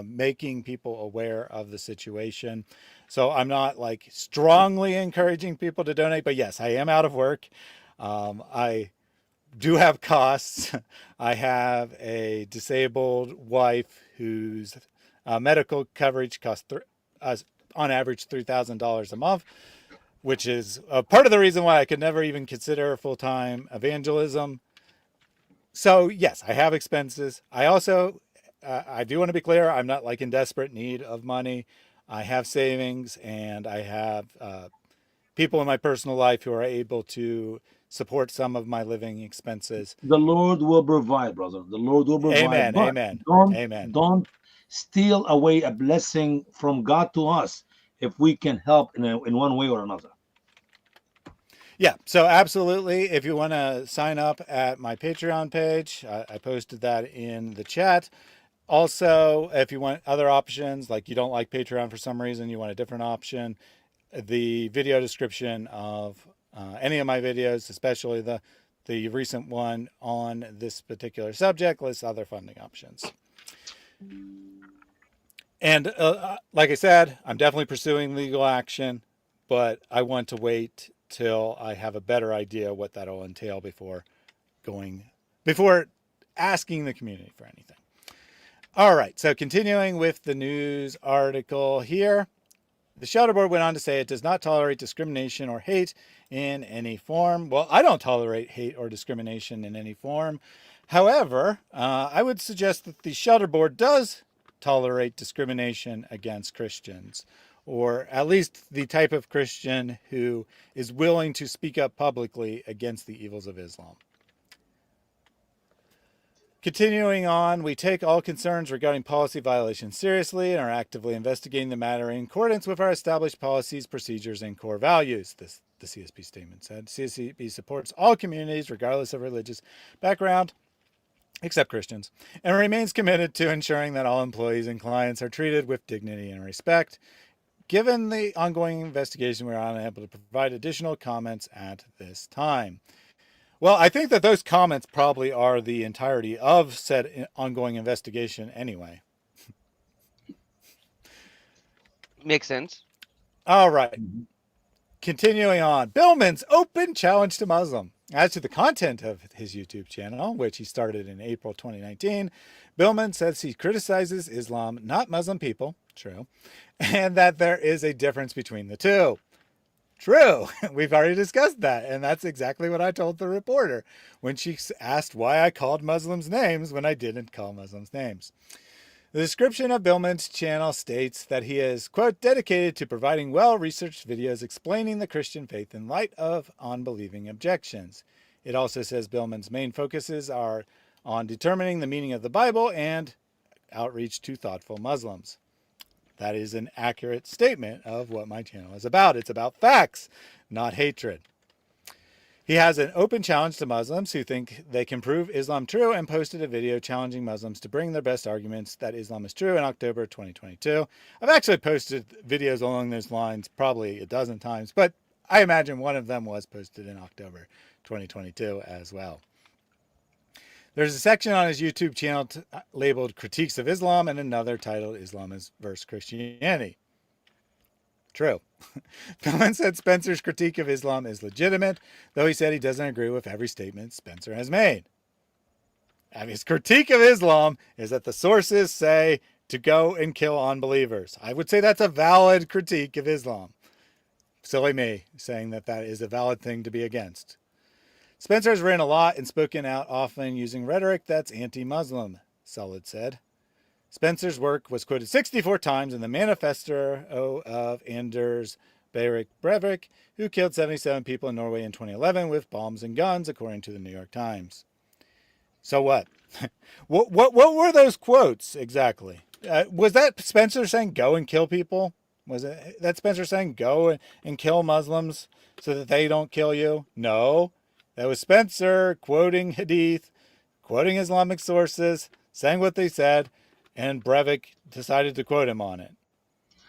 making people aware of the situation. So I'm not like strongly encouraging people to donate, but yes, I am out of work. I do have costs. I have a disabled wife whose medical coverage costs on average $3,000 a month, which is part of the reason why I could never even consider full time evangelism. So yes, I have expenses. I also I do want to be clear. I'm not like in desperate need of money. I have savings and I have people in my personal life who are able to support some of my living expenses. The Lord will provide, brother. The Lord will provide, Amen. but Amen. don't Amen. don't steal away a blessing from God to us if we can help in one way or another. Yeah, so absolutely. If you want to sign up at my Patreon page, I posted that in the chat. Also, if you want other options, like you don't like Patreon for some reason, you want a different option, the video description of any of my videos, especially the recent one on this particular subject, lists other funding options. And like I said, I'm definitely pursuing legal action, but I want to wait till I have a better idea what that'll entail before asking the community for anything. All right, so continuing with the news article here. The Shelter Board went on to say it does not tolerate discrimination or hate in any form. Well, I don't tolerate hate or discrimination in any form. However, I would suggest that the Shelter Board does tolerate discrimination against Christians, or at least the type of Christian who is willing to speak up publicly against the evils of Islam. Continuing on, we take all concerns regarding policy violations seriously and are actively investigating the matter in accordance with our established policies, procedures, and core values, the CSP statement said. CSP supports all communities, regardless of religious background, except Christians, and remains committed to ensuring that all employees and clients are treated with dignity and respect. Given the ongoing investigation, we are unable to provide additional comments at this time. Well, I think that those comments probably are the entirety of said ongoing investigation anyway. Makes sense. All right. Mhm. Continuing on. Billman's open challenge to Muslim. As to the content of his YouTube channel, which he started in April 2019, Billman says he criticizes Islam, not Muslim people, true, and that there is a difference between the two. True. We've already discussed that. And that's exactly what I told the reporter when she asked why I called Muslims names when I didn't call Muslims names. The description of Billman's channel states that he is, quote, dedicated to providing well-researched videos explaining the Christian faith in light of unbelieving objections. It also says Billman's main focuses are on determining the meaning of the Bible and outreach to thoughtful Muslims. That is an accurate statement of what my channel is about. It's about facts, not hatred. He has an open challenge to Muslims who think they can prove Islam true and posted a video challenging Muslims to bring their best arguments that Islam is true in October 2022. I've actually posted videos along those lines probably a dozen times, but I imagine one of them was posted in October 2022 as well. There's a section on his YouTube channel labeled Critiques of Islam and another titled Islam vs. Christianity. True. Billman said Spencer's critique of Islam is legitimate, though he said he doesn't agree with every statement Spencer has made. And his critique of Islam is that the sources say to go and kill unbelievers. I would say that's a valid critique of Islam. Silly me saying that that is a valid thing to be against. Spencer has written a lot and spoken out often using rhetoric that's anti-Muslim, Solid said. Spencer's work was quoted 64 times in the manifesto of Anders Breivik, who killed 77 people in Norway in 2011 with bombs and guns, according to the New York Times. So what? What were those quotes exactly? Was that Spencer saying go and kill people? Was it that Spencer saying go and kill Muslims so that they don't kill you? No. That was Spencer quoting Hadith, quoting Islamic sources, saying what they said, and Breivik decided to quote him on it.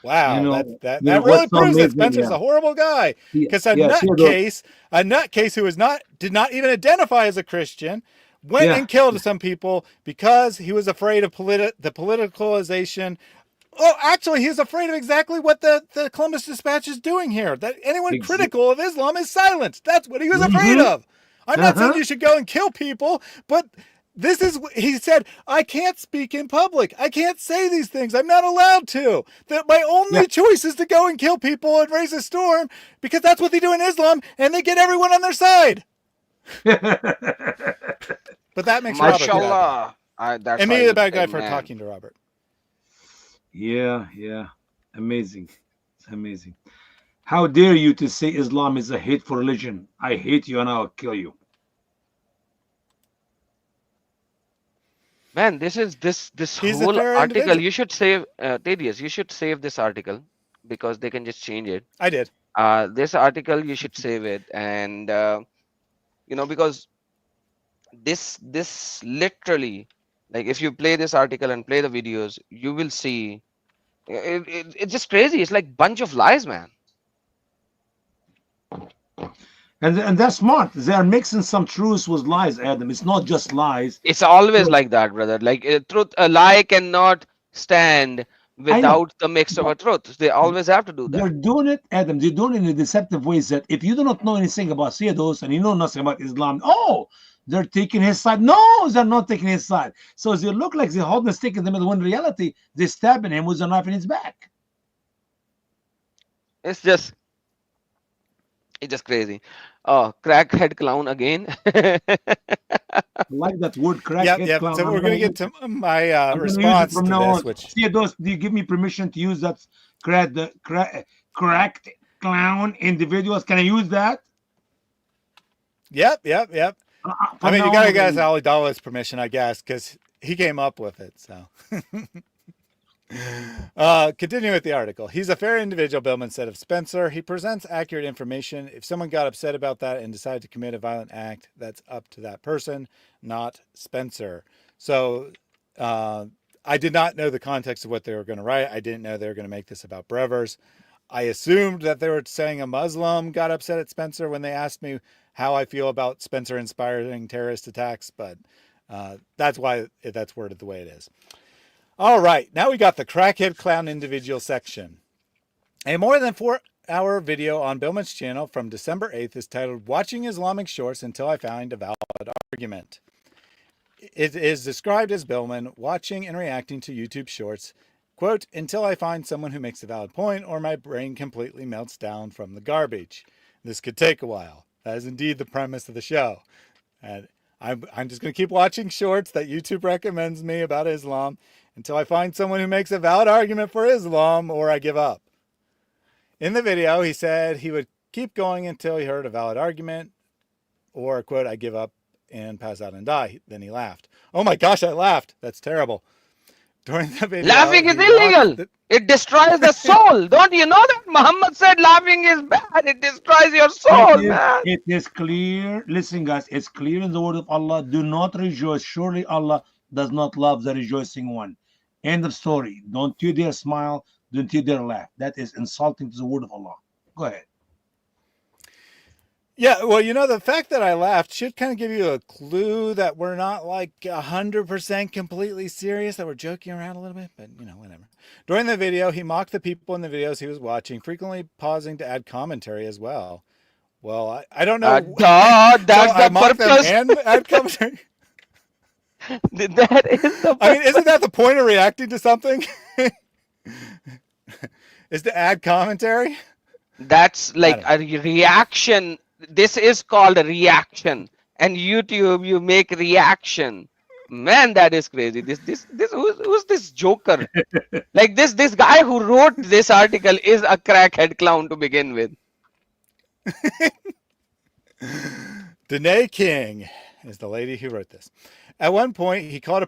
Wow, that really What's so proves that amazing? Spencer's a horrible guy. Because a Yeah, nutcase who did not even identify as a Christian, went and killed some people because he was afraid of the politicalization. Oh, actually, he's afraid of exactly what the Columbus Dispatch is doing here. That anyone critical of Islam is silenced. That's what he was afraid of. I'm not saying you should go and kill people, but he said, I can't speak in public. I can't say these things. I'm not allowed to. That my only choice is to go and kill people and raise a storm because that's what they do in Islam and they get everyone on their side. But that makes Robert the bad guy. That's and me the bad guy for talking to Robert. Yeah. Amazing. It's amazing. How dare you to say Islam is a hateful religion? I hate you and I'll kill you. Man, this He's a whole fair article. individual. You should save, Thaddeus. You should save this article because they can just change it. I did. This article you should save it, and because this literally, like, if you play this article and play the videos, you will see it's just crazy. It's like bunch of lies, man. And they're smart. They are mixing some truths with lies, Adam. It's not just lies. It's always So like that, brother. Like, a lie cannot stand I know. without the mix of a truth. They always have to do They're that. doing it, Adam. They're doing it in a deceptive ways that if you do not know anything about Thaddeus and you know nothing about Islam, oh, they're taking his side. No, they're not taking his side. So they look like they're holding a stick in the middle when in reality they're stabbing him with a knife in his back. It's just it's just crazy. Oh, crackhead clown again. I like that word, Yep, crackhead yep. clown. So we're going to get to my I'm gonna use it response from to now this, on. which Thaddeus, do you give me permission to use that cracked clown individuals? Can I use that? yep. I From mean, you now got to on, get Ali Dawa's permission, I guess, because he came up with it. So, continuing with the article, he's a fair individual, Billman said of Spencer. He presents accurate information. If someone got upset about that and decided to commit a violent act, that's up to that person, not Spencer. So, I did not know the context of what they were going to write. I didn't know they were going to make this about Brevers. I assumed that they were saying a Muslim got upset at Spencer when they asked me how I feel about Spencer inspiring terrorist attacks, but that's why that's worded the way it is. All right, now we got the crackhead clown individual section. A more than 4-hour video on Billman's channel from December 8th is titled Watching Islamic Shorts Until I Find a Valid Argument. It is described as Billman watching and reacting to YouTube shorts, quote, until I find someone who makes a valid point or my brain completely melts down from the garbage. This could take a while. That is indeed the premise of the show. And I'm just going to keep watching shorts that YouTube recommends me about Islam until I find someone who makes a valid argument for Islam or I give up. In the video, he said he would keep going until he heard a valid argument or, quote, I give up and pass out and die. Then he laughed. Oh my gosh, I laughed. That's terrible. During the video, Laughing is illegal. It destroys the soul. Don't you know that? Muhammad said laughing is bad. It destroys your soul, man. It is clear. Listen, guys, it's clear in the word of Allah. Do not rejoice. Surely Allah does not love the rejoicing one. End of story. Don't you dare smile. Don't you dare laugh. That is insulting to the word of Allah. Go ahead. Yeah, well, the fact that I laughed should kind of give you a clue that we're not like 100% completely serious, that we're joking around a little bit, but whatever. During the video, he mocked the people in the videos he was watching, frequently pausing to add commentary as well. Well, I don't know. That's so the purpose. And add commentary. That is the purpose. I mean, isn't that the point of reacting to something? Is to add commentary? That's like a reaction. This is called a reaction. And YouTube, you make reaction. Man, that is crazy. This who's this joker? Like this guy who wrote this article is a crackhead clown to begin with. Danae King is the lady who wrote this. At one point, he called a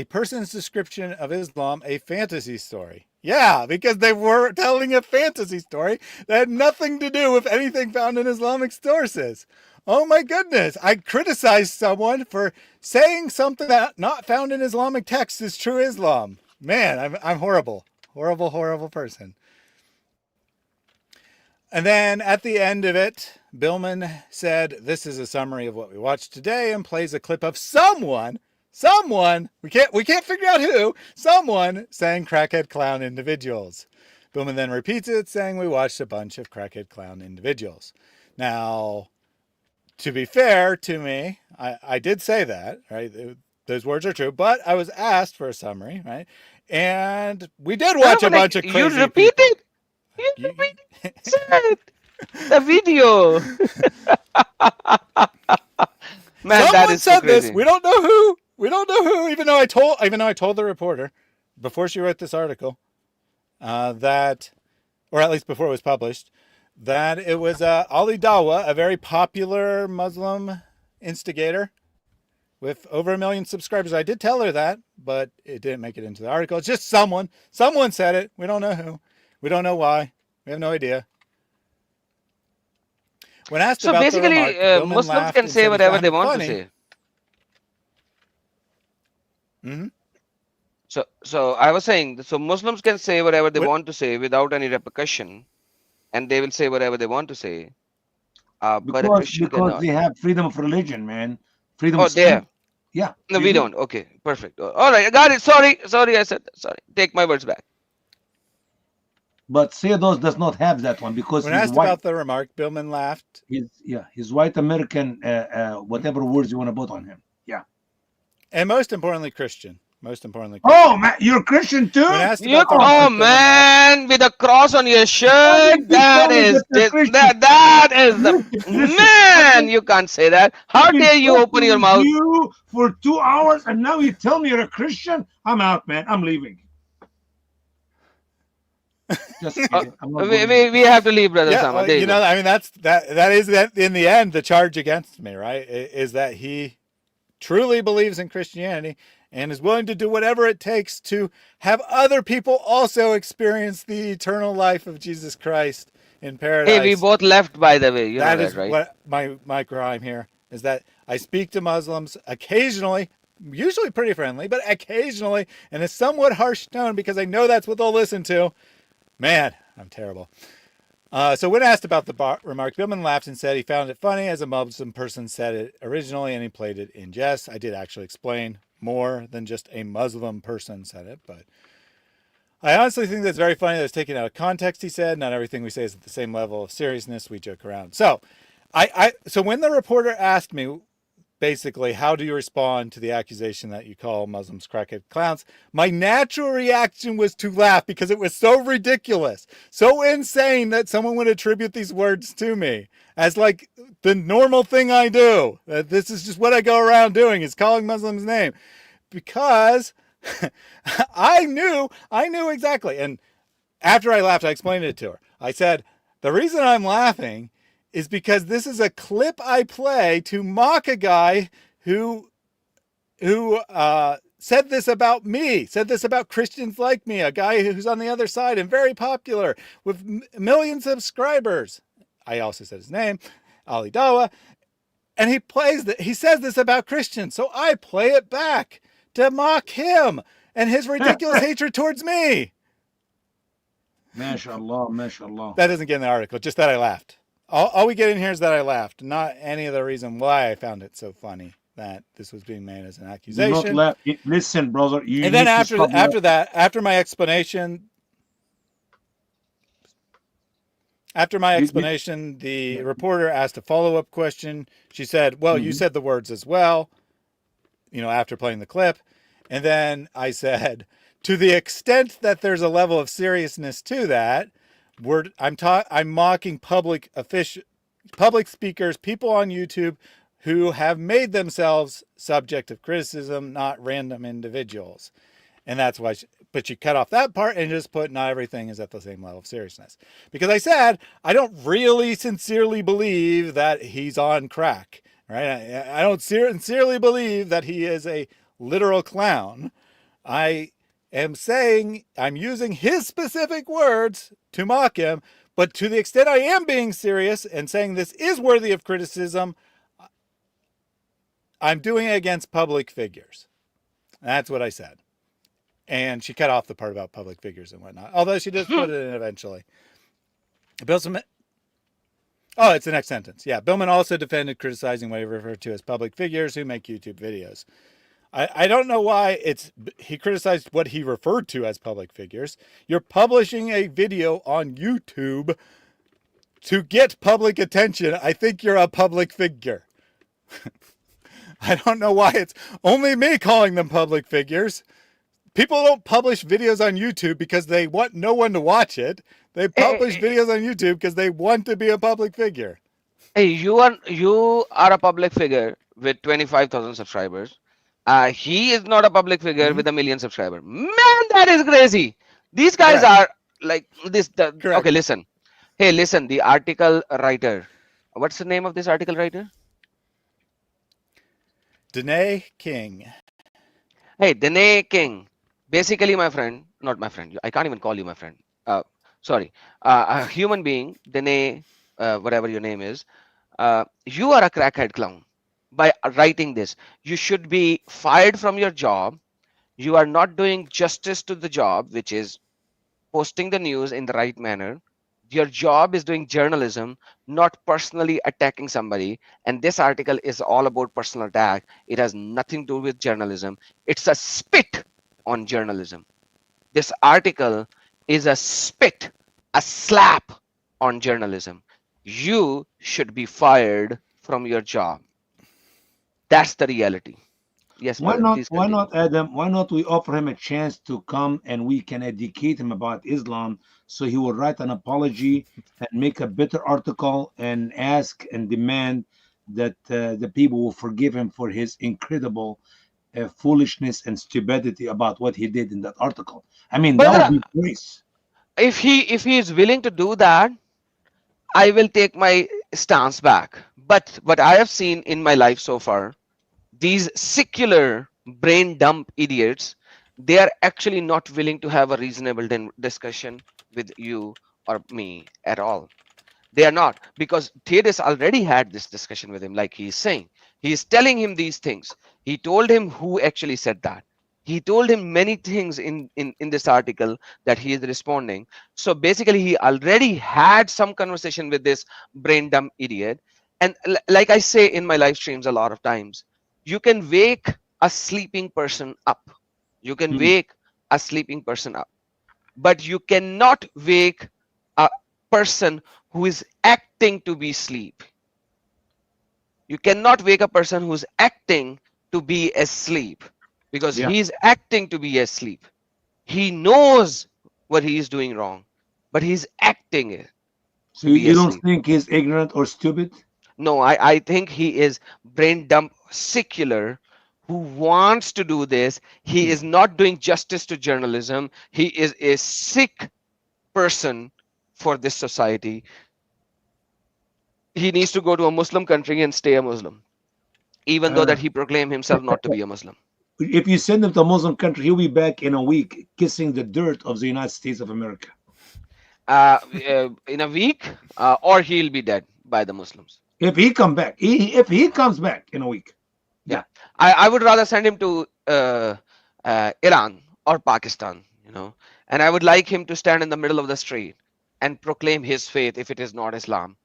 person's description of Islam a fantasy story. Yeah, because they were telling a fantasy story that had nothing to do with anything found in Islamic sources. Oh my goodness, I criticized someone for saying something that not found in Islamic texts is true Islam. Man, I'm horrible. Horrible person. And then at the end of it, Billman said, this is a summary of what we watched today, and plays a clip of someone, we can't figure out who, someone saying crackhead clown individuals. Billman then repeats it, saying we watched a bunch of crackhead clown individuals. Now, to be fair to me, I did say that, right? Those words are true, but I was asked for a summary, right? And we did watch a bunch of crazy You repeated? people. You repeated the video. Man, Someone that is said so crazy. this. We don't know who. Even though I told the reporter before she wrote this article that, or at least before it was published, that it was Ali Dawa, a very popular Muslim instigator with over 1 million subscribers. I did tell her that, but it didn't make it into the article. It's just someone said it. We don't know who. We don't know why. We have no idea. When asked So about the basically, remark, Billman Muslims laughed can and say said he whatever found they it want to funny. say. Mm-hmm. So I was saying, so Muslims can say whatever they What? want to say without any repercussion, and they will say whatever they want to say. But a Christian Because cannot. they have freedom of religion, man. Freedom Oh, of speech. there. Yeah, No, they we do. don't. Okay, perfect. All right, I got it. Sorry, I said that. Sorry. Take my words back. But Thaddeus does not have that one because When he's asked white. about the remark, Billman laughed. He's white American. Whatever words you want to put on him. Yeah. And most importantly, Christian. Most importantly, Oh, Christian. man, you're a Christian too? When asked You, about the oh remark, Billman laughed. man, with a cross on your How did shirt, you that tell me is that you're Christian? that is the Listen, man. You can't say that. How I've been dare you open talking your with mouth? you for 2 hours, and now you tell me you're a Christian? I'm out, man. I'm leaving. Just kidding. I'm not going anywhere. We have to leave, brother Yeah, Sama. There you you know, go. I mean, that is in the end the charge against me, right? Is that he truly believes in Christianity and is willing to do whatever it takes to have other people also experience the eternal life of Jesus Christ in Hey, we paradise. both left, by the way. You know That that, is right? what my crime here is, that I speak to Muslims occasionally, usually pretty friendly, but occasionally in a somewhat harsh tone because I know that's what they'll listen to. Man, I'm terrible. So when asked about the remark, Billman laughed and said he found it funny as a Muslim person said it originally and he played it in jest. I did actually explain more than just a Muslim person said it, but I honestly think that's very funny that it's taken out of context, he said. Not everything we say is at the same level of seriousness. We joke around. So so when the reporter asked me, basically, how do you respond to the accusation that you call Muslims crackhead clowns? My natural reaction was to laugh because it was so ridiculous, so insane that someone would attribute these words to me as like the normal thing I do. That this is just what I go around doing, is calling Muslims name. Because I knew exactly. And after I laughed, I explained it to her. I said, the reason I'm laughing is because this is a clip I play to mock a guy who said this about me, said this about Christians like me, a guy who's on the other side and very popular with millions of subscribers. I also said his name, Ali Dawa, and he plays that. He says this about Christians, so I play it back to mock him and his ridiculous hatred towards me. MashaAllah, MashaAllah. That doesn't get in the article, just that I laughed. All we get in here is that I laughed, not any of the reason why I found it so funny that this was being made as an Do not accusation. laugh. Listen, brother, you And need then to after stop laughing. that, after my explanation, the reporter asked a follow-up question. She said, well, you said the words as well, after playing the clip. And then I said, to the extent that there's a level of seriousness to that, I'm mocking public speakers, people on YouTube who have made themselves subject of criticism, not random individuals. And that's why, but she cut off that part and just put, not everything is at the same level of seriousness. Because I said, I don't really sincerely believe that he's on crack, right? I don't sincerely believe that he is a literal clown. I am saying I'm using his specific words to mock him, but to the extent I am being serious and saying this is worthy of criticism, I'm doing it against public figures. That's what I said. And she cut off the part about public figures and whatnot, although she does put it in eventually. Oh, it's the next sentence. Yeah, Billman also defended criticizing what he referred to as public figures who make YouTube videos. I don't know why he criticized what he referred to as public figures. You're publishing a video on YouTube to get public attention. I think you're a public figure. I don't know why it's only me calling them public figures. People don't publish videos on YouTube because they want no one to watch it. They publish videos on YouTube because they want to be a public figure. Hey, you are a public figure with 25,000 subscribers. He is not a public figure with 1 million subscribers. Man, that is crazy. These guys Correct. are like this. Okay, listen. Hey, listen, the article writer. What's the name of this article writer? Danae King. Hey, Dene King. Basically, my friend, not my friend. I can't even call you my friend. Uh, sorry. A human being, Dene, whatever your name is, you are a crackhead clown by writing this. You should be fired from your job. You are not doing justice to the job, which is posting the news in the right manner. Your job is doing journalism, not personally attacking somebody. And this article is all about personal attack. It has nothing to do with journalism. It's a spit on journalism. This article is a spit, a slap on journalism. You should be fired from your job. That's the reality. Yes, Why brother, not? please Why continue. not, Adam? Why not we offer him a chance to come and we can educate him about Islam, so he will write an apology and make a better article and ask and demand that the people will forgive him for his incredible foolishness and stupidity about what he did in that article. I mean, that would Brother, be grace. if he is willing to do that, I will take my stance back. But what I have seen in my life so far, these secular brain dump idiots, they are actually not willing to have a reasonable discussion with you or me at all. They are not, because Thaddeus already had this discussion with him, like he's saying. He's telling him these things. He told him who actually said that. He told him many things in this article that he is responding. So basically, he already had some conversation with this brain dumb idiot. And like I say in my live streams a lot of times, you can wake a sleeping person up. You can Hmm. wake a sleeping person up, but you cannot wake a person who is acting to be asleep. You cannot wake a person who's acting to be asleep, because Yeah. he's acting to be asleep. He knows what he is doing wrong, but he's acting it So to you, be you don't asleep. think he's ignorant or stupid? No, I think he is brain dump secular who wants to do this. He Hmm. is not doing justice to journalism. He is a sick person for this society. He needs to go to a Muslim country and stay a Muslim, even though Uh, that he proclaimed himself not to be a Muslim. if you send him to a Muslim country, he'll be back in a week kissing the dirt of the United States of America. In a week, or he'll be dead by the Muslims. If he come back, if he comes back in a week, Yeah, yeah. I would rather send him to Iran or Pakistan, and I would like him to stand in the middle of the street and proclaim his faith if it is not Islam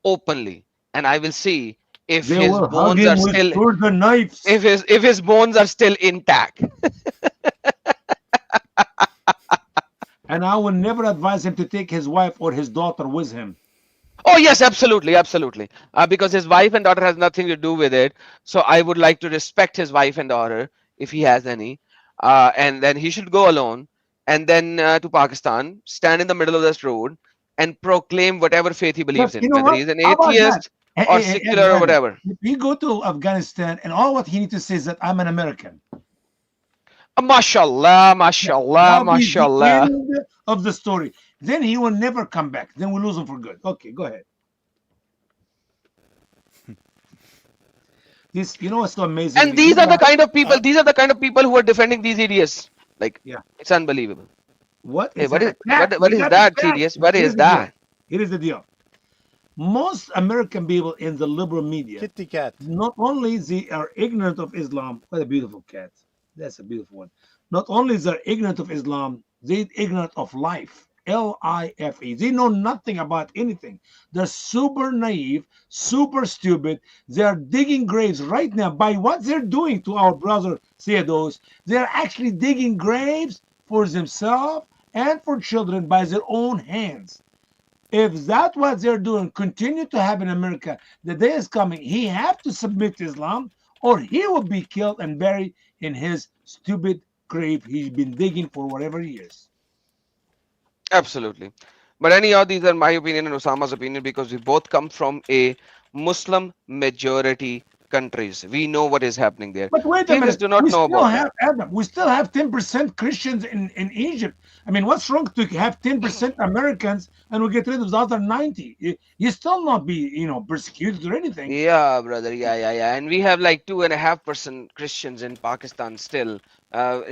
openly, and I will see if They his will hug bones him are with still swords and knives. if his bones are still intact. And I will never advise him to take his wife or his daughter with him. Oh yes, absolutely, absolutely. Because his wife and daughter has nothing to do with it. So I would like to respect his wife and daughter if he has any. And then he should go alone and then to Pakistan, stand in the middle of this road and proclaim whatever faith he But believes you in, know whether what? he's an How about that? atheist or Adam, secular or Adam. whatever. If he go to Afghanistan and all what he needs to say is that I'm an American, Mashallah, yeah, mashallah, that'll be the mashallah. end of the story. Then he will never come back. Then we lose him for good. Okay, go ahead. This, you know what's so amazing? And These these are the guys, kind of people, Uh, these are the kind of people who are defending these idiots. Like, yeah. it's unbelievable. What Hey, is that? A cat? what We is got the that, cat. TDS? What Here's is the deal. that? Here is the deal. Most American people in the liberal media, Kitty cat. not only they are ignorant of Islam, what a beautiful cat. That's a beautiful one. Not only is they ignorant of Islam, they're ignorant of life. Life. They know nothing about anything. They're super naive, super stupid. They are digging graves right now by what they're doing to our brother Thaddeus. They're actually digging graves for themselves and for children by their own hands. If that what they're doing continue to happen in America, the day is coming. He have to submit to Islam, or he will be killed and buried in his stupid grave he's been digging for whatever years. Absolutely. But anyhow, these are my opinion and Osama's opinion because we both come from a Muslim majority countries. We know what is happening there. But wait a Cleaners minute, do not we know still about have that. Adam. We still have 10% Christians in Egypt. I mean, what's wrong to have 10% Americans and we get rid of the other 90? You still not be persecuted or anything. Yeah, brother. Yeah. And we have like 2.5% Christians in Pakistan still.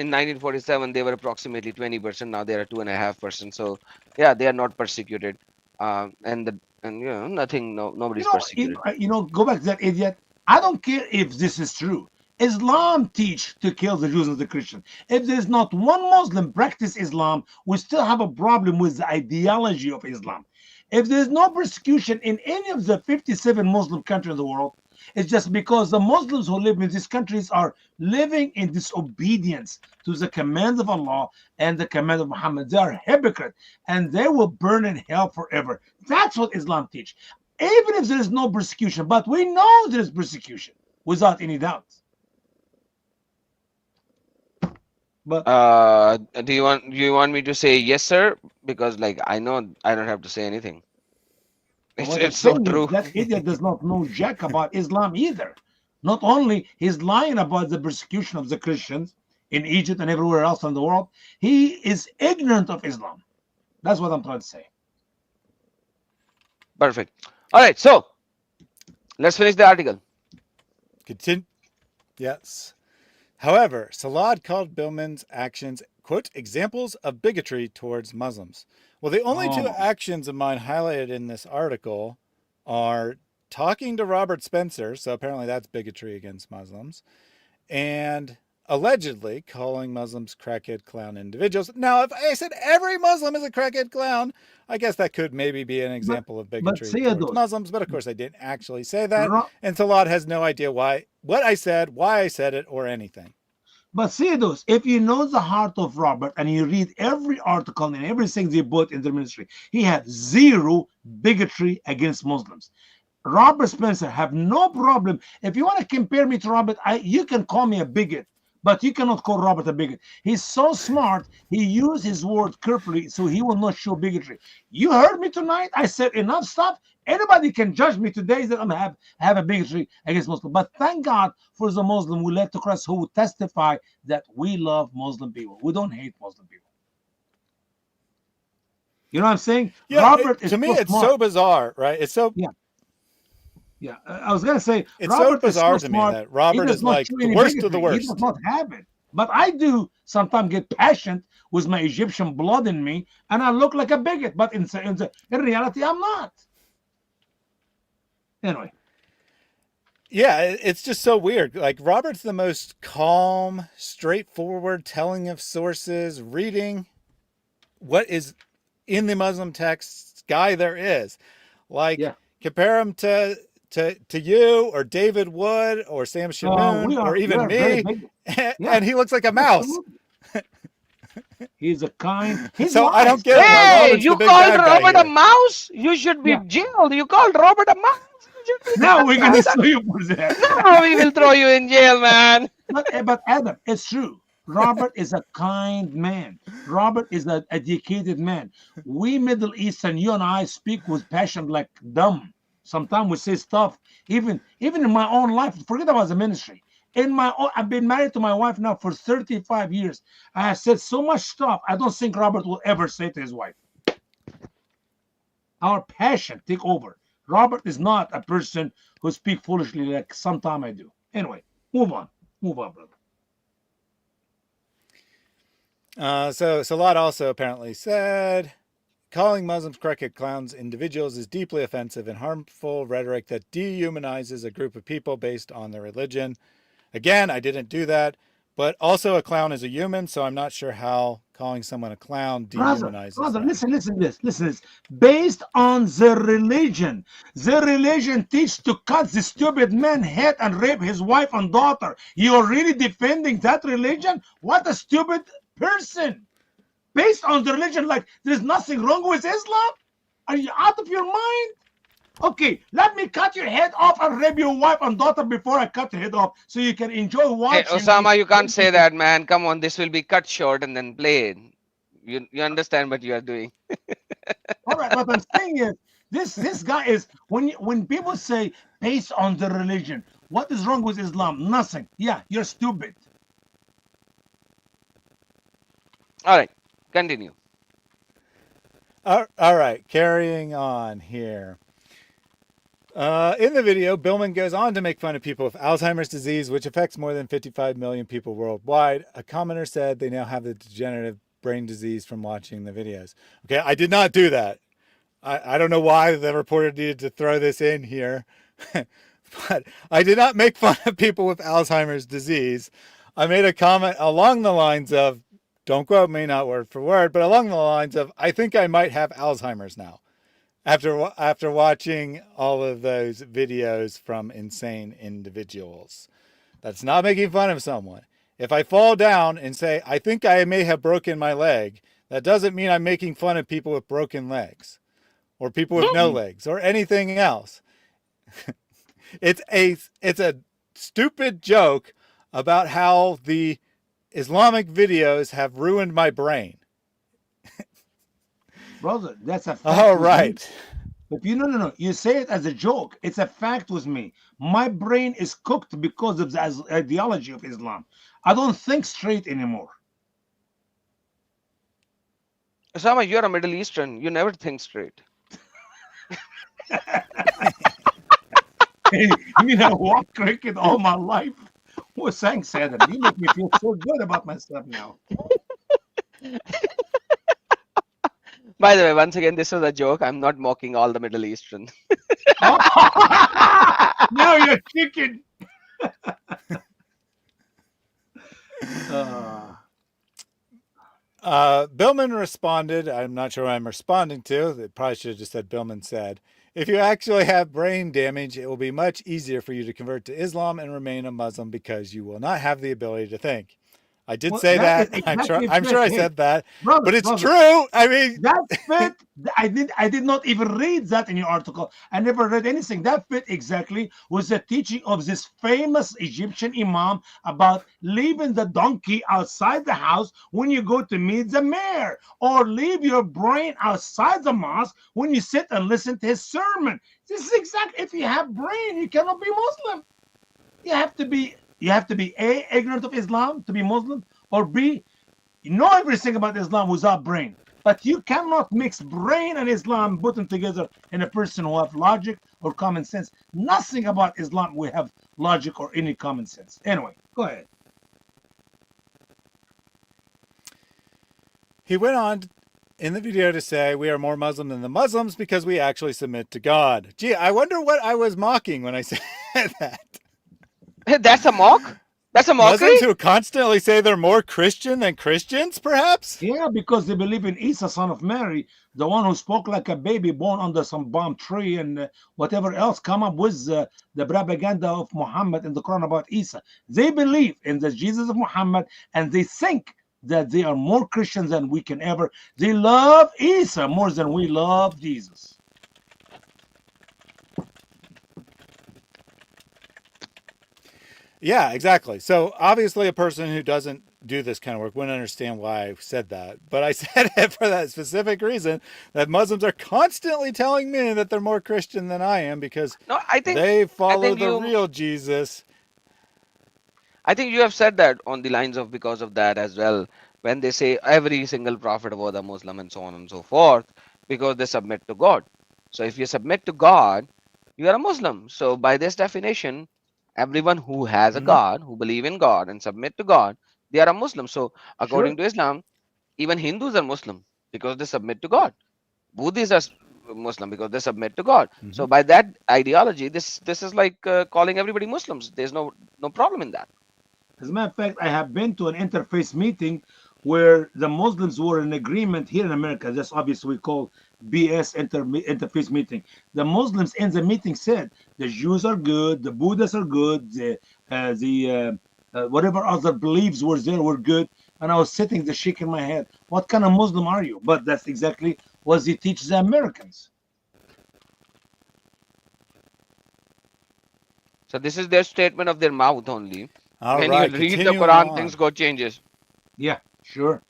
In 1947, they were approximately 20%. Now they are 2.5%. So yeah, they are not persecuted. And nothing. No, nobody's persecuted. Go back to that idiot. I don't care if this is true. Islam teach to kill the Jews and the Christians. If there's not one Muslim practice Islam, we still have a problem with the ideology of Islam. If there's no persecution in any of the 57 Muslim countries in the world, it's just because the Muslims who live in these countries are living in disobedience to the commands of Allah and the command of Muhammad. They are hypocrites and they will burn in hell forever. That's what Islam teach. Even if there is no persecution, but we know there is persecution without any doubt. But Do you want me to say yes, sir? Because like I know I don't have to say anything. It's what I'm it's so saying is true. that idiot does not know jack about Islam either. Not only he's lying about the persecution of the Christians in Egypt and everywhere else in the world, he is ignorant of Islam. That's what I'm trying to say. Perfect. All right, so let's finish the article. Continue. Yes. However, Salad called Billman's actions, quote, examples of bigotry towards Muslims. Well, the only two Oh, actions of mine highlighted in this article are talking to Robert Spencer, so apparently that's bigotry against Muslims, and allegedly calling Muslims crackhead clown individuals. Now, if I said every Muslim is a crackhead clown, I guess that could maybe be an but example of but bigotry say towards those. Muslims, but of course I didn't actually say that, Ro- and Talad has no idea what I said, why I said it, or anything. But see those, if you know the heart of Robert and you read every article and everything they put in their ministry, he had zero bigotry against Muslims. Robert Spencer have no problem. If you want to compare me to Robert, you can call me a bigot, but you cannot call Robert a bigot. He's so smart. He used his word carefully, so he will not show bigotry. You heard me tonight. I said enough stuff. Anybody can judge me today that I have a bigotry against Muslim. But thank God for the Muslim we led to Christ who would testify that we love Muslim people. We don't hate Muslim people. You know what I'm saying? Yeah, Robert is to me, so it's smart. so bizarre, right? Yeah. Yeah, I was gonna say It's so Robert is so bizarre to me smart. that He Robert does is not like show the any worst of the bigotry. He does worst. not have it. But I do sometimes get passionate with my Egyptian blood in me, and I look like a bigot. But in reality, I'm not. Anyway, Yeah, it's just so weird. Like Robert's the most calm, straightforward telling of sources, reading what is in the Muslim texts guy there is. Like yeah. compare him to you or David Wood or Sam We Shamoon or are even very me, big. Yeah, and he looks like a mouse. absolutely. He's a kind. He's So I don't wise. get He's it why Hey, Robert's wise. the you big called bad guy Robert a here. mouse? You should be Yeah. jailed. You called Robert a mouse? You should be Now we're gonna jailed. sue you for that. No, we will throw you in jail, man. But Adam, it's true. Robert is a kind man. Robert is an educated man. We Middle Eastern, you and I speak with passion like dumb. Sometimes we say stuff, even in my own life. Forget about the ministry. I've been married to my wife now for 35 years. I have said so much stuff I don't think Robert will ever say to his wife. Our passion take over. Robert is not a person who speak foolishly like sometimes I do. Anyway, move on. Move on, brother. So Salat also apparently said, calling Muslims crackhead clowns individuals is deeply offensive and harmful rhetoric that dehumanizes a group of people based on their religion. Again, I didn't do that, but also a clown is a human, so I'm not sure how calling someone a clown dehumanizes them. Listen this. Based on the religion teaches to cut the stupid man head and rape his wife and daughter. You're really defending that religion? What a stupid person. Based on the religion, like there's nothing wrong with Islam? Are you out of your mind? Okay, let me cut your head off and rape your wife and daughter before I cut your head off so you can enjoy Hey, watching me. Osama, you can't say that, man. Come on, this will be cut short and then played. You understand what you are doing. All right, what I'm saying is this guy is when people say based on the religion, What is wrong with Islam? Nothing. Yeah, you're stupid. All right, continue. All right, carrying on here. In the video, Billman goes on to make fun of people with Alzheimer's disease, which affects more than 55 million people worldwide. A commenter said they now have the degenerative brain disease from watching the videos. Okay, I did not do that. I don't know why the reporter needed to throw this in here, but I did not make fun of people with Alzheimer's disease. I made a comment along the lines of, don't quote me, not word for word, but along the lines of, I think I might have Alzheimer's now. After watching all of those videos from insane individuals. That's not making fun of someone. If I fall down and say, I think I may have broken my leg, that doesn't mean I'm making fun of people with broken legs or people with no legs or anything else. It's a stupid joke about how the Islamic videos have ruined my brain. Brother, that's a fact. All with me. right. But no. You say it as a joke. It's a fact with me. My brain is cooked because of the ideology of Islam. I don't think straight anymore. Osama, you're a Middle Eastern. You never think straight. I mean, I walk cricket all my life. Well, thanks, Adam. You make me feel so good about myself now. By the way, once again, this was a joke. I'm not mocking all the Middle Eastern. Now you're kicking. Billman responded, I'm not sure what I'm responding to. They probably should have just said Billman said, if you actually have brain damage, it will be much easier for you to convert to Islam and remain a Muslim because you will not have the ability to think. I did say that. I'm sure I said that, brother, but it's true. I mean, that fit. I did not even read that in your article. I never read anything. That fit exactly with the teaching of this famous Egyptian imam about leaving the donkey outside the house when you go to meet the mayor, or leave your brain outside the mosque when you sit and listen to his sermon. This is exactly. If you have brain, you cannot be Muslim. You have to be A, ignorant of Islam to be Muslim, or B, you know everything about Islam without brain. But you cannot mix brain and Islam, put them together in a person who have logic or common sense. Nothing about Islam we have logic or any common sense. Anyway, go ahead. he went on in the video to say we are more Muslim than the Muslims because we actually submit to God. Gee, I wonder what I was mocking when I said that. That's a mock? That's a mockery? Muslims who constantly say they're more Christian than Christians, perhaps? Yeah, because they believe in Isa, son of Mary, the one who spoke like a baby born under some palm tree and whatever else, come up with the propaganda of Muhammad in the Quran about Isa. They believe in the Jesus of Muhammad, and they think that they are more Christians than we can ever. They love Isa more than we love Jesus. Yeah, exactly. So obviously a person who doesn't do this kind of work wouldn't understand why I said that. But I said it for that specific reason, that Muslims are constantly telling me that they're more Christian than I am because they follow the real Jesus. I think you have said that on the lines of because of that as well, when they say every single prophet was a Muslim and so on and so forth, because they submit to God. So if you submit to God, you are a Muslim. So by this definition, everyone who has a God, who believe in God and submit to God, they are a Muslim. So according to Islam, even Hindus are Muslim because they submit to God. Buddhists are Muslim because they submit to God. So by that ideology, this is like calling everybody Muslims. There's no problem in that. As a matter of fact, I have been to an interfaith meeting where the Muslims were in agreement here in America. That's obviously we call BS interfaith meeting. The Muslims in the meeting said the Jews are good, the Buddhists are good, the whatever other beliefs were there were good. And I was sitting there shaking my head. What kind of Muslim are you? But that's exactly what they teach the Americans. So this is their statement of their mouth only. When Right, you read the Quran, things go changes. Yeah, sure.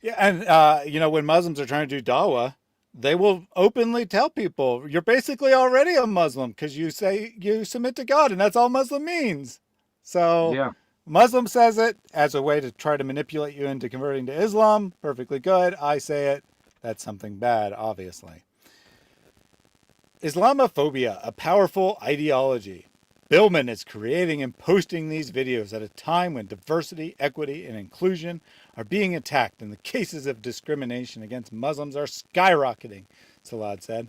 Yeah, and when Muslims are trying to do dawah, they will openly tell people you're basically already a Muslim because you say you submit to God, and that's all Muslim means. So Yeah. Muslim says it as a way to try to manipulate you into converting to Islam. Perfectly good. I say it. That's something bad, obviously. Islamophobia, a powerful ideology. Billman is creating and posting these videos at a time when diversity, equity, and inclusion are being attacked and the cases of discrimination against Muslims are skyrocketing, Salad said.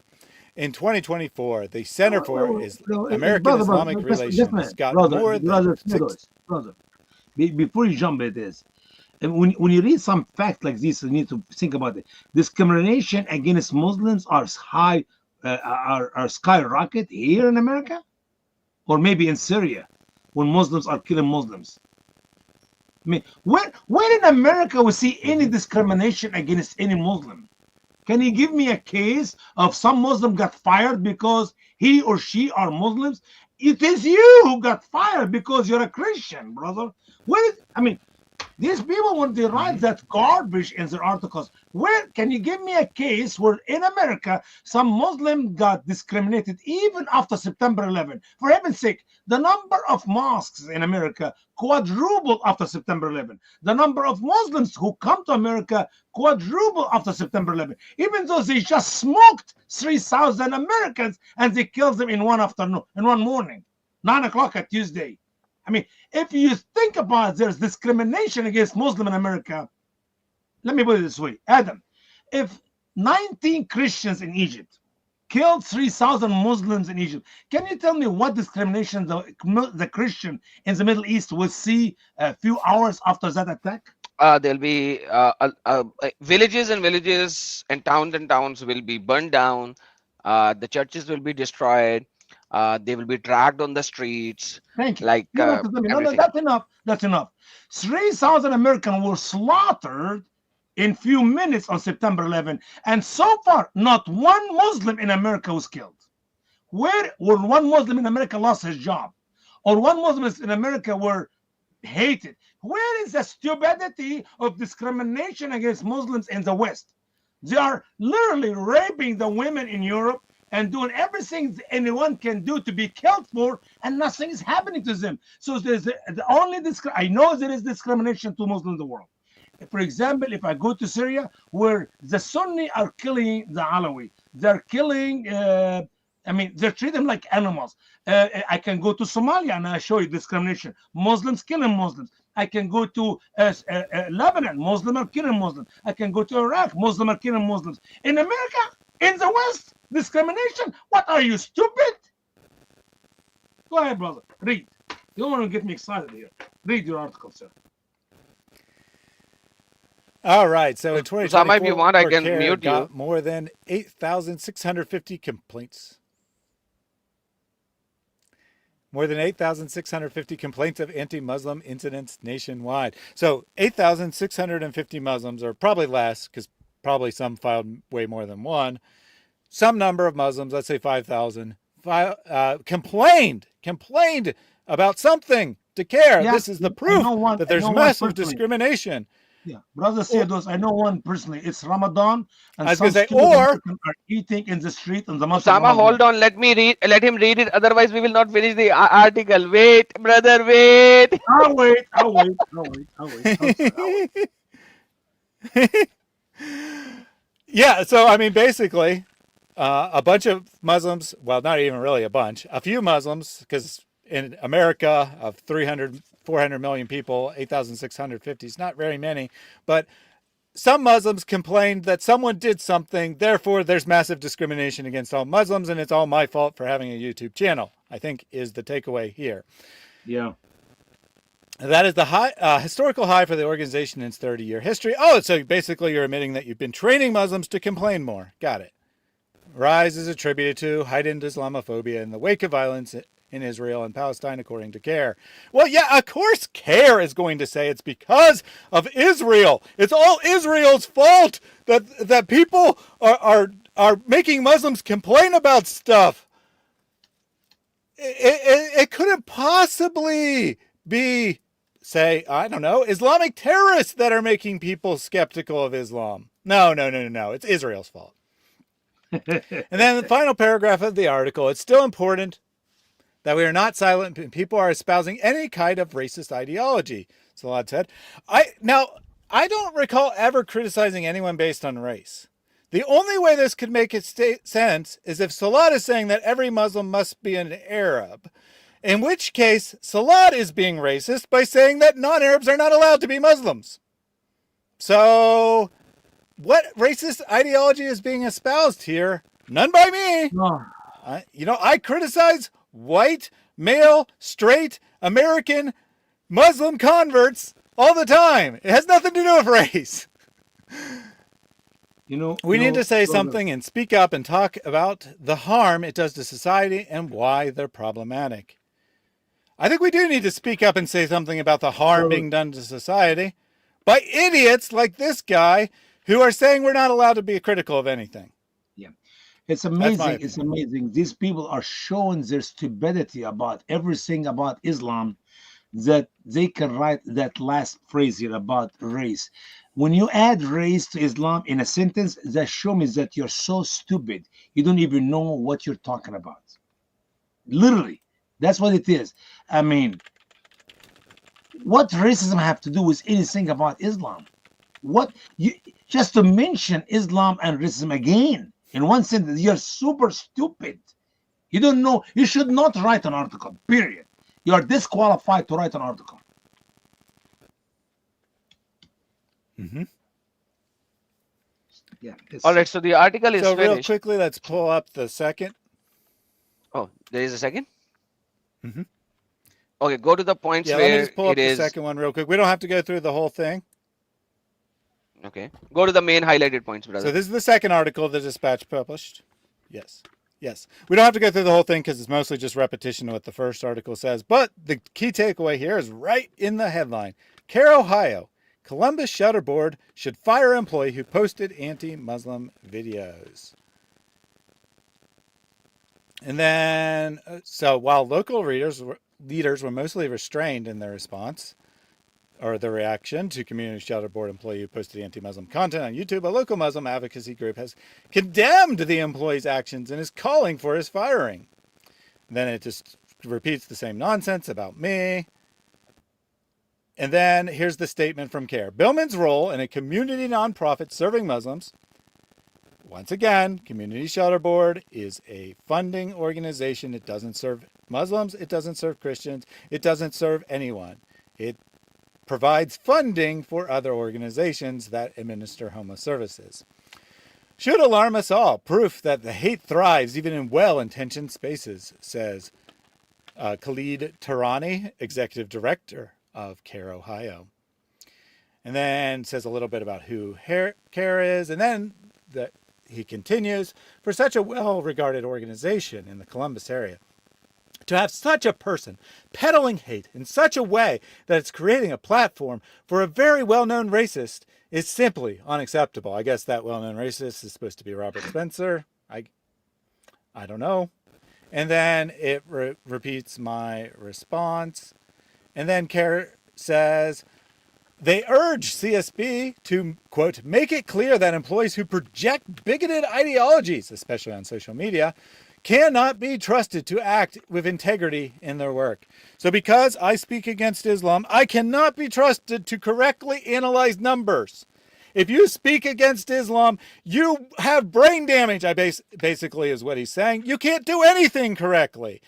In 2024, the Center for American Islamic Relations got more than six. Brother. Before you jump at this, and when you read some facts like this, you need to think about it. Discrimination against Muslims are high, are skyrocket here in America, or maybe in Syria, when Muslims are killing Muslims. I mean, when in America we see any discrimination against any Muslim? Can you give me a case of some Muslim got fired because he or she are Muslims? It is you who got fired because you're a Christian, brother. I mean, these people, when they write that garbage in their articles, where can you give me a case where in America some Muslim got discriminated even after September 11? For heaven's sake, the number of mosques in America quadrupled after September 11. The number of Muslims who come to America quadrupled after September 11. Even though they just smoked 3,000 Americans and they killed them in one afternoon, in one morning, 9 o'clock at Tuesday. I mean, if you think about it, there's discrimination against Muslim in America. Let me put it this way, Adam, if 19 Christians in Egypt killed 3,000 Muslims in Egypt, can you tell me what discrimination the Christian in the Middle East will see a few hours after that attack? There'll be villages and towns will be burned down. The churches will be destroyed. They will be dragged on the streets. Thank you. Like You have to tell me, no, everything. that's enough. That's enough. 3,000 Americans were slaughtered in few minutes on September 11, and so far, not one Muslim in America was killed. Where one Muslim in America lost his job, or one Muslim in America were hated? Where is the stupidity of discrimination against Muslims in the West? They are literally raping the women in Europe and doing everything anyone can do to be killed for, and nothing is happening to them. So there's the only I know there is discrimination to Muslims in the world. For example, if I go to Syria, where the Sunni are killing the Alawi, they're killing, they're treating them like animals. I can go to Somalia and I show you discrimination. Muslims killing Muslims. I can go to Lebanon, Muslims are killing Muslims. I can go to Iraq, Muslims are killing Muslims. In America, in the West, discrimination? What are you, stupid? Go ahead, brother. Read. You don't want to get me excited here. Read your article, sir. All right. So in 2024, if you want, I can CARE mute got you. more than 8,650 complaints. More than 8,650 complaints of anti-Muslim incidents nationwide. So 8,650 Muslims, or probably less, because probably some filed way more than one. Some number of Muslims, let's say 5,000, complained about something to CARE. Yeah, this is the proof that there's massive discrimination. Yeah, brother Thaddeus, I know one personally. It's Ramadan, and I was some gonna say, stupid or Americans are eating in the street in the month of Osama, Ramadan. hold on. Let him read it. Otherwise, we will not finish the article. Wait, brother, wait. I'll wait. I'm sorry, I'll wait. Yeah, so I mean, basically, a bunch of Muslims, well, not even really a bunch, a few Muslims, because in America of 300, 400 million people, 8,650 is not very many, but some Muslims complained that someone did something, therefore there's massive discrimination against all Muslims, and it's all my fault for having a YouTube channel, I think is the takeaway here. Yeah. That is the high, historical high for the organization in its 30-year history. Oh, so basically you're admitting that you've been training Muslims to complain more. Got it. Rise is attributed to heightened Islamophobia in the wake of violence in Israel and Palestine, according to CARE. Well, yeah, of course CARE is going to say it's because of Israel. It's all Israel's fault that people are making Muslims complain about stuff. It couldn't possibly be, say, I don't know, Islamic terrorists that are making people skeptical of Islam. No. It's Israel's fault. And then the final paragraph of the article, it's still important that we are not silent when people are espousing any kind of racist ideology, Salat said. I don't recall ever criticizing anyone based on race. The only way this could make sense is if Salat is saying that every Muslim must be an Arab, in which case Salat is being racist by saying that non-Arabs are not allowed to be Muslims. So, what racist ideology is being espoused here? None by me. No. I criticize white, male, straight, American, Muslim converts all the time. It has nothing to do with race. We need to say something and speak up and talk about the harm it does to society and why they're problematic. I think we do need to speak up and say something about the harm being done to society by idiots like this guy who are saying we're not allowed to be critical of anything. Yeah. It's amazing. It's amazing. These people are showing their stupidity about everything about Islam, that they can write that last phrase here about race. When you add race to Islam in a sentence, that shows me that you're so stupid. You don't even know what you're talking about. Literally, that's what it is. I mean, what racism have to do with anything about Islam? What you just to mention Islam and racism again in one sentence, you're super stupid. You don't know. You should not write an article, period. You are disqualified to write an article. Mm-hmm. Yeah. All right. So the article is so finished. Real quickly, let's pull up the second. Oh, there is a second? Mm-hmm. Okay, go to the points let where me just pull up it the is. second one real quick. We don't have to go through the whole thing. Okay. Go to the main highlighted points, brother. So this is the second article the Dispatch published. Yes. We don't have to go through the whole thing because it's mostly just repetition of what the first article says. But the key takeaway here is right in the headline. CARE Ohio. Columbus Shutter Board should fire employee who posted anti-Muslim videos. And then, so while local leaders were mostly restrained in their response, or their reaction to Community Shelter Board employee who posted anti-Muslim content on YouTube, a local Muslim advocacy group has condemned the employee's actions and is calling for his firing. Then it just repeats the same nonsense about me. And then here's the statement from CARE. Billman's role in a community nonprofit serving Muslims. Once again, Community Shelter Board is a funding organization. It doesn't serve Muslims. It doesn't serve Christians. It doesn't serve anyone. It provides funding for other organizations that administer homeless services. Should alarm us all. Proof that the hate thrives even in well-intentioned spaces, says Khalid Tarani, executive director of CARE Ohio. And then says a little bit about who CARE is. And then he continues, for such a well-regarded organization in the Columbus area, to have such a person peddling hate in such a way that it's creating a platform for a very well-known racist is simply unacceptable. I guess that well-known racist is supposed to be Robert Spencer. I don't know. And then it repeats my response. And then CARE says, they urge CSB to, quote, make it clear that employees who project bigoted ideologies, especially on social media, cannot be trusted to act with integrity in their work. So because I speak against Islam, I cannot be trusted to correctly analyze numbers. If you speak against Islam, you have brain damage, basically is what he's saying. You can't do anything correctly.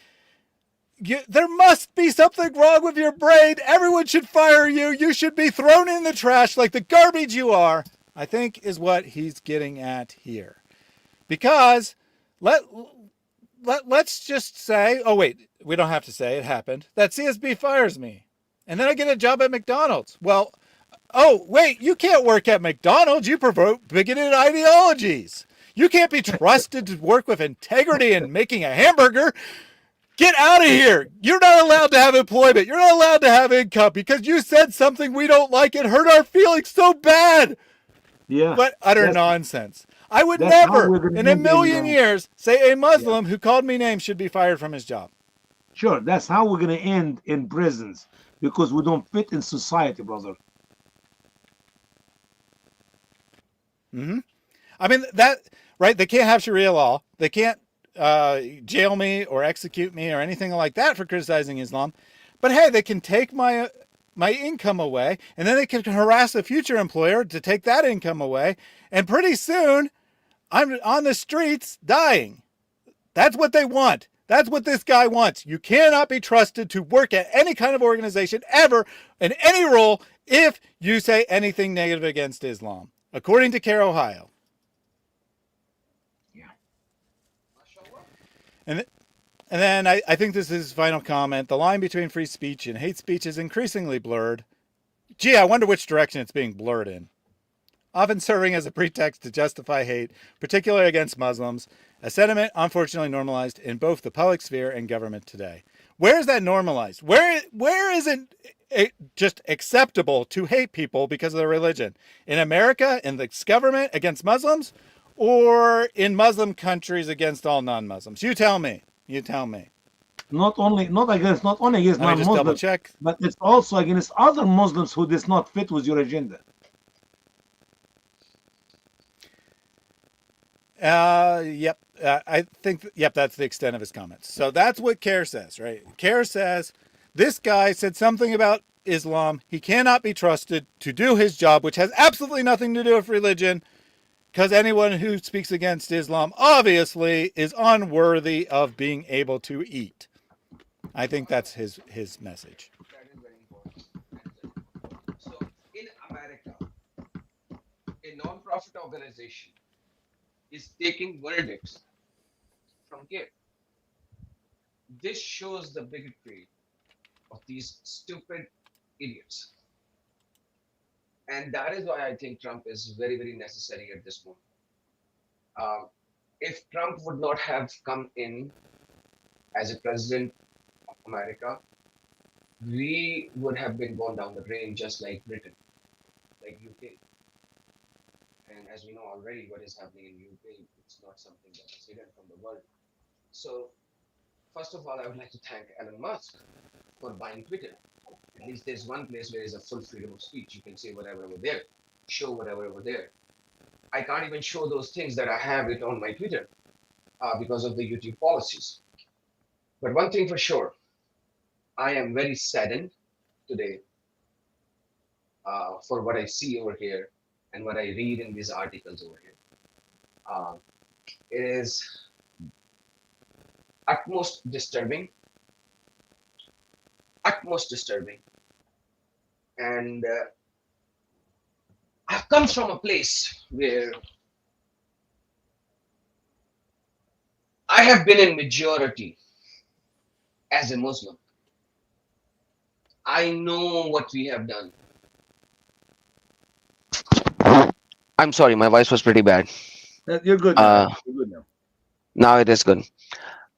There must be something wrong with your brain. Everyone should fire you. You should be thrown in the trash like the garbage you are, I think is what he's getting at here. Because let's just say, oh wait, we don't have to say it happened, that CSB fires me. And then I get a job at McDonald's. Well, oh wait, you can't work at McDonald's. You promote bigoted ideologies. You can't be trusted to work with integrity in making a hamburger. Get out of here. You're not allowed to have employment. You're not allowed to have income because you said something we don't like and hurt our feelings so bad. Yeah. What utter nonsense. I would never in a million years say a Muslim who called me names should be fired from his job. Sure, that's how we're going to end in prisons because we don't fit in society, brother. Mm-hmm. I mean, that right? They can't have Sharia law. They can't jail me or execute me or anything like that for criticizing Islam. But hey, they can take my income away, and then they can harass a future employer to take that income away, and pretty soon I'm on the streets dying. That's what they want. That's what this guy wants. You cannot be trusted to work at any kind of organization ever in any role if you say anything negative against Islam, according to CARE Ohio. Yeah. And and then I think this is his final comment. The line between free speech and hate speech is increasingly blurred. Gee, I wonder which direction it's being blurred in. Often serving as a pretext to justify hate, particularly against Muslims, a sentiment unfortunately normalized in both the public sphere and government today. Where is that normalized? Where is it just acceptable to hate people because of their religion? In America, in the government against Muslims, or in Muslim countries against all non-Muslims? You tell me. You tell me. Not only against Let me just double non-Muslims, check. but it's also against other Muslims who does not fit with your agenda. Yep. I think, yep, that's the extent of his comments. So that's what CARE says, right? CARE says this guy said something about Islam. He cannot be trusted to do his job, which has absolutely nothing to do with religion, because anyone who speaks against Islam obviously is unworthy of being able to eat. I think that's his message. That is very important. So in America, a non-profit organization is taking verdicts from here. This shows the bigotry of these stupid idiots. And that is why I think Trump is very, very necessary at this moment. If Trump would not have come in as a president of America, we would have been gone down the drain just like Britain, like UK. And as we know already, what is happening in UK, it's not something that is hidden from the world. So, first of all, I would like to thank Elon Musk for buying Twitter. At least there's one place where there's a full freedom of speech. You can say whatever over there, show whatever over there. I can't even show those things that I have it on my Twitter because of the YouTube policies. But one thing for sure, I am very saddened today for what I see over here and what I read in these articles over here. It is utmost disturbing, and I've come from a place where I have been in majority as a Muslim. I know what we have done. I'm sorry, my voice was pretty bad. You're good now. You're good now. Now it is good.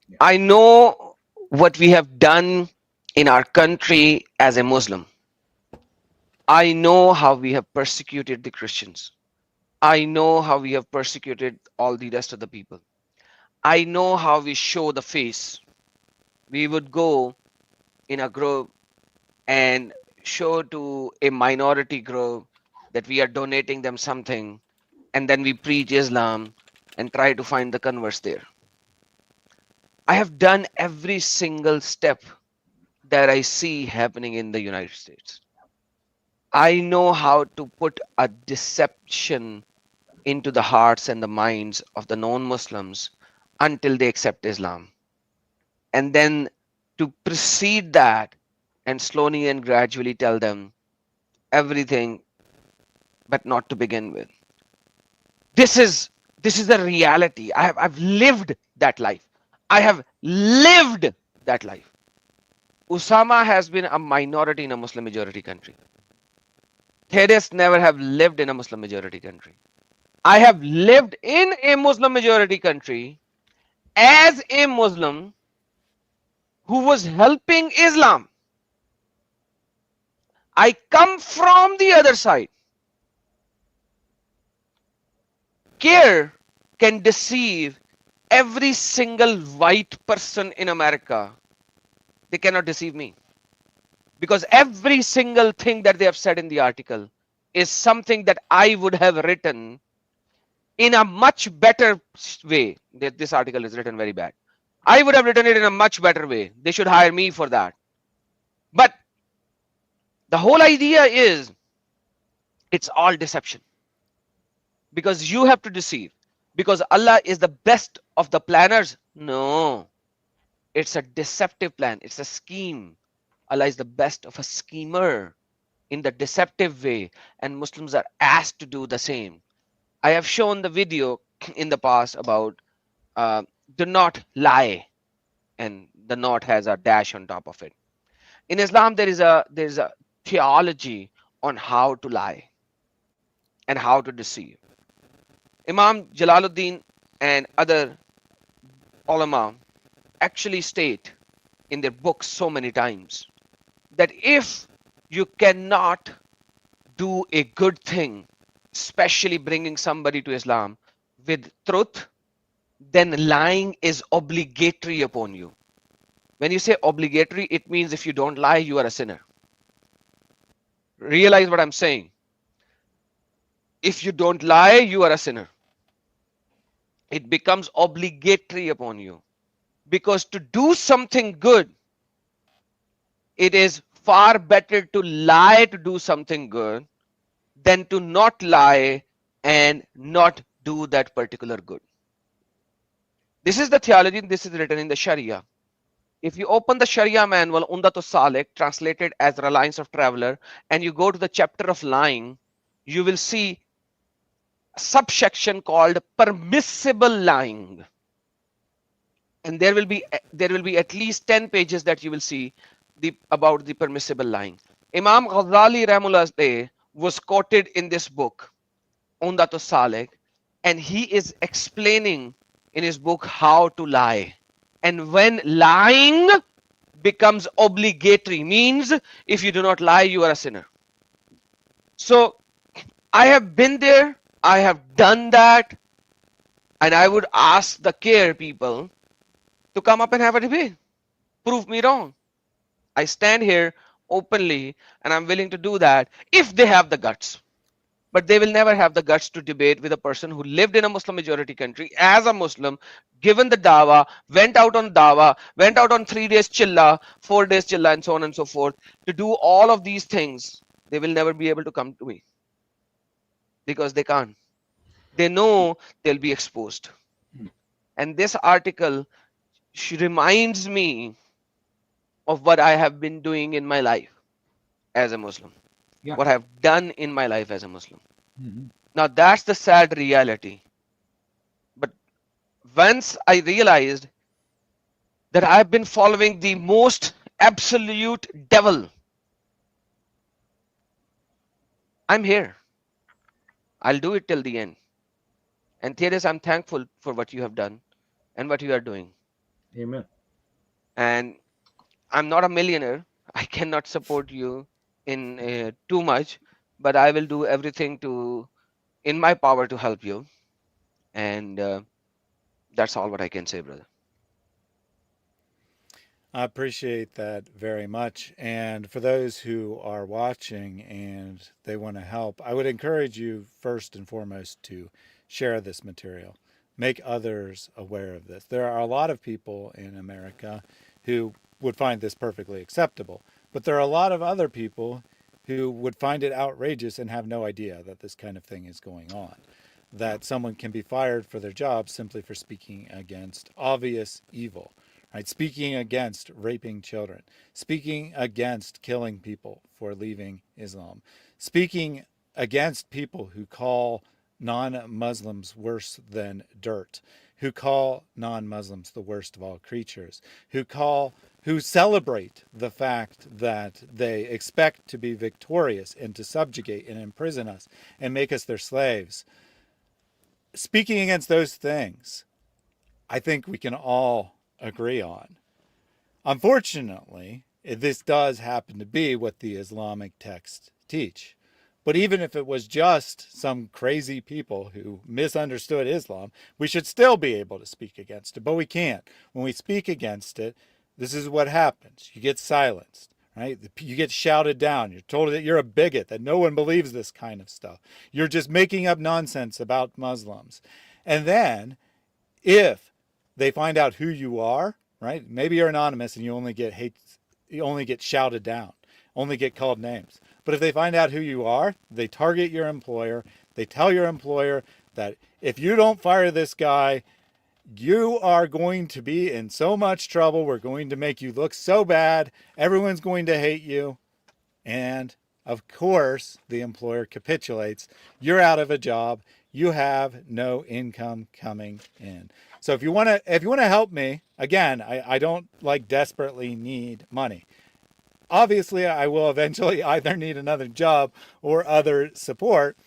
Yeah. I know what we have done in our country as a Muslim. I know how we have persecuted the Christians. I know how we have persecuted all the rest of the people. I know how we show the face. We would go in a group and show to a minority group that we are donating them something, and then we preach Islam and try to find the converts there. I have done every single step that I see happening in the United States. I know how to put a deception into the hearts and the minds of the non-Muslims until they accept Islam. And then to precede that and slowly and gradually tell them everything, but not to begin with. This is the reality. I've lived that life. I have lived that life. Usama has been a minority in a Muslim majority country. Thaddeus never have lived in a Muslim majority country. I have lived in a Muslim majority country as a Muslim who was helping Islam. I come from the other side. Care can deceive every single white person in America. They cannot deceive me. Because every single thing that they have said in the article is something that I would have written in a much better way. This article is written very bad. I would have written it in a much better way. They should hire me for that. But the whole idea is it's all deception, because you have to deceive. Because Allah is the best of the planners? No, it's a deceptive plan. It's a scheme. Allah is the best of a schemer in the deceptive way, and Muslims are asked to do the same. I have shown the video in the past about do not lie, and the not has a dash on top of it. In Islam, there is a theology on how to lie and how to deceive. Imam Jalaluddin and other ulama actually state in their books so many times that if you cannot do a good thing, especially bringing somebody to Islam with truth, then lying is obligatory upon you. When you say obligatory, it means if you don't lie, you are a sinner. Realize what I'm saying. If you don't lie, you are a sinner. It becomes obligatory upon you. Because to do something good, it is far better to lie to do something good than to not lie and not do that particular good. This is the theology, this is written in the Sharia. If you open the Sharia manual, Undatus Salik, translated as Reliance of Traveler, and you go to the chapter of lying, you will see a subsection called permissible lying. And there will be at least 10 pages that you will see about the permissible lying. Imam Ghazali Rahimahullah was quoted in this book, Undatus Salik, and he is explaining in his book how to lie. And when lying becomes obligatory, means if you do not lie, you are a sinner. So I have been there, I have done that, and I would ask the care people to come up and have a debate. Prove me wrong. I stand here openly and I'm willing to do that if they have the guts. But they will never have the guts to debate with a person who lived in a Muslim majority country as a Muslim, given the dawah, went out on 3 days chilla, 4 days chilla, and so on and so forth. To do all of these things, they will never be able to come to me because they can't. They know they'll be exposed. And this article reminds me of what I have been doing in my life as a Muslim. Yeah. What I've done in my life as a Muslim. Mm-hmm. Now that's the sad reality. But once I realized that I've been following the most absolute devil, I'm here. I'll do it till the end. And Thaddeus, I'm thankful for what you have done and what you are doing. Amen. And I'm not a millionaire. I cannot support you in too much, but I will do everything in my power to help you. And that's all what I can say, brother. I appreciate that very much. And for those who are watching and they want to help, I would encourage you first and foremost to share this material, make others aware of this. There are a lot of people in America who would find this perfectly acceptable, but there are a lot of other people who would find it outrageous and have no idea that this kind of thing is going on, that someone can be fired for their job simply for speaking against obvious evil. Right, speaking against raping children, speaking against killing people for leaving Islam, speaking against people who call non-Muslims worse than dirt, who call non-Muslims the worst of all creatures, who celebrate the fact that they expect to be victorious and to subjugate and imprison us and make us their slaves. Speaking against those things, I think we can all agree on. Unfortunately, this does happen to be what the Islamic texts teach. But even if it was just some crazy people who misunderstood Islam, we should still be able to speak against it. But we can't. When we speak against it, this is what happens. You get silenced. right? You get shouted down. You're told that you're a bigot, that no one believes this kind of stuff. You're just making up nonsense about Muslims. And then if they find out who you are, right? Maybe you're anonymous and you only get shouted down, only get called names. But if they find out who you are, they target your employer. They tell your employer that if you don't fire this guy, you are going to be in so much trouble. We're going to make you look so bad. Everyone's going to hate you. And of course, the employer capitulates. You're out of a job. You have no income coming in. So if you want to help me, again, I don't like desperately need money. Obviously, I will eventually either need another job or other support.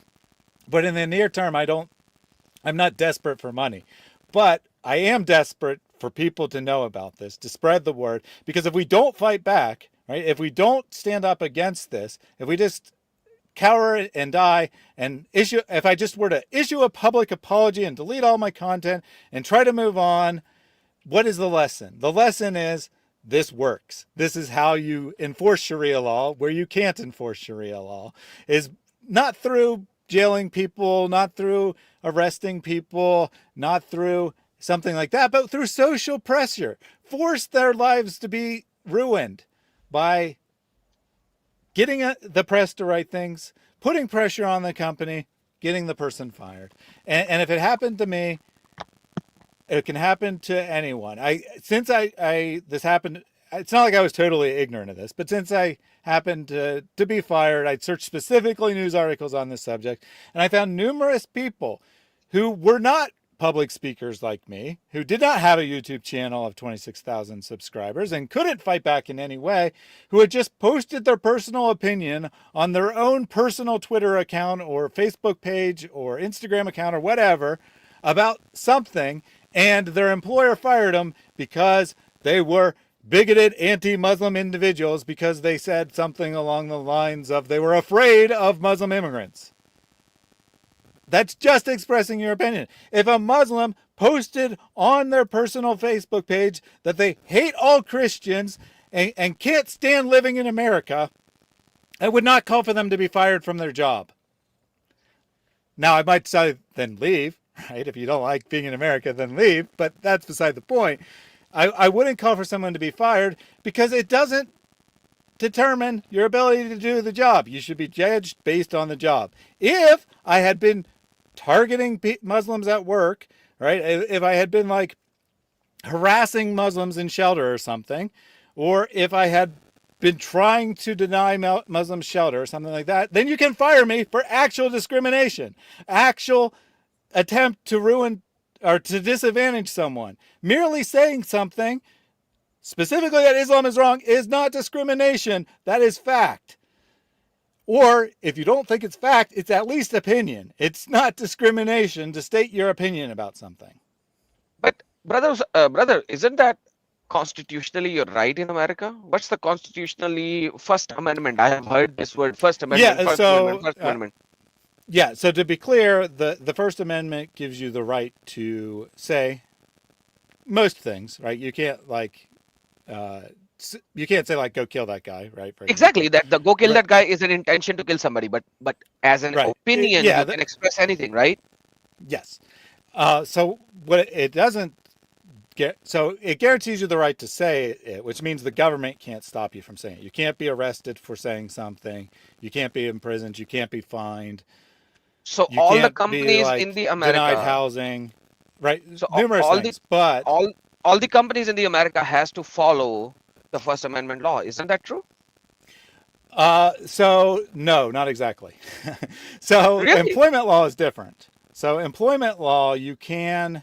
But in the near term, I'm not desperate for money. But I am desperate for people to know about this, to spread the word, because if we don't fight back, right? If we don't stand up against this, if we just cower and die and if I just were to issue a public apology and delete all my content and try to move on, what is the lesson? The lesson is this works. This is how you enforce Sharia law where you can't enforce Sharia law, is not through jailing people, not through arresting people, not through something like that, but through social pressure. Force their lives to be ruined by getting the press to write things, putting pressure on the company, getting the person fired. And if it happened to me, it can happen to anyone. This happened, it's not like I was totally ignorant of this, but since I happened to be fired, I searched specifically news articles on this subject, and I found numerous people who were not public speakers like me, who did not have a YouTube channel of 26,000 subscribers and couldn't fight back in any way, who had just posted their personal opinion on their own personal Twitter account or Facebook page or Instagram account or whatever about something, and their employer fired them because they were bigoted anti-Muslim individuals because they said something along the lines of they were afraid of Muslim immigrants. That's just expressing your opinion. If a Muslim posted on their personal Facebook page that they hate all Christians and can't stand living in America, I would not call for them to be fired from their job. Now, I might say, then leave, right? If you don't like being in America, then leave. But that's beside the point. I wouldn't call for someone to be fired because it doesn't determine your ability to do the job. You should be judged based on the job. If I had been targeting Muslims at work, right? If I had been like harassing Muslims in shelter or something, or if I had been trying to deny Muslims shelter or something like that, then you can fire me for actual discrimination, actual attempt to ruin or to disadvantage someone. Merely saying something, specifically that Islam is wrong, is not discrimination. That is fact. Or if you don't think it's fact, it's at least opinion. It's not discrimination to state your opinion about something. But brother, isn't that constitutionally you're right in America? What's the constitutionally First Amendment? I have heard this word, First Amendment, Yeah, First Amendment, First Amendment. Yeah, so to be clear, the First Amendment gives you the right to say most things, right? You can't you can't say like go kill that guy, right? Exactly, that the go kill that guy is an intention to kill somebody, but as an opinion, yeah, you can express anything, right? Yes. So what it doesn't get, so it guarantees you the right to say it, which means the government can't stop you from saying it. You can't be arrested for saying something. You can't be imprisoned. You can't be fined. So you all can't the companies be, in the America, denied housing, right? so Numerous things, but all the companies in the America has to follow the First Amendment law. Isn't that true? So no, not exactly. So Really? employment law is different. So employment law, you can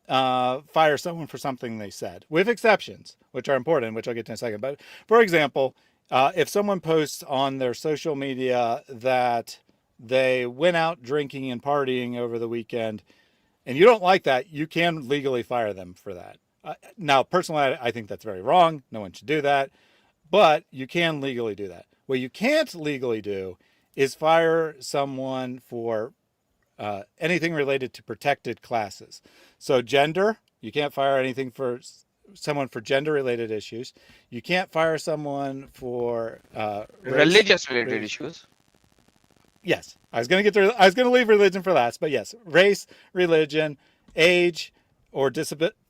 fire someone for something they said, with exceptions, which are important, which I'll get to in a second. But for example, if someone posts on their social media that they went out drinking and partying over the weekend, and you don't like that, you can legally fire them for that. Now, personally, I think that's very wrong. No one should do that. But you can legally do that. What you can't legally do is fire someone for anything related to protected classes. So gender, you can't fire anything for someone for gender related issues. You can't fire someone for race. Religious related Race. issues. Yes, I was going to get through. I was going to leave religion for last, but yes, race, religion, age, or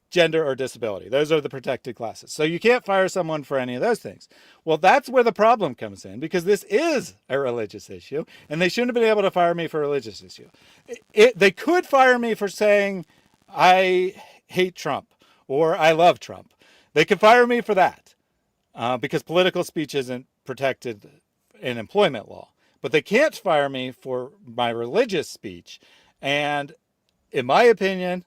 gender or disability. Those are the protected classes. So you can't fire someone for any of those things. Well, that's where the problem comes in because this is a religious issue, and they shouldn't have been able to fire me for a religious issue. They could fire me for saying I hate Trump or I love Trump. They could fire me for that because political speech isn't protected in employment law. But they can't fire me for my religious speech. And in my opinion,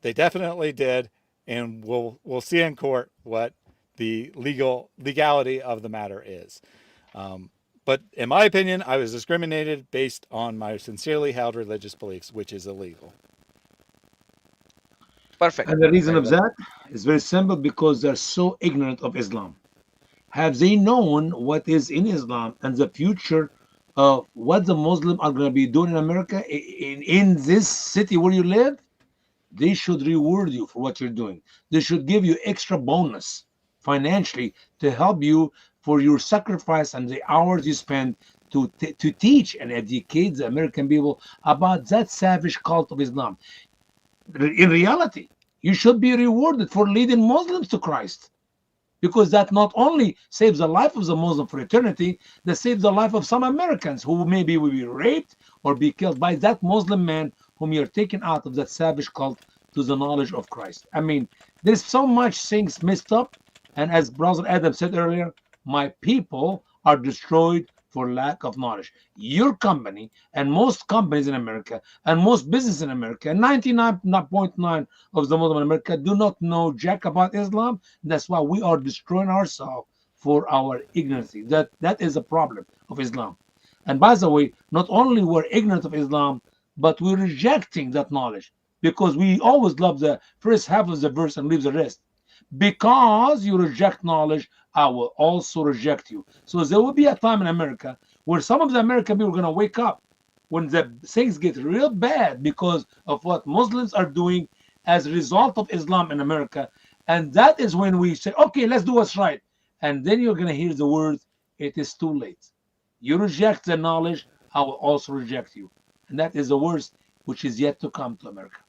they definitely did. And we'll see in court what the legality of the matter is. But in my opinion, I was discriminated based on my sincerely held religious beliefs, which is illegal. Perfect. And the reason Very of well. that is very simple because they're so ignorant of Islam. Have they known what is in Islam and the future of what the Muslims are going to be doing in America, in this city where you live? They should reward you for what you're doing. They should give you extra bonus financially to help you for your sacrifice and the hours you spend to teach and educate the American people about that savage cult of Islam. In reality, you should be rewarded for leading Muslims to Christ, because that not only saves the life of the Muslim for eternity, that saves the life of some Americans who maybe will be raped or be killed by that Muslim man whom you're taking out of that savage cult to the knowledge of Christ. I mean, there's so much things messed up. And as Brother Adam said earlier, my people are destroyed for lack of knowledge. Your company and most companies in America and most business in America, 99.9 of the Muslim in America do not know jack about Islam. That's why we are destroying ourselves for our ignorance. That is a problem of Islam. And by the way, not only we're ignorant of Islam, but we're rejecting that knowledge because we always love the first half of the verse and leave the rest. Because you reject knowledge, I will also reject you. So there will be a time in America where some of the American people are going to wake up when the things get real bad because of what Muslims are doing as a result of Islam in America. And that is when we say, okay, let's do what's right. And then you're going to hear the words, it is too late. You reject the knowledge, I will also reject you. And that is the worst which is yet to come to America.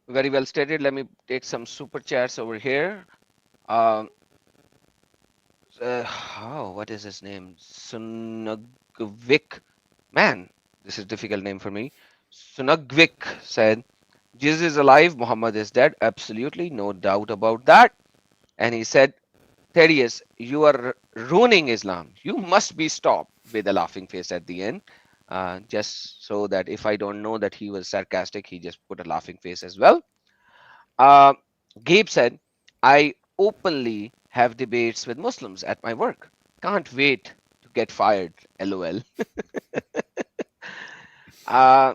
Very well stated. Let me take some super chats over here. Um, what is his name? Sunagvik. Man, this is a difficult name for me. Sunagvik said, Jesus is alive, Muhammad is dead. Absolutely, no doubt about that. And he said, Thaddeus, you are ruining Islam. You must be stopped, with a laughing face at the end. Just so that if I don't know that he was sarcastic, he just put a laughing face as well. Uh, Gabe said, I openly have debates with Muslims at my work. Can't wait to get fired. LOL. uh,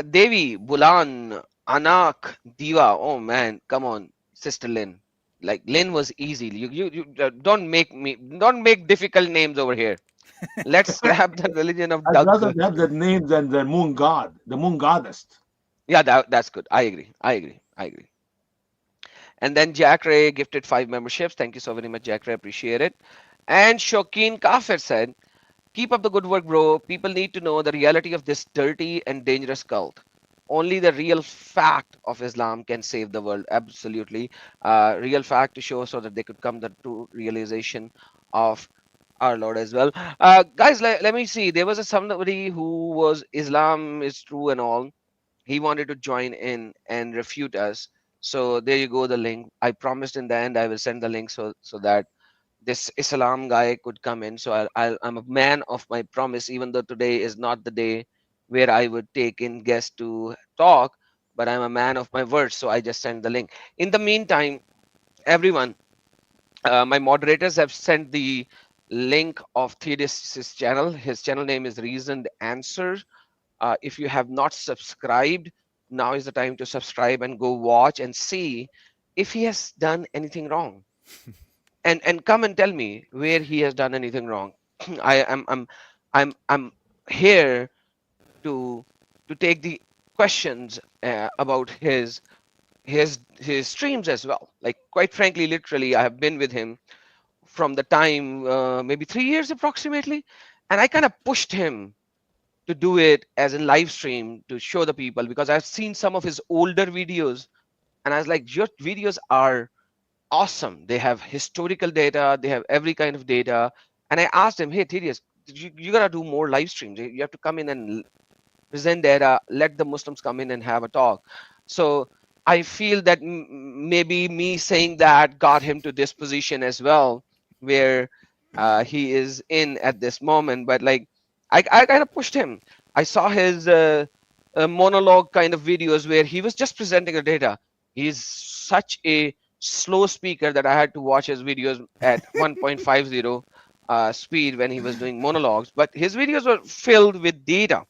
Devi, Bulan, Anak, Diva. Oh man, come on, Sister Lynn. Like Lynn was easy. You don't make difficult names over here. Let's scrap the religion of I'd Doug. rather have that name than the moon god, the moon goddess. Yeah, that's good. I agree. I agree. I agree. And then Jack Ray gifted 5 memberships. Thank you so very much, Jack Ray. Appreciate it. And Shokeen Kafir said, keep up the good work, bro. People need to know the reality of this dirty and dangerous cult. Only the real fact of Islam can save the world. Absolutely. Real fact to show so that they could come to the true realization of our Lord as well. Guys, let me see. There was somebody who was Islam is true and all. He wanted to join in and refute us. So there you go, the link. I promised in the end I will send the link so that this Islam guy could come in. So I'm a man of my promise, even though today is not the day where I would take in guests to talk, but I'm a man of my word. So I just sent the link. In the meantime, everyone, my moderators have sent the link of Thaddeus' channel. His channel name is Reasoned Answers. If you have not subscribed, now is the time to subscribe and go watch and see if he has done anything wrong. And come and tell me where he has done anything wrong. I'm here to take the questions about his streams as well. Like, quite frankly, literally, I have been with him from the time maybe 3 years approximately, and I kind of pushed him to do it as a live stream to show the people, because I've seen some of his older videos, and I was like, your videos are awesome. They have historical data, they have every kind of data. And I asked him, hey, Thaddeus, you gotta do more live streams. You have to come in and present data, let the Muslims come in and have a talk. So I feel that maybe me saying that got him to this position as well, where he is in at this moment. But like, I kind of pushed him. I saw his monologue kind of videos where he was just presenting the data. He's such a slow speaker that I had to watch his videos at 1.50 speed when he was doing monologues. But his videos were filled with data,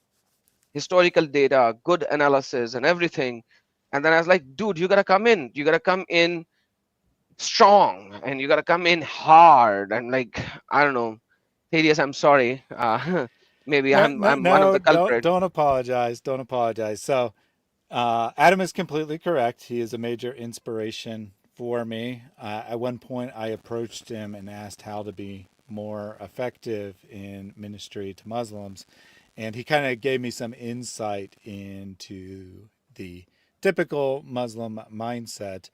historical data, good analysis, and everything. And then I was like, dude, you gotta come in. You gotta come in strong, and you gotta come in hard. And like, I don't know, Thaddeus, I'm sorry. Maybe No, I'm no, I'm one of no, the culprit. don't apologize. Don't apologize. So, Adam is completely correct. He is a major inspiration for me. At one point, I approached him and asked how to be more effective in ministry to Muslims, and he kind of gave me some insight into the typical Muslim mindset,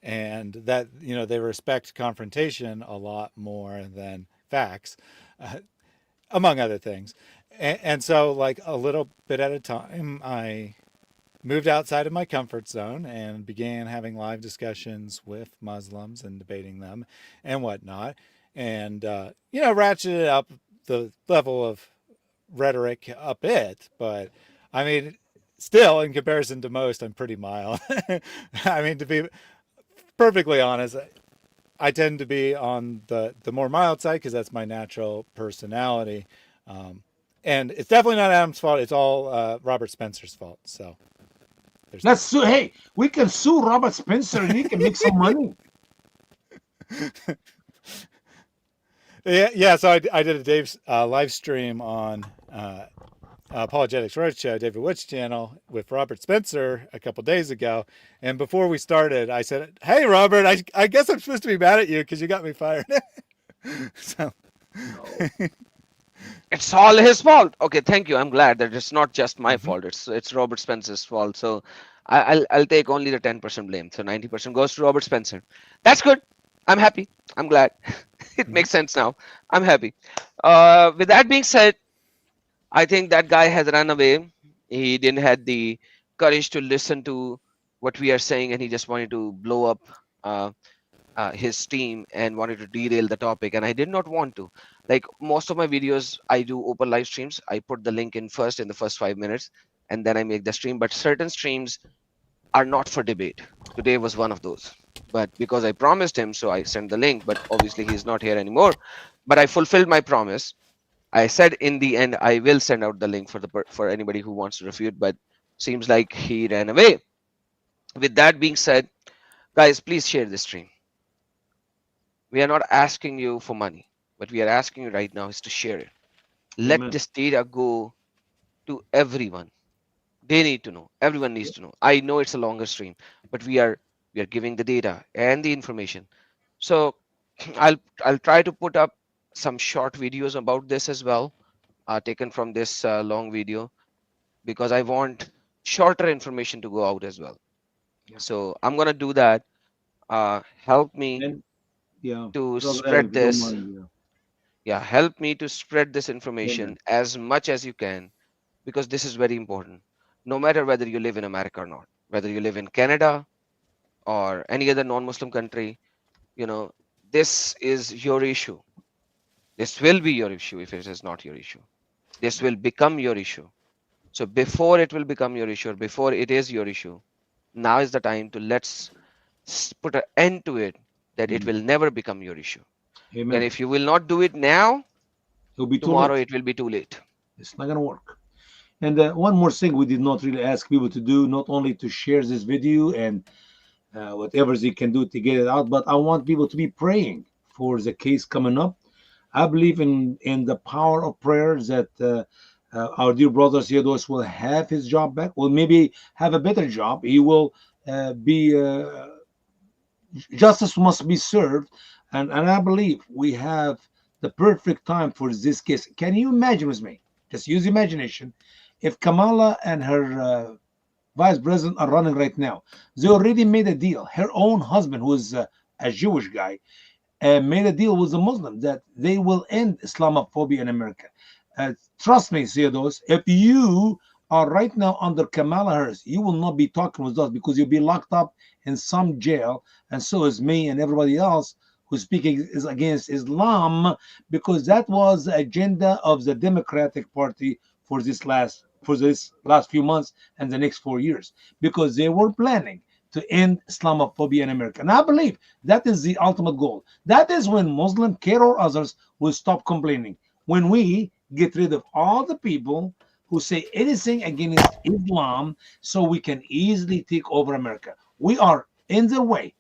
and that they respect confrontation a lot more than facts, uh, among other things. And so, like, a little bit at a time, I moved outside of my comfort zone and began having live discussions with Muslims and debating them and whatnot. And, ratcheted up the level of rhetoric a bit. But I mean, still, in comparison to most, I'm pretty mild. I mean, to be perfectly honest, I tend to be on the more mild side because that's my natural personality. Um, and it's definitely not Adam's fault. It's all Robert Spencer's fault. So there's Let's that. sue. Hey, we can sue Robert Spencer and he can make some money. Yeah, yeah. So I did a Dave's live stream on Apologetics Roadshow, David Wood's channel, with Robert Spencer a couple days ago. And before we started, I said, "Hey, Robert, I guess I'm supposed to be mad at you because you got me fired." So No. It's all his fault. Okay, thank you. I'm glad that it's not just my mhm. fault. It's Robert Spencer's fault. So I'll take only the 10% blame. So 90% goes to Robert Spencer. That's good. I'm happy. I'm glad. It Mhm. makes sense now. I'm happy. With that being said, I think that guy has run away. He didn't have the courage to listen to what we are saying, and he just wanted to blow up uh, his team and wanted to derail the topic. And I did not want to. Like, most of my videos, I do open live streams. I put the link in first in the first 5 minutes, and then I make the stream. But certain streams are not for debate. Today was one of those. But because I promised him, so I sent the link. But obviously, he's not here anymore. But I fulfilled my promise. I said in the end I will send out the link for anybody who wants to refute, but seems like he ran away. With that being said, guys, please share this stream. We are not asking you for money. What we are asking you right now is to share it. Let Amen. this data go to everyone. They need to know. Everyone needs to know. I know it's a longer stream, but we are giving the data and the information. So I'll try to put up some short videos about this as well, taken from this long video, because I want shorter information to go out as well. Yeah. So I'm gonna do that. Help me And yeah, to Brother Adam, spread if you don't this. mind, yeah. Yeah, help me to spread this information Amen. as much as you can, because this is very important. No matter whether you live in America or not, whether you live in Canada or any other non-Muslim country, you know, this is your issue. This will be your issue if it is not your issue. This will become your issue. So before it will become your issue, or before it is your issue, now is the time to let's put an end to it, that it Mm. will never become your issue. And Amen. if you will not do it now, It'll be too tomorrow late. it will be too late. It's not gonna work. And one more thing we did not really ask people to do, not only to share this video and whatever they can do to get it out, but I want people to be praying for the case coming up. I believe in the power of prayer that Our dear brother Theodos will have his job back, will maybe have a better job. He will be justice must be served, and I believe we have the perfect time for this case. Can you imagine with me? Just use imagination. If Kamala and her vice president are running right now, they already made a deal. Her own husband, who is a Jewish guy, made a deal with the Muslims that they will end Islamophobia in America. Trust me, Theodos, if you are right now under Kamala Harris, you will not be talking with us because you'll be locked up in some jail, and so is me and everybody else who's speaking is against Islam, because that was the agenda of the Democratic Party for this last few months and the next 4 years, because they were planning to end Islamophobia in America. And I believe that is the ultimate goal. That is when Muslim care or others will stop complaining. When we get rid of all the people who say anything against Islam so we can easily take over America. We are in the way.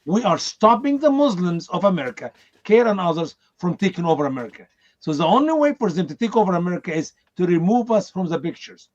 We are stopping the Muslims of America, care and others, from taking over America. So the only way for them to take over America is to remove us from the pictures.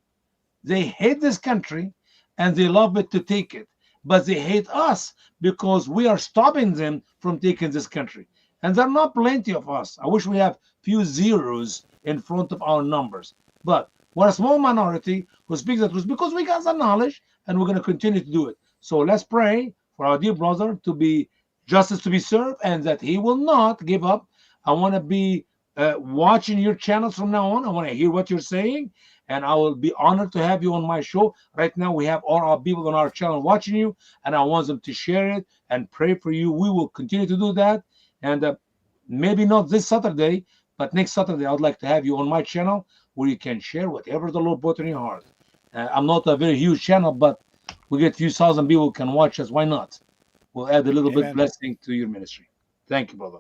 They hate this country and they love it to take it, but they hate us because we are stopping them from taking this country. And there are not plenty of us. I wish we have few zeros in front of our numbers, but we're a small minority who speaks the truth because we got the knowledge, and we're going to continue to do it. So let's pray for our dear brother to be justice to be served, and that he will not give up. I want to be watching your channels from now on. I want to hear what you're saying, and I will be honored to have you on my show. Right now, we have all our people on our channel watching you, and I want them to share it and pray for you. We will continue to do that, and maybe not this Saturday, but next Saturday, I would like to have you on my channel where you can share whatever the Lord put in your heart. I'm not a very huge channel, but we get a few thousand people who can watch us. Why not? We'll add a little bit blessing to your ministry. Thank you, brother.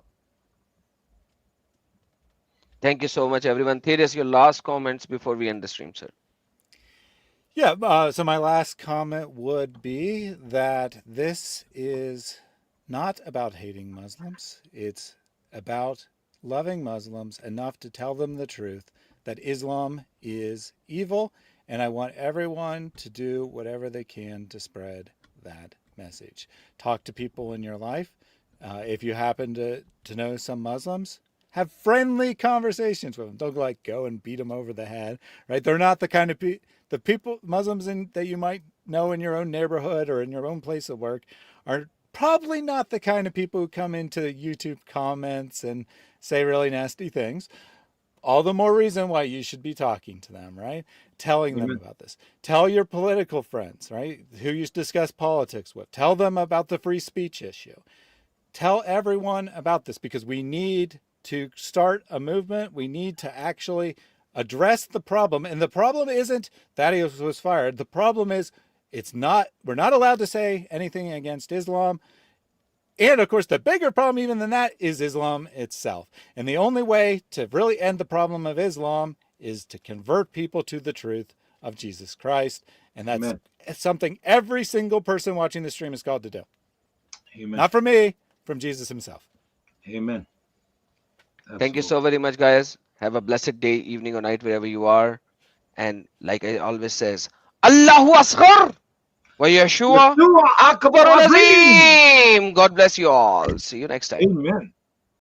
Thank you so much, everyone. Thaddeus, your last comments before we end the stream, sir. Yeah, so my last comment would be that this is not about hating Muslims. It's about loving Muslims enough to tell them the truth that Islam is evil, and I want everyone to do whatever they can to spread that message. Talk to people in your life. If you happen to know some Muslims, have friendly conversations with them. Don't go and beat them over the head, right? They're not the kind of the people, Muslims that you might know in your own neighborhood or in your own place of work are probably not the kind of people who come into YouTube comments and say really nasty things. All the more reason why you should be talking to them, right? Telling them about this. Tell your political friends, right? Who you discuss politics with. Tell them about the free speech issue. Tell everyone about this, because we need to start a movement. We need to actually address the problem. And the problem isn't Thaddeus was fired. The problem is we're not allowed to say anything against Islam. And of course, the bigger problem even than that is Islam itself. And the only way to really end the problem of Islam is to convert people to the truth of Jesus Christ. And that's something every single person watching the stream is called to do. Amen. Not from me, from Jesus himself. Amen. Absolutely. Thank you so very much, guys. Have a blessed day, evening, or night, wherever you are. And like I always says, Allahu Asghar wa Yeshua Akbarul Azim. God bless you all. See you next time. Amen.